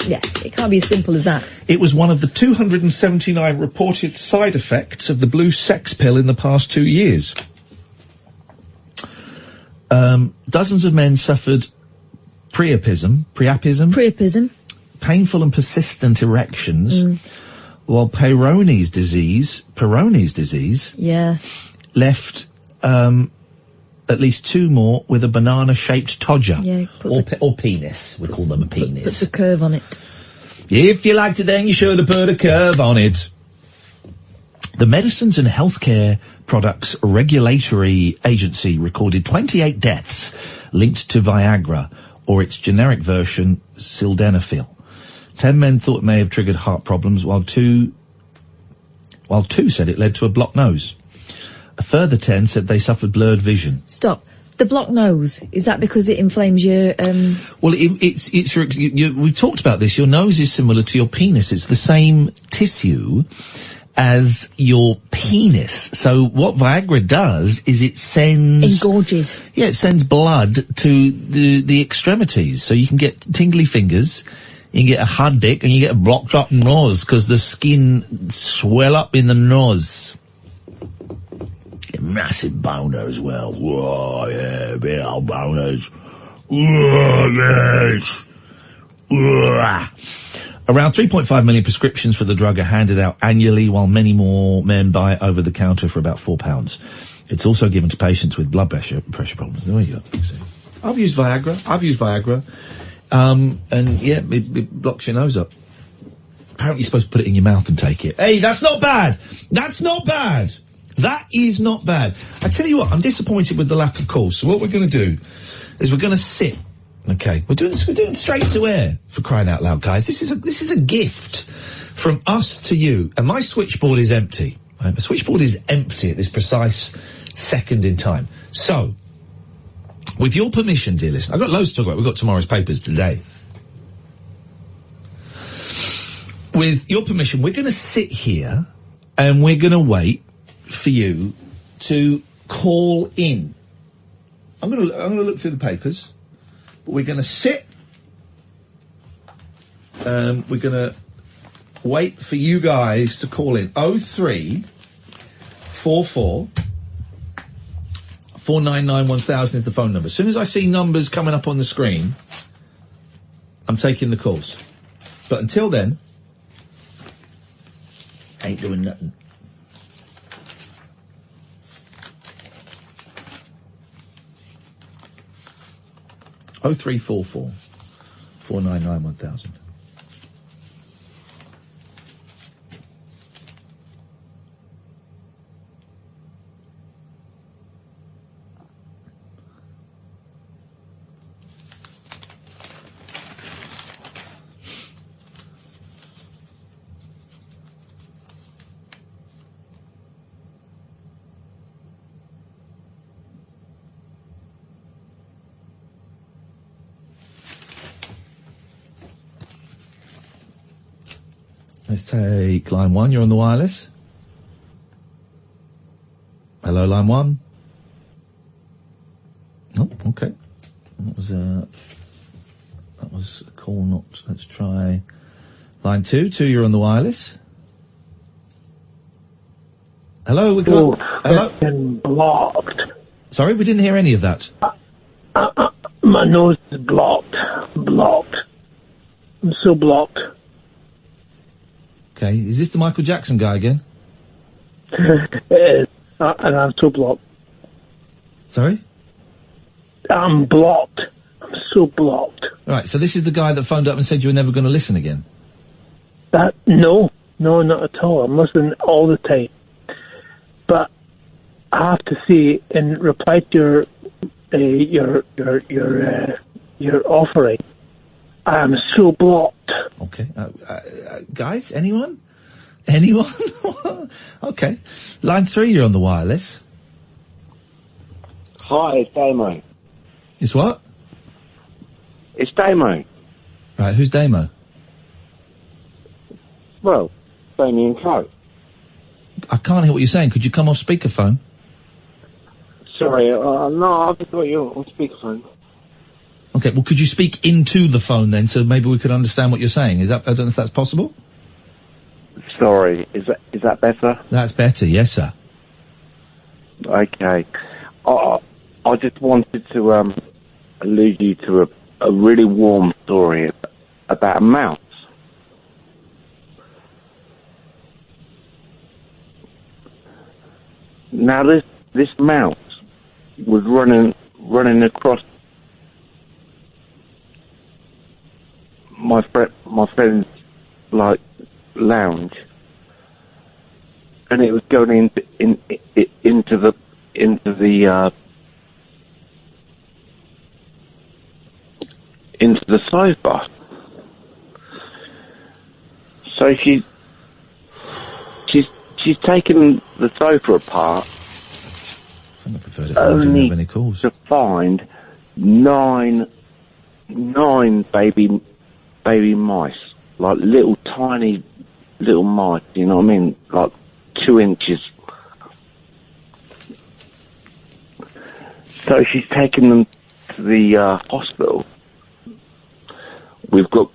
Yeah, it can't be as simple as that. It was one of the 279 reported side effects of the blue sex pill in the past 2 years. Dozens of men suffered priapism, painful and persistent erections, while Peyronie's disease, yeah, left at least 2 more with a banana-shaped todger. Yeah, or penis. We call them a penis. Puts a curve on it. If you liked it then, you should have put a curve on it. The Medicines and Healthcare Products Regulatory Agency recorded 28 deaths linked to Viagra, or its generic version, sildenafil. 10 men thought it may have triggered heart problems, while two said it led to a blocked nose. A further 10 said they suffered blurred vision. Stop. The blocked nose, is that because it inflames your, Well, we talked about this. Your nose is similar to your penis. It's the same tissue as your penis. So what Viagra does is it sends... engorges. Yeah, it sends blood to the extremities. So you can get tingly fingers, You get a hard dick and you get a blocked up nose because the skin swell up in the nose. Get massive boner as well. Whoa, yeah, big old boners. Whoa, yes. Whoa. Around 3.5 million prescriptions for the drug are handed out annually, while many more men buy it over the counter for about £4. It's also given to patients with blood pressure problems. There you go. I've used Viagra. And yeah, it blocks your nose up. Apparently you're supposed to put it in your mouth and take it. Hey, that's not bad! That is not bad. I tell you what, I'm disappointed with the lack of calls. So what we're going to do is we're going to sit. Okay, we're doing straight to air, for crying out loud, guys. This is a gift from us to you. And my switchboard is empty. Right? My switchboard is empty at this precise second in time. So, with your permission, dear listener, I've got loads to talk about. We've got tomorrow's papers today. With your permission, we're going to sit here and we're going to wait for you to call in. I'm going to look through the papers. But we're going to sit. We're going to wait for you guys to call in. 0344 499 1000 is the phone number. As soon as I see numbers coming up on the screen, I'm taking the calls. But until then, I ain't doing nothing. Oh 0344 499 1000. Let's take line 1. You're on the wireless. Hello, line 1. Oh, okay. That was a call not. Let's try line 2. 2, you're on the wireless. Hello, we can't. Hello. Blocked. Sorry, we didn't hear any of that. My nose is blocked. I'm so blocked. Okay, is this the Michael Jackson guy again? It is. And I'm so blocked. Sorry? I'm blocked. I'm so blocked. Right, so this is the guy that phoned up and said you were never going to listen again? No, not at all. I'm listening all the time. But I have to say, in reply to your offering, I am so blocked. Okay. Guys, anyone? Okay. Line 3, you're on the wireless. Hi, it's Damo. It's what? It's Damo. Right, who's Damo? Well, Damien Coe. I can't hear what you're saying. Could you come off speakerphone? Sorry, no, I've got you on speakerphone. Okay, well, could you speak into the phone then, so maybe we could understand what you're saying? I don't know if that's possible? Sorry, is that better? That's better, yes, sir. Okay. I just wanted to allude you to a really warm story about a mouse. Now this mouse was running across my friend's like lounge, and it was going into the sofa. So she's taken the sofa apart, only to find nine baby mice, like little tiny little mice. You know what I mean? Like 2 inches. So she's taken them to the hospital. We've got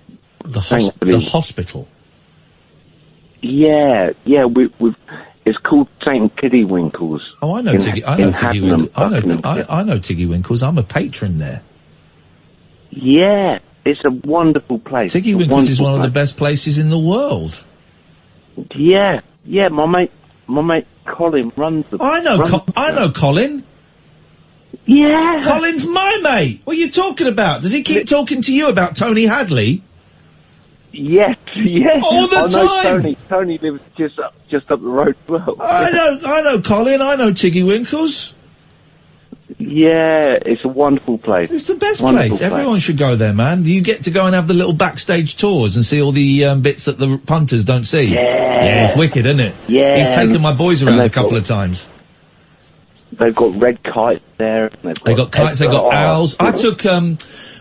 The thankfully. hospital. Yeah, it's called St. Kiddywinkles. Oh, I know Tiggy. I know Tiggy Winkles. I know Tiggy Winkles. I'm a patron there. Yeah, it's a wonderful place. Tiggy Winkles is one of the best places in the world. Yeah, my mate Colin runs the. I know Colin. Yeah. Colin's my mate. What are you talking about? Does he keep talking to you about Tony Hadley? Yes. All the time. Tony lives just up the road as well. I know Colin. I know Tiggy Winkles. Yeah, it's a wonderful place. It's the best place. Everyone should go there, man. You get to go and have the little backstage tours and see all the bits that the punters don't see. Yeah, it's wicked, isn't it? Yeah. He's taken my boys around a couple of times. They've got red kites there. They got kites, they got owls. I took,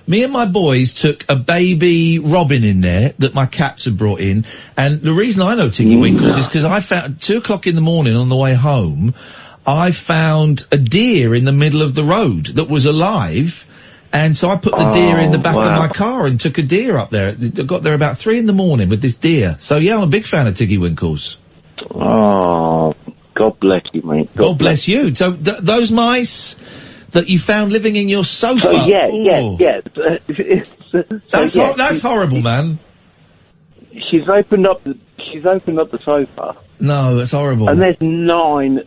me and my boys took a baby robin in there that my cats had brought in. And the reason I know Tiggy Winkles is because I found, 2 o'clock in the morning on the way home, I found a deer in the middle of the road that was alive. And so I put the deer in the back of my car and took a deer up there. I got there about 3 in the morning with this deer. So yeah, I'm a big fan of Tiggy Winkles. Oh, God bless you, mate. God bless you. So those mice that you found living in your sofa. So, yeah. That's horrible, man. She's opened up the sofa. No, that's horrible. And there's nine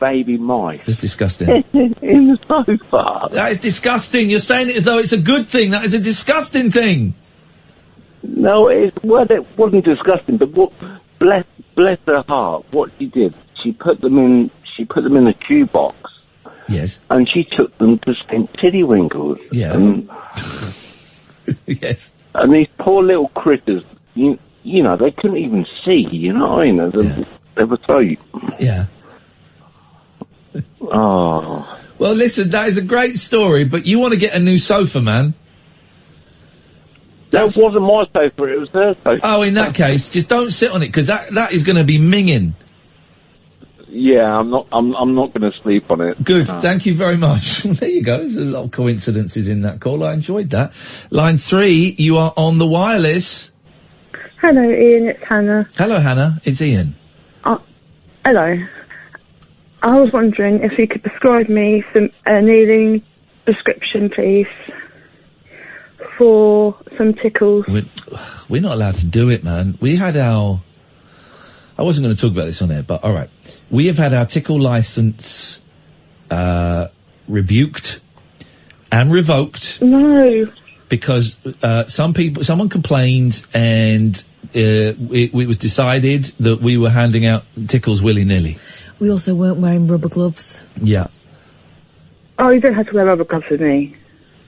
baby mice. That's disgusting. in the sofa. That is disgusting. You're saying it as though it's a good thing. That is a disgusting thing. No, it wasn't disgusting, but bless her heart, what she did, she put them in a chew box. Yes. And she took them to St. Kiddywinkles. Yeah. Yes. And these poor little critters, you know, they couldn't even see, you know what I mean? They were so... Yeah. Oh. Well, listen, that is a great story, but you want to get a new sofa, man. That wasn't my sofa, it was their sofa. Oh, in that case, just don't sit on it, because that is going to be minging. Yeah, I'm not going to sleep on it. Good, thank you very much. There you go, there's a lot of coincidences in that call, I enjoyed that. Line 3, you are on the wireless. Hello, Ian, it's Hannah. Hello, Hannah, it's Ian. Hello. I was wondering if you could prescribe me some kneeling prescription, please, for some tickles. We're not allowed to do it, man. We had our... I wasn't going to talk about this on air, but all right. We have had our tickle license rebuked and revoked. No. Because someone complained, and it was decided that we were handing out tickles willy-nilly. We also weren't wearing rubber gloves. Yeah. Oh, you don't have to wear rubber gloves with me.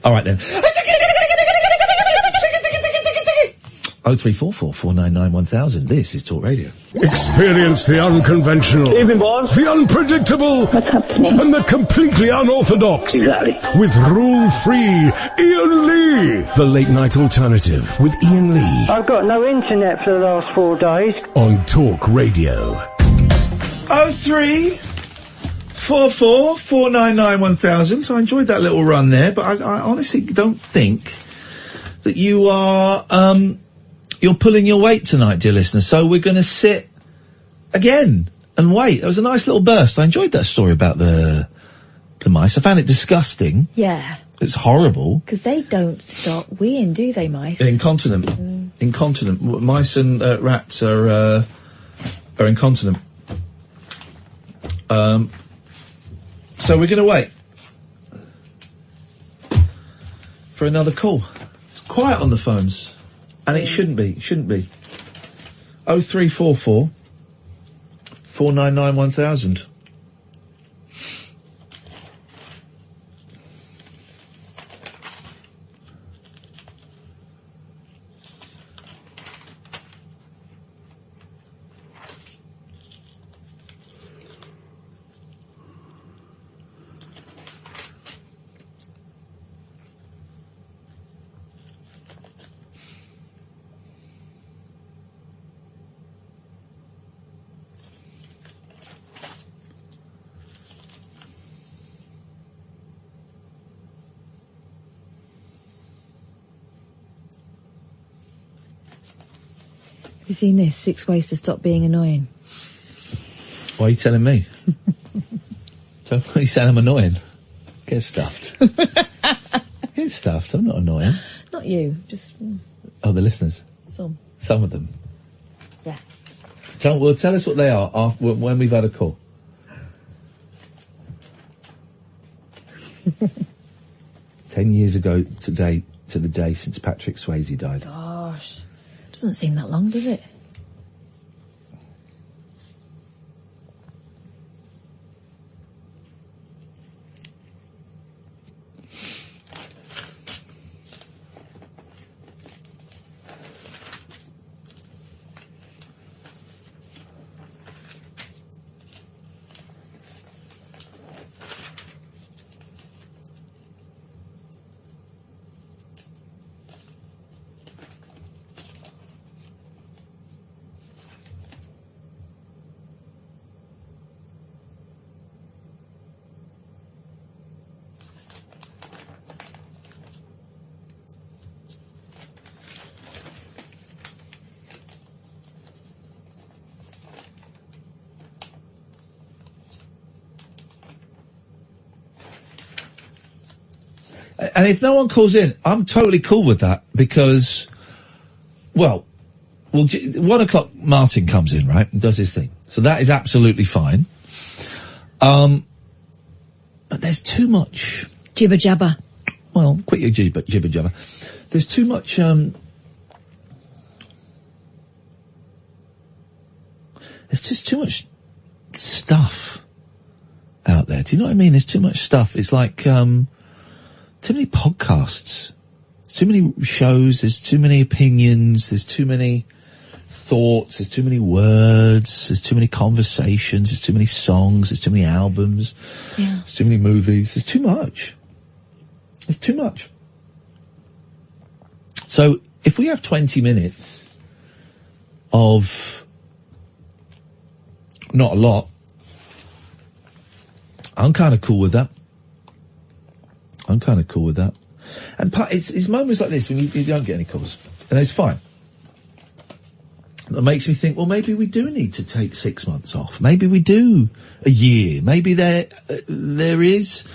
All right then. 0344 499 1000. This is Talk Radio. Experience the unconventional, Evening, boss. the unpredictable, and the completely unorthodox. Exactly. With rule-free Iain Lee. The Late Night Alternative with Iain Lee. I've got no internet for the last 4 days. On Talk Radio. 0344 499 1000. I enjoyed that little run there, but I honestly don't think that you are, you're pulling your weight tonight, dear listener. So we're going to sit again and wait. It was a nice little burst. I enjoyed that story about the mice. I found it disgusting. Yeah. It's horrible. Because they don't stop weeing, do they, mice? Incontinent. Incontinent. Mice and rats are incontinent. So we're going to wait for another call. It's quiet on the phones. And it shouldn't be. 0344 499 1000. you seen this? 6 ways to stop being annoying. Why are you telling me? So you saying I'm annoying? Get stuffed. Get stuffed. I'm not annoying. Not you, just... Oh, the listeners? Some. Some of them. Yeah. Tell us what they are when we've had a call. 10 years ago today, to the day since Patrick Swayze died. Gosh. Doesn't seem that long, does it? And if no one calls in, I'm totally cool with that because, well, 1 o'clock Martin comes in, right, and does his thing. So that is absolutely fine. But there's too much... Jibber jabber. Well, quit your jibber jabber. There's too much, there's just too much stuff out there. Do you know what I mean? There's too much stuff. It's like, too many podcasts, too many shows, there's too many opinions, there's too many thoughts, there's too many words, there's too many conversations, there's too many songs, there's too many albums, there's too many movies, there's too much. There's too much. So if we have 20 minutes of not a lot, I'm kind of cool with that. And it's moments like this when you don't get any calls, and it's fine. That makes me think, well, maybe we do need to take 6 months off. Maybe we do a year. Maybe there is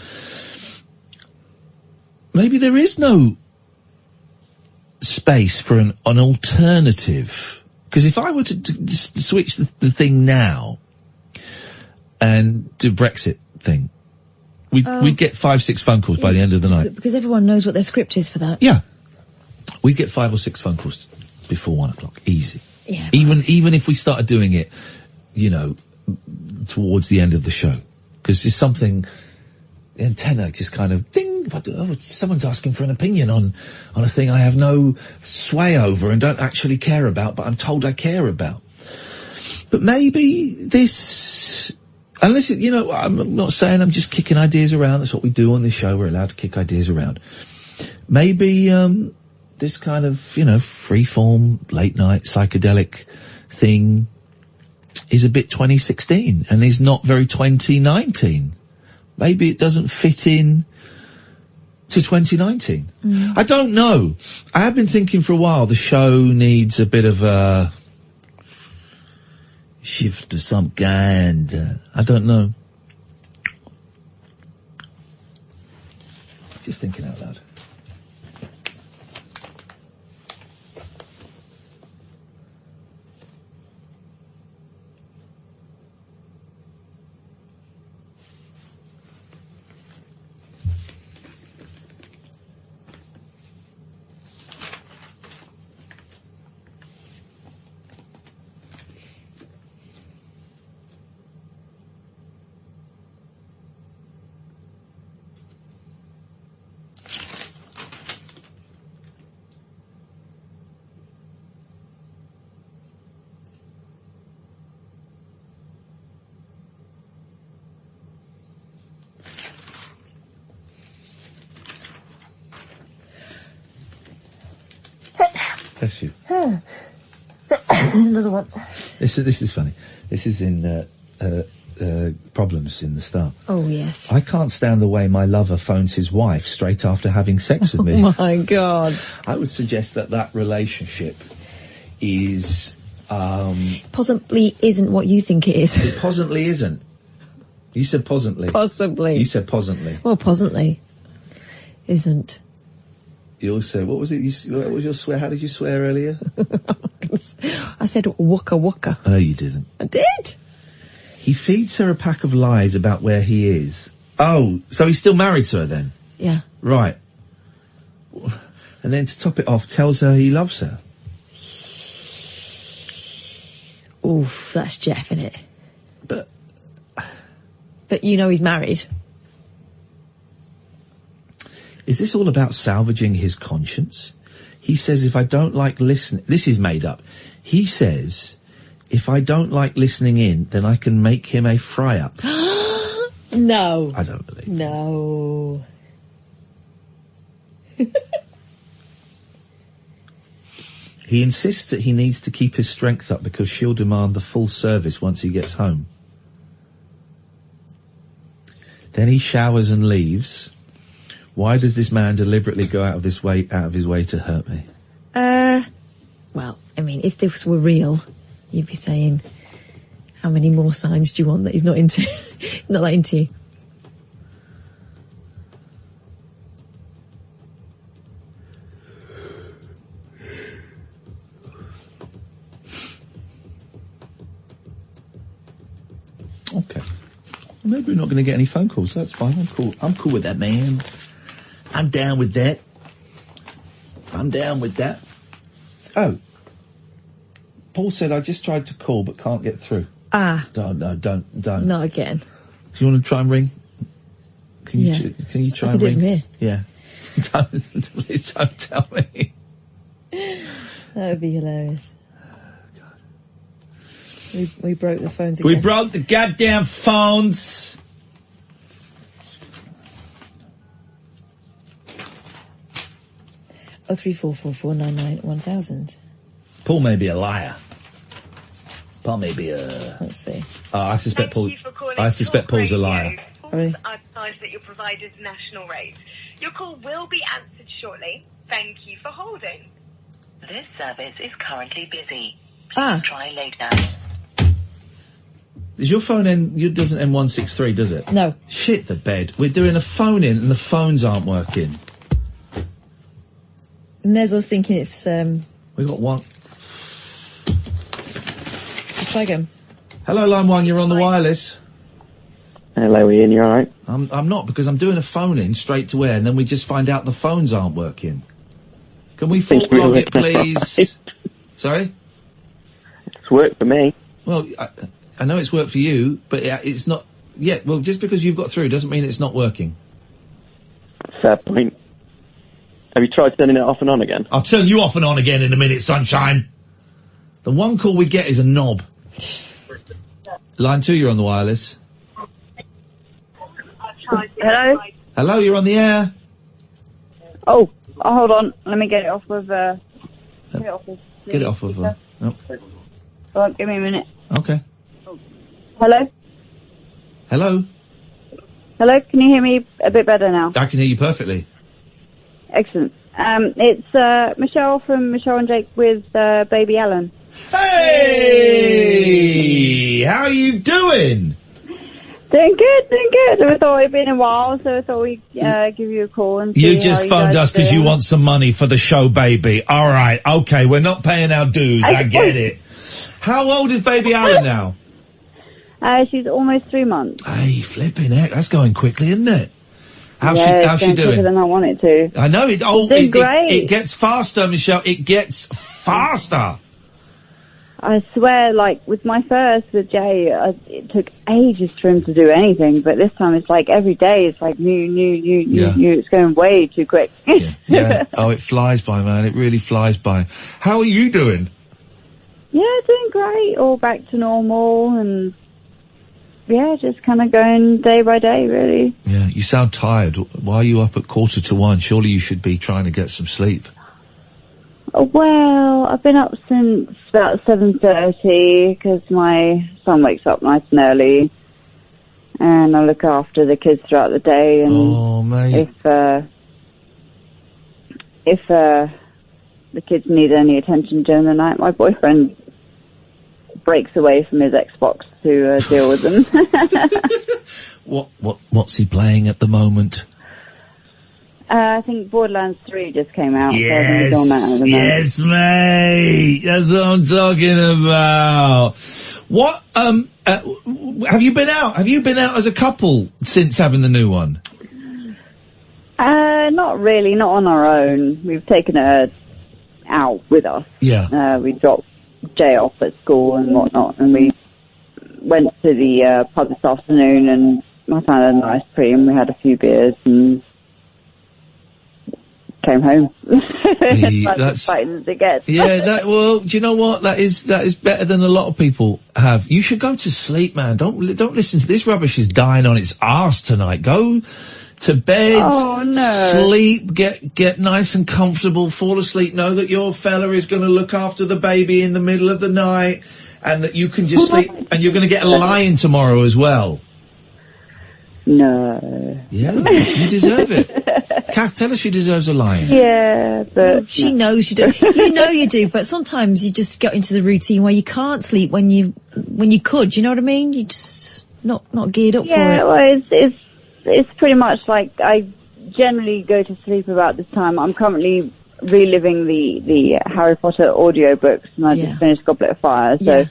no space for an alternative. Because if I were to switch the thing now and do Brexit thing, we'd get 5-6 phone calls by the end of the night. Because everyone knows what their script is for that. Yeah. We'd get 5 or 6 phone calls before 1 o'clock. Easy. Yeah. Even if we started doing it, towards the end of the show. Because it's something, the antenna just kind of ding, someone's asking for an opinion on a thing I have no sway over and don't actually care about, but I'm told I care about. But maybe this... And listen, I'm not saying I'm just kicking ideas around. That's what we do on this show. We're allowed to kick ideas around. Maybe this kind of, free-form, late-night, psychedelic thing is a bit 2016 and is not very 2019. Maybe it doesn't fit in to 2019. I don't know. I have been thinking for a while the show needs a bit of a... shift of some kind. I don't know. Just thinking out loud. Bless you. Another one. This is funny. This is in Problems in the Star. Oh, yes. I can't stand the way my lover phones his wife straight after having sex with me. Oh, my God. I would suggest that relationship is Possibly isn't what you think it is. It possibly isn't. You said posantly. Possibly. You said posantly. Well, posantly isn't. You also, what was it? What was your swear? How did you swear earlier? I said waka waka. No, you didn't. I did. He feeds her a pack of lies about where he is. Oh, so he's still married to her then? Yeah. Right. And then to top it off, tells her he loves her. Oof, that's Jeff, innit? But you know he's married. Is this all about salvaging his conscience? He says, if I don't like listening... This is made up. He says, if I don't like listening in, then I can make him a fry-up. No. I don't believe No. He insists that he needs to keep his strength up because she'll demand the full service once he gets home. Then he showers and leaves. Why does this man deliberately go out of his way to hurt me? Well, I mean, if this were real, you'd be saying, how many more signs do you want that he's not into, not that into you? Okay. Maybe we're not going to get any phone calls. That's fine. I'm cool. I'm cool with that, man. I'm down with that. I'm down with that. Oh. Paul said, I just tried to call but can't get through. Don't. Not again. Do you want to try and ring? Can you try and ring? Here. Yeah. Please don't tell me. That would be hilarious. We broke the phones again. We broke the goddamn phones. Oh, 3444991,000. Paul may be a liar. Paul may be a... Let's see. I suspect Paul. I suspect Paul's a liar. Really? Advertised at your provider's national rate. Your call will be answered shortly. Thank you for holding. This service is currently busy. Please try later. Does your phone end? It doesn't end 163, does it? No. Shit the bed. We're doing a phone in and the phones aren't working. Nezzo's thinking it's We got one. Try again. Hello, line one. You're on the wireless. Hello, Ian. You all right? I'm not, because I'm doing a phone in straight to air, and then we just find out the phones aren't working. Can we fault log it, please? Sorry? It's worked for me. Well, I know it's worked for you, but it's not... Yeah, well, just because you've got through doesn't mean it's not working. Fair point. Have you tried turning it off and on again? I'll turn you off and on again in a minute, sunshine. The one call we get is a knob. Line 2, you're on the wireless. Hello? Hello, you're on the air. Oh, hold on. Let me get it off of, Get it off of... Oh, give me a minute. Okay. Hello? Hello? Hello, can you hear me a bit better now? I can hear you perfectly. Excellent. It's Michelle from Michelle and Jake with baby Alan. Hey! How are you doing? Doing good. I thought it'd been a while, so I thought we'd give you a call and see You just phoned us because you want some money for the show, baby. All right, okay, we're not paying our dues. I get it. How old is baby Alan now? She's almost 3 months. Hey, flipping heck, that's going quickly, isn't it? How's she doing? Quicker than I want it to. I know it. Oh, great. It gets faster, Michelle. It gets faster. I swear, like, with my first, with Jay, it took ages for him to do anything, but this time it's like every day it's like new. It's going way too quick. Yeah. Oh, it flies by, man. It really flies by. How are you doing? Yeah, doing great. All back to normal and, yeah, just kind of going day by day, really. Yeah, you sound tired. Why are you up at 1:45? Surely you should be trying to get some sleep. Well, I've been up since about 7:30 because my son wakes up nice and early, and I look after the kids throughout the day. And if the kids need any attention during the night, my boyfriend breaks away from his Xbox to deal with them. What's he playing at the moment? I think Borderlands 3 just came out. So I think he's on that at the moment. Yes, mate. That's what I'm talking about. What, have you been out? Have you been out as a couple since having the new one? Not really, not on our own. We've taken her out with us. Yeah. We dropped Jay off at school and whatnot, and we went to the pub this afternoon, and I found a nice tree, and we had a few beers, and came home. That's as exciting as it gets. Yeah, well, do you know what? That is better than a lot of people have. You should go to sleep, man. Don't listen to this rubbish. Is dying on its arse tonight. Go to bed. Oh, no. Sleep. Get nice and comfortable. Fall asleep. Know that your fella is going to look after the baby in the middle of the night, and that you can just sleep. And you're going to get a lion tomorrow as well. No. Yeah, you deserve it. Kath, tell her she deserves a lion. Yeah, but she knows you do. You know you do, but sometimes you just get into the routine where you can't sleep when you could. You know what I mean? You just not geared up for it. Yeah, well, it's pretty much like I generally go to sleep about this time. I'm currently reliving the Harry Potter audiobooks, and I just finished Goblet of Fire, so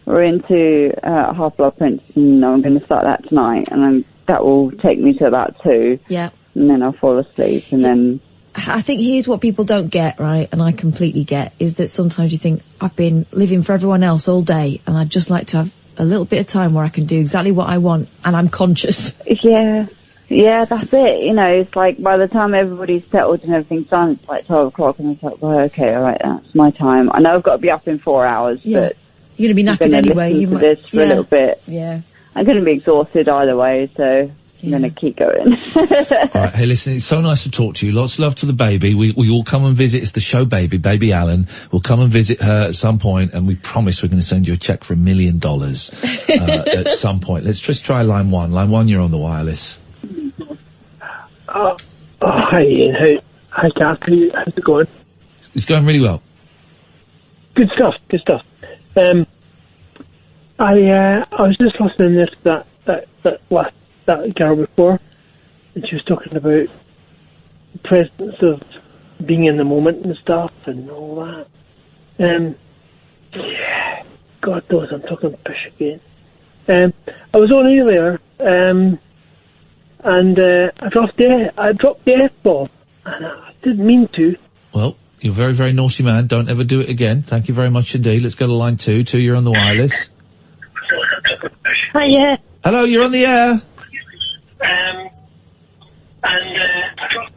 we're into Half-Blood Prince, and I'm going to start that tonight, and that will take me to about 2. Yeah. And then I'll fall asleep, and then... I think here's what people don't get, right, and I completely get, is that sometimes you think, I've been living for everyone else all day, and I'd just like to have a little bit of time where I can do exactly what I want, and I'm conscious. Yeah, that's it. You know, it's like by the time everybody's settled and everything's done, it's like 12 o'clock, and it's like, well, okay, all right, that's my time. I know I've got to be up in 4 hours, but... You're going to be knackered anyway. You might listen to this for a little bit. Yeah. I'm going to be exhausted either way, so... I'm going to keep going. Right, hey, listen, it's so nice to talk to you. Lots of love to the baby. We all come and visit. It's the show baby Alan. We'll come and visit her at some point, and we promise we're going to send you a check for $1 million at some point. Let's just try line 1. Line 1, you're on the wireless. Hi, Ian. Hi, Kath. How's it going? It's going really well. Good stuff. I was just listening to that girl before, and she was talking about the presence of being in the moment and stuff and all that. God knows I'm talking pish again. I was on earlier, and I dropped the F-bomb, and I didn't mean to. Well, you're a very, very naughty man. Don't ever do it again. Thank you very much indeed. Let's go to line 2. 2, you're on the wireless. Hiya. Hello, you're on the air.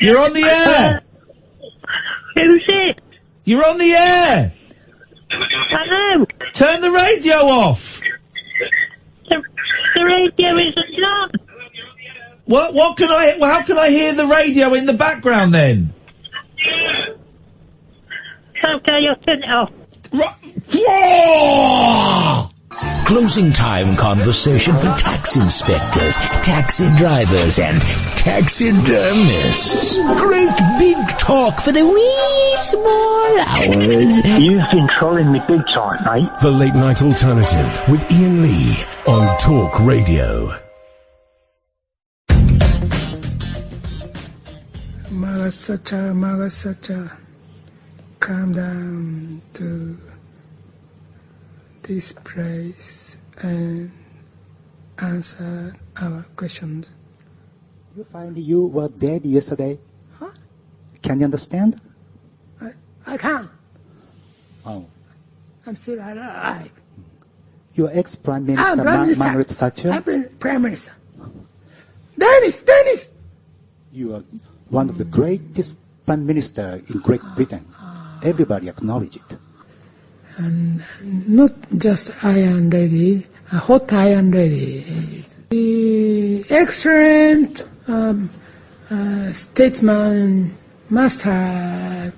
You're on the air. Who's it? You're on the air. Hello. Turn the radio off. The radio isn't on. How can I hear the radio in the background then? Okay, I'll turn it off. Closing time conversation for tax inspectors, taxi drivers, and taxidermists. Great big talk for the wee small hours. You've been trolling me big time, mate. The Late Night Alternative with Iain Lee on Talk Radio. Malasacha, come down to this place and answer our questions. You find you were dead yesterday? Huh? Can you understand? I can't. Oh. I'm still alive. Your ex-Prime Minister, Margaret Thatcher? I'm Prime Minister. Dennis! You are one of the greatest Prime Minister in Great Britain. Everybody acknowledge it. And not just Iron Lady, a hot Iron Lady. The excellent statesman must have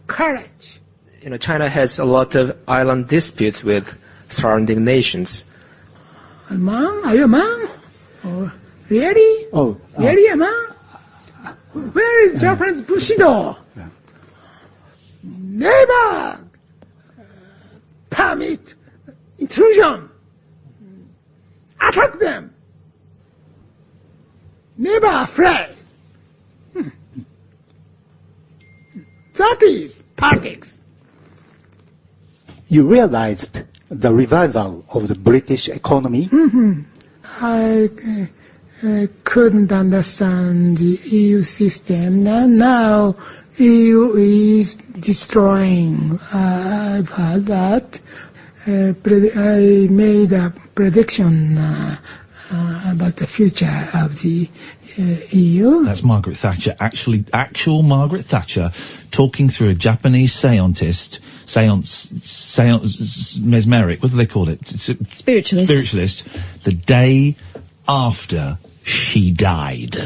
courage. You know, China has a lot of island disputes with surrounding nations. A man? Are you a man? Oh, really? Oh. Really a man? Where is Japanese Bushido? Never permit intrusion. Attack them. Never afraid. That is politics. You realized the revival of the British economy? I couldn't understand the EU system. Now EU is destroying. I've heard that. I made a prediction about the future of the EU. That's Margaret Thatcher. Actual Margaret Thatcher talking through a Japanese seance, mesmeric, what do they call it? Spiritualist, the day after she died.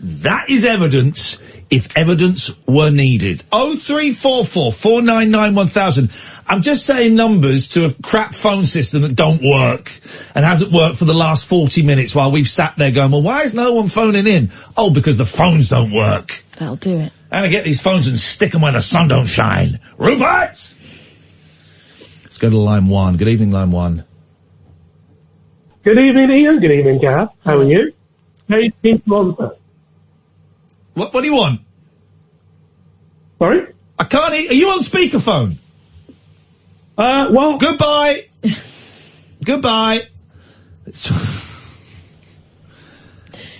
That is evidence, if evidence were needed. 0344 499 1000. I'm just saying numbers to a crap phone system that don't work and hasn't worked for the last 40 minutes while we've sat there going, well, why is no one phoning in? Oh, because the phones don't work. That'll do it. And I get these phones and stick them where the sun don't shine. Rupert! Let's go to line 1. Good evening, line 1. Good evening, Ian. Good evening, Gav. How are you? Hey, Pink Monster. What do you want? Sorry? I can't hear. Are you on speakerphone? Well... Goodbye! Goodbye!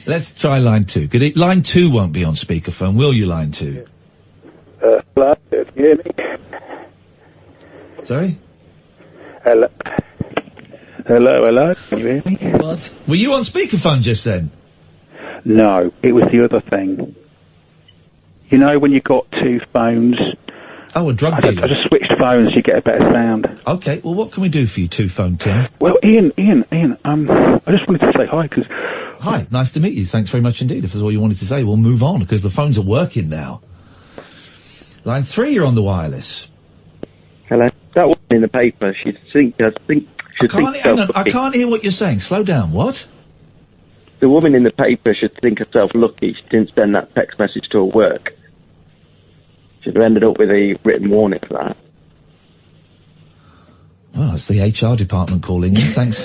Let's try line 2. Line 2 won't be on speakerphone, will you, line 2? Hello, can you hear me? Sorry? Hello, can you hear me? What? Were you on speakerphone just then? No, it was the other thing. You know when you've got two phones? Oh, a drug dealer. I just switched phones, you get a better sound. Okay, well, what can we do for you, two-phone Tim? Well, Ian, I just wanted to say hi, because... Hi, nice to meet you. Thanks very much indeed. If that's all you wanted to say, we'll move on, because the phones are working now. Line 3, you're on the wireless. Hello. That wasn't in the paper. I can't hear what you're saying. Slow down. What? The woman in the paper should think herself lucky she didn't send that text message to her work. She'd have ended up with a written warning for that. Well, it's the HR department calling in. Thanks.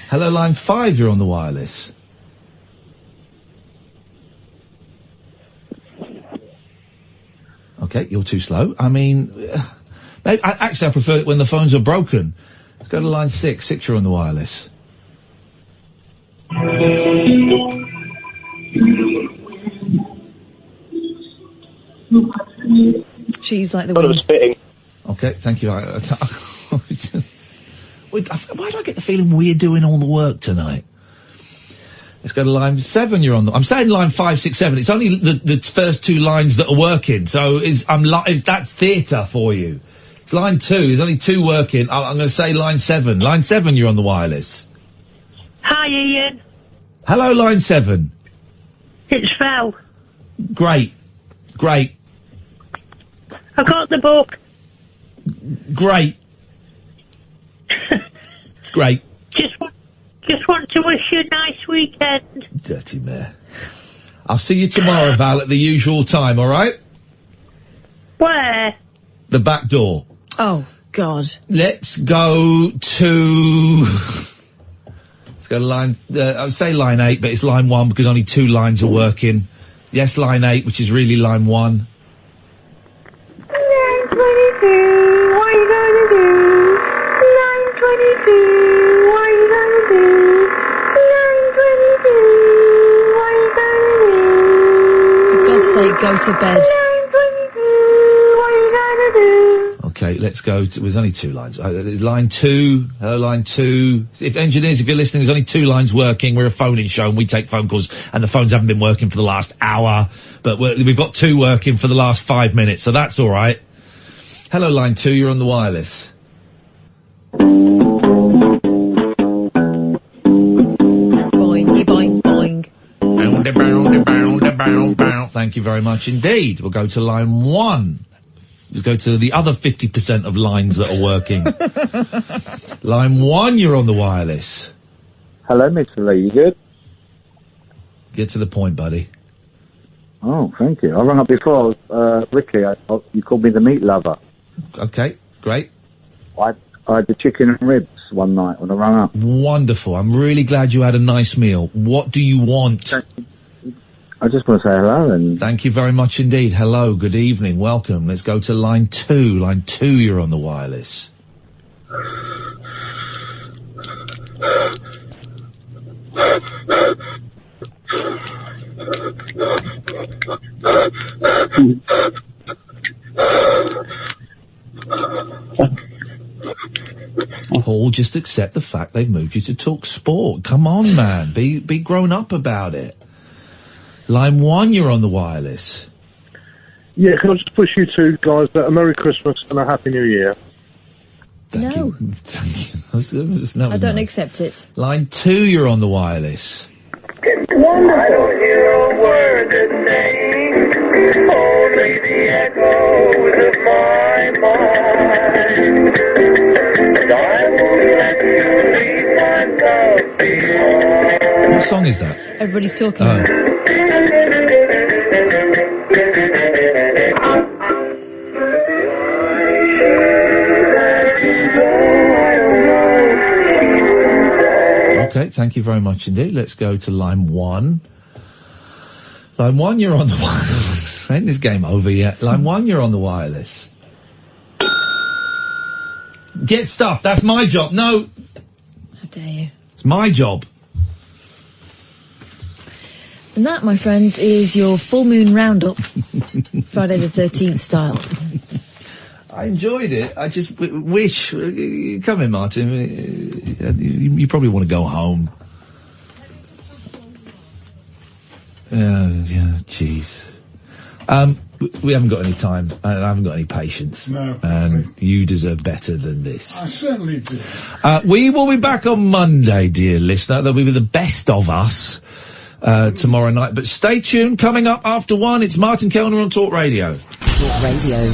Hello, line 5, you're on the wireless. Okay, you're too slow. I mean, I prefer it when the phones are broken. Let's go to line 6. 6, you're on the wireless. She's like the wind. Spitting. Okay, thank you. Why do I get the feeling we're doing all the work tonight? Let's go to line 7, you're on the... I'm saying line 5, 6, 7. It's only the first 2 lines that are working, so that's theatre for you. It's line 2, there's only 2 working. I'm going to say line 7. Line 7, you're on the wireless. Hi, Ian. Hello, line 7. It's Val. Great. I got the book. Great. Great. Just want to wish you a nice weekend. Dirty mare. I'll see you tomorrow, Val, at the usual time, all right? Where? The back door. Oh, God. Let's go to line... I would say line 8, but it's line 1 because only 2 lines are working. Yes, line 8, which is really line 1. Go to bed. Okay, let's go to... There's only 2 lines. There's line 2. Hello, line 2. If engineers, if you're listening, there's only 2 lines working. We're a phone-in show and we take phone calls, and the phones haven't been working for the last hour. But we've got 2 working for the last 5 minutes, so that's all right. Hello, line 2. You're on the wireless. Boingy, boing, boing. Thank you very much indeed. We'll go to line 1. Let's go to the other 50% of lines that are working. Line 1, you're on the wireless. Hello, Mr. Lee. You good? Get to the point, buddy. Oh, thank you. I rang up before. Ricky, you called me the meat lover. Okay, great. I had the chicken and ribs one night when I rang up. Wonderful. I'm really glad you had a nice meal. What do you want? I just want to say hello and... Thank you very much indeed. Hello, good evening, welcome. Let's go to line 2. Line 2, you're on the wireless. Paul, just accept the fact they've moved you to talk sport. Come on, man. Be grown up about it. Line 1, you're on the wireless. Yeah, can I just wish you two guys a Merry Christmas and a Happy New Year? Thank you. I don't accept it. Line 2, you're on the wireless. Wonderful. I don't hear a word that's saying, only the echoes of my mind. And I will let you leave myself behind. What song is that? Everybody's talking. Okay, thank you very much indeed. Let's go to line 1. Line 1, you're on the wireless. Ain't this game over yet? Line 1, you're on the wireless. Get stuff. That's my job. No. How dare you? It's my job. And that, my friends, is your full moon roundup. Friday the 13th style. I enjoyed it. I just wish... come in, Martin. You probably want to go home. Yeah, jeez. We haven't got any time. I haven't got any patience. No. And you deserve better than this. I certainly do. We will be back on Monday, dear listener. There'll be the best of us tomorrow night. But stay tuned. Coming up after 1, it's Martin Kellner on Talk Radio. Talk Radio.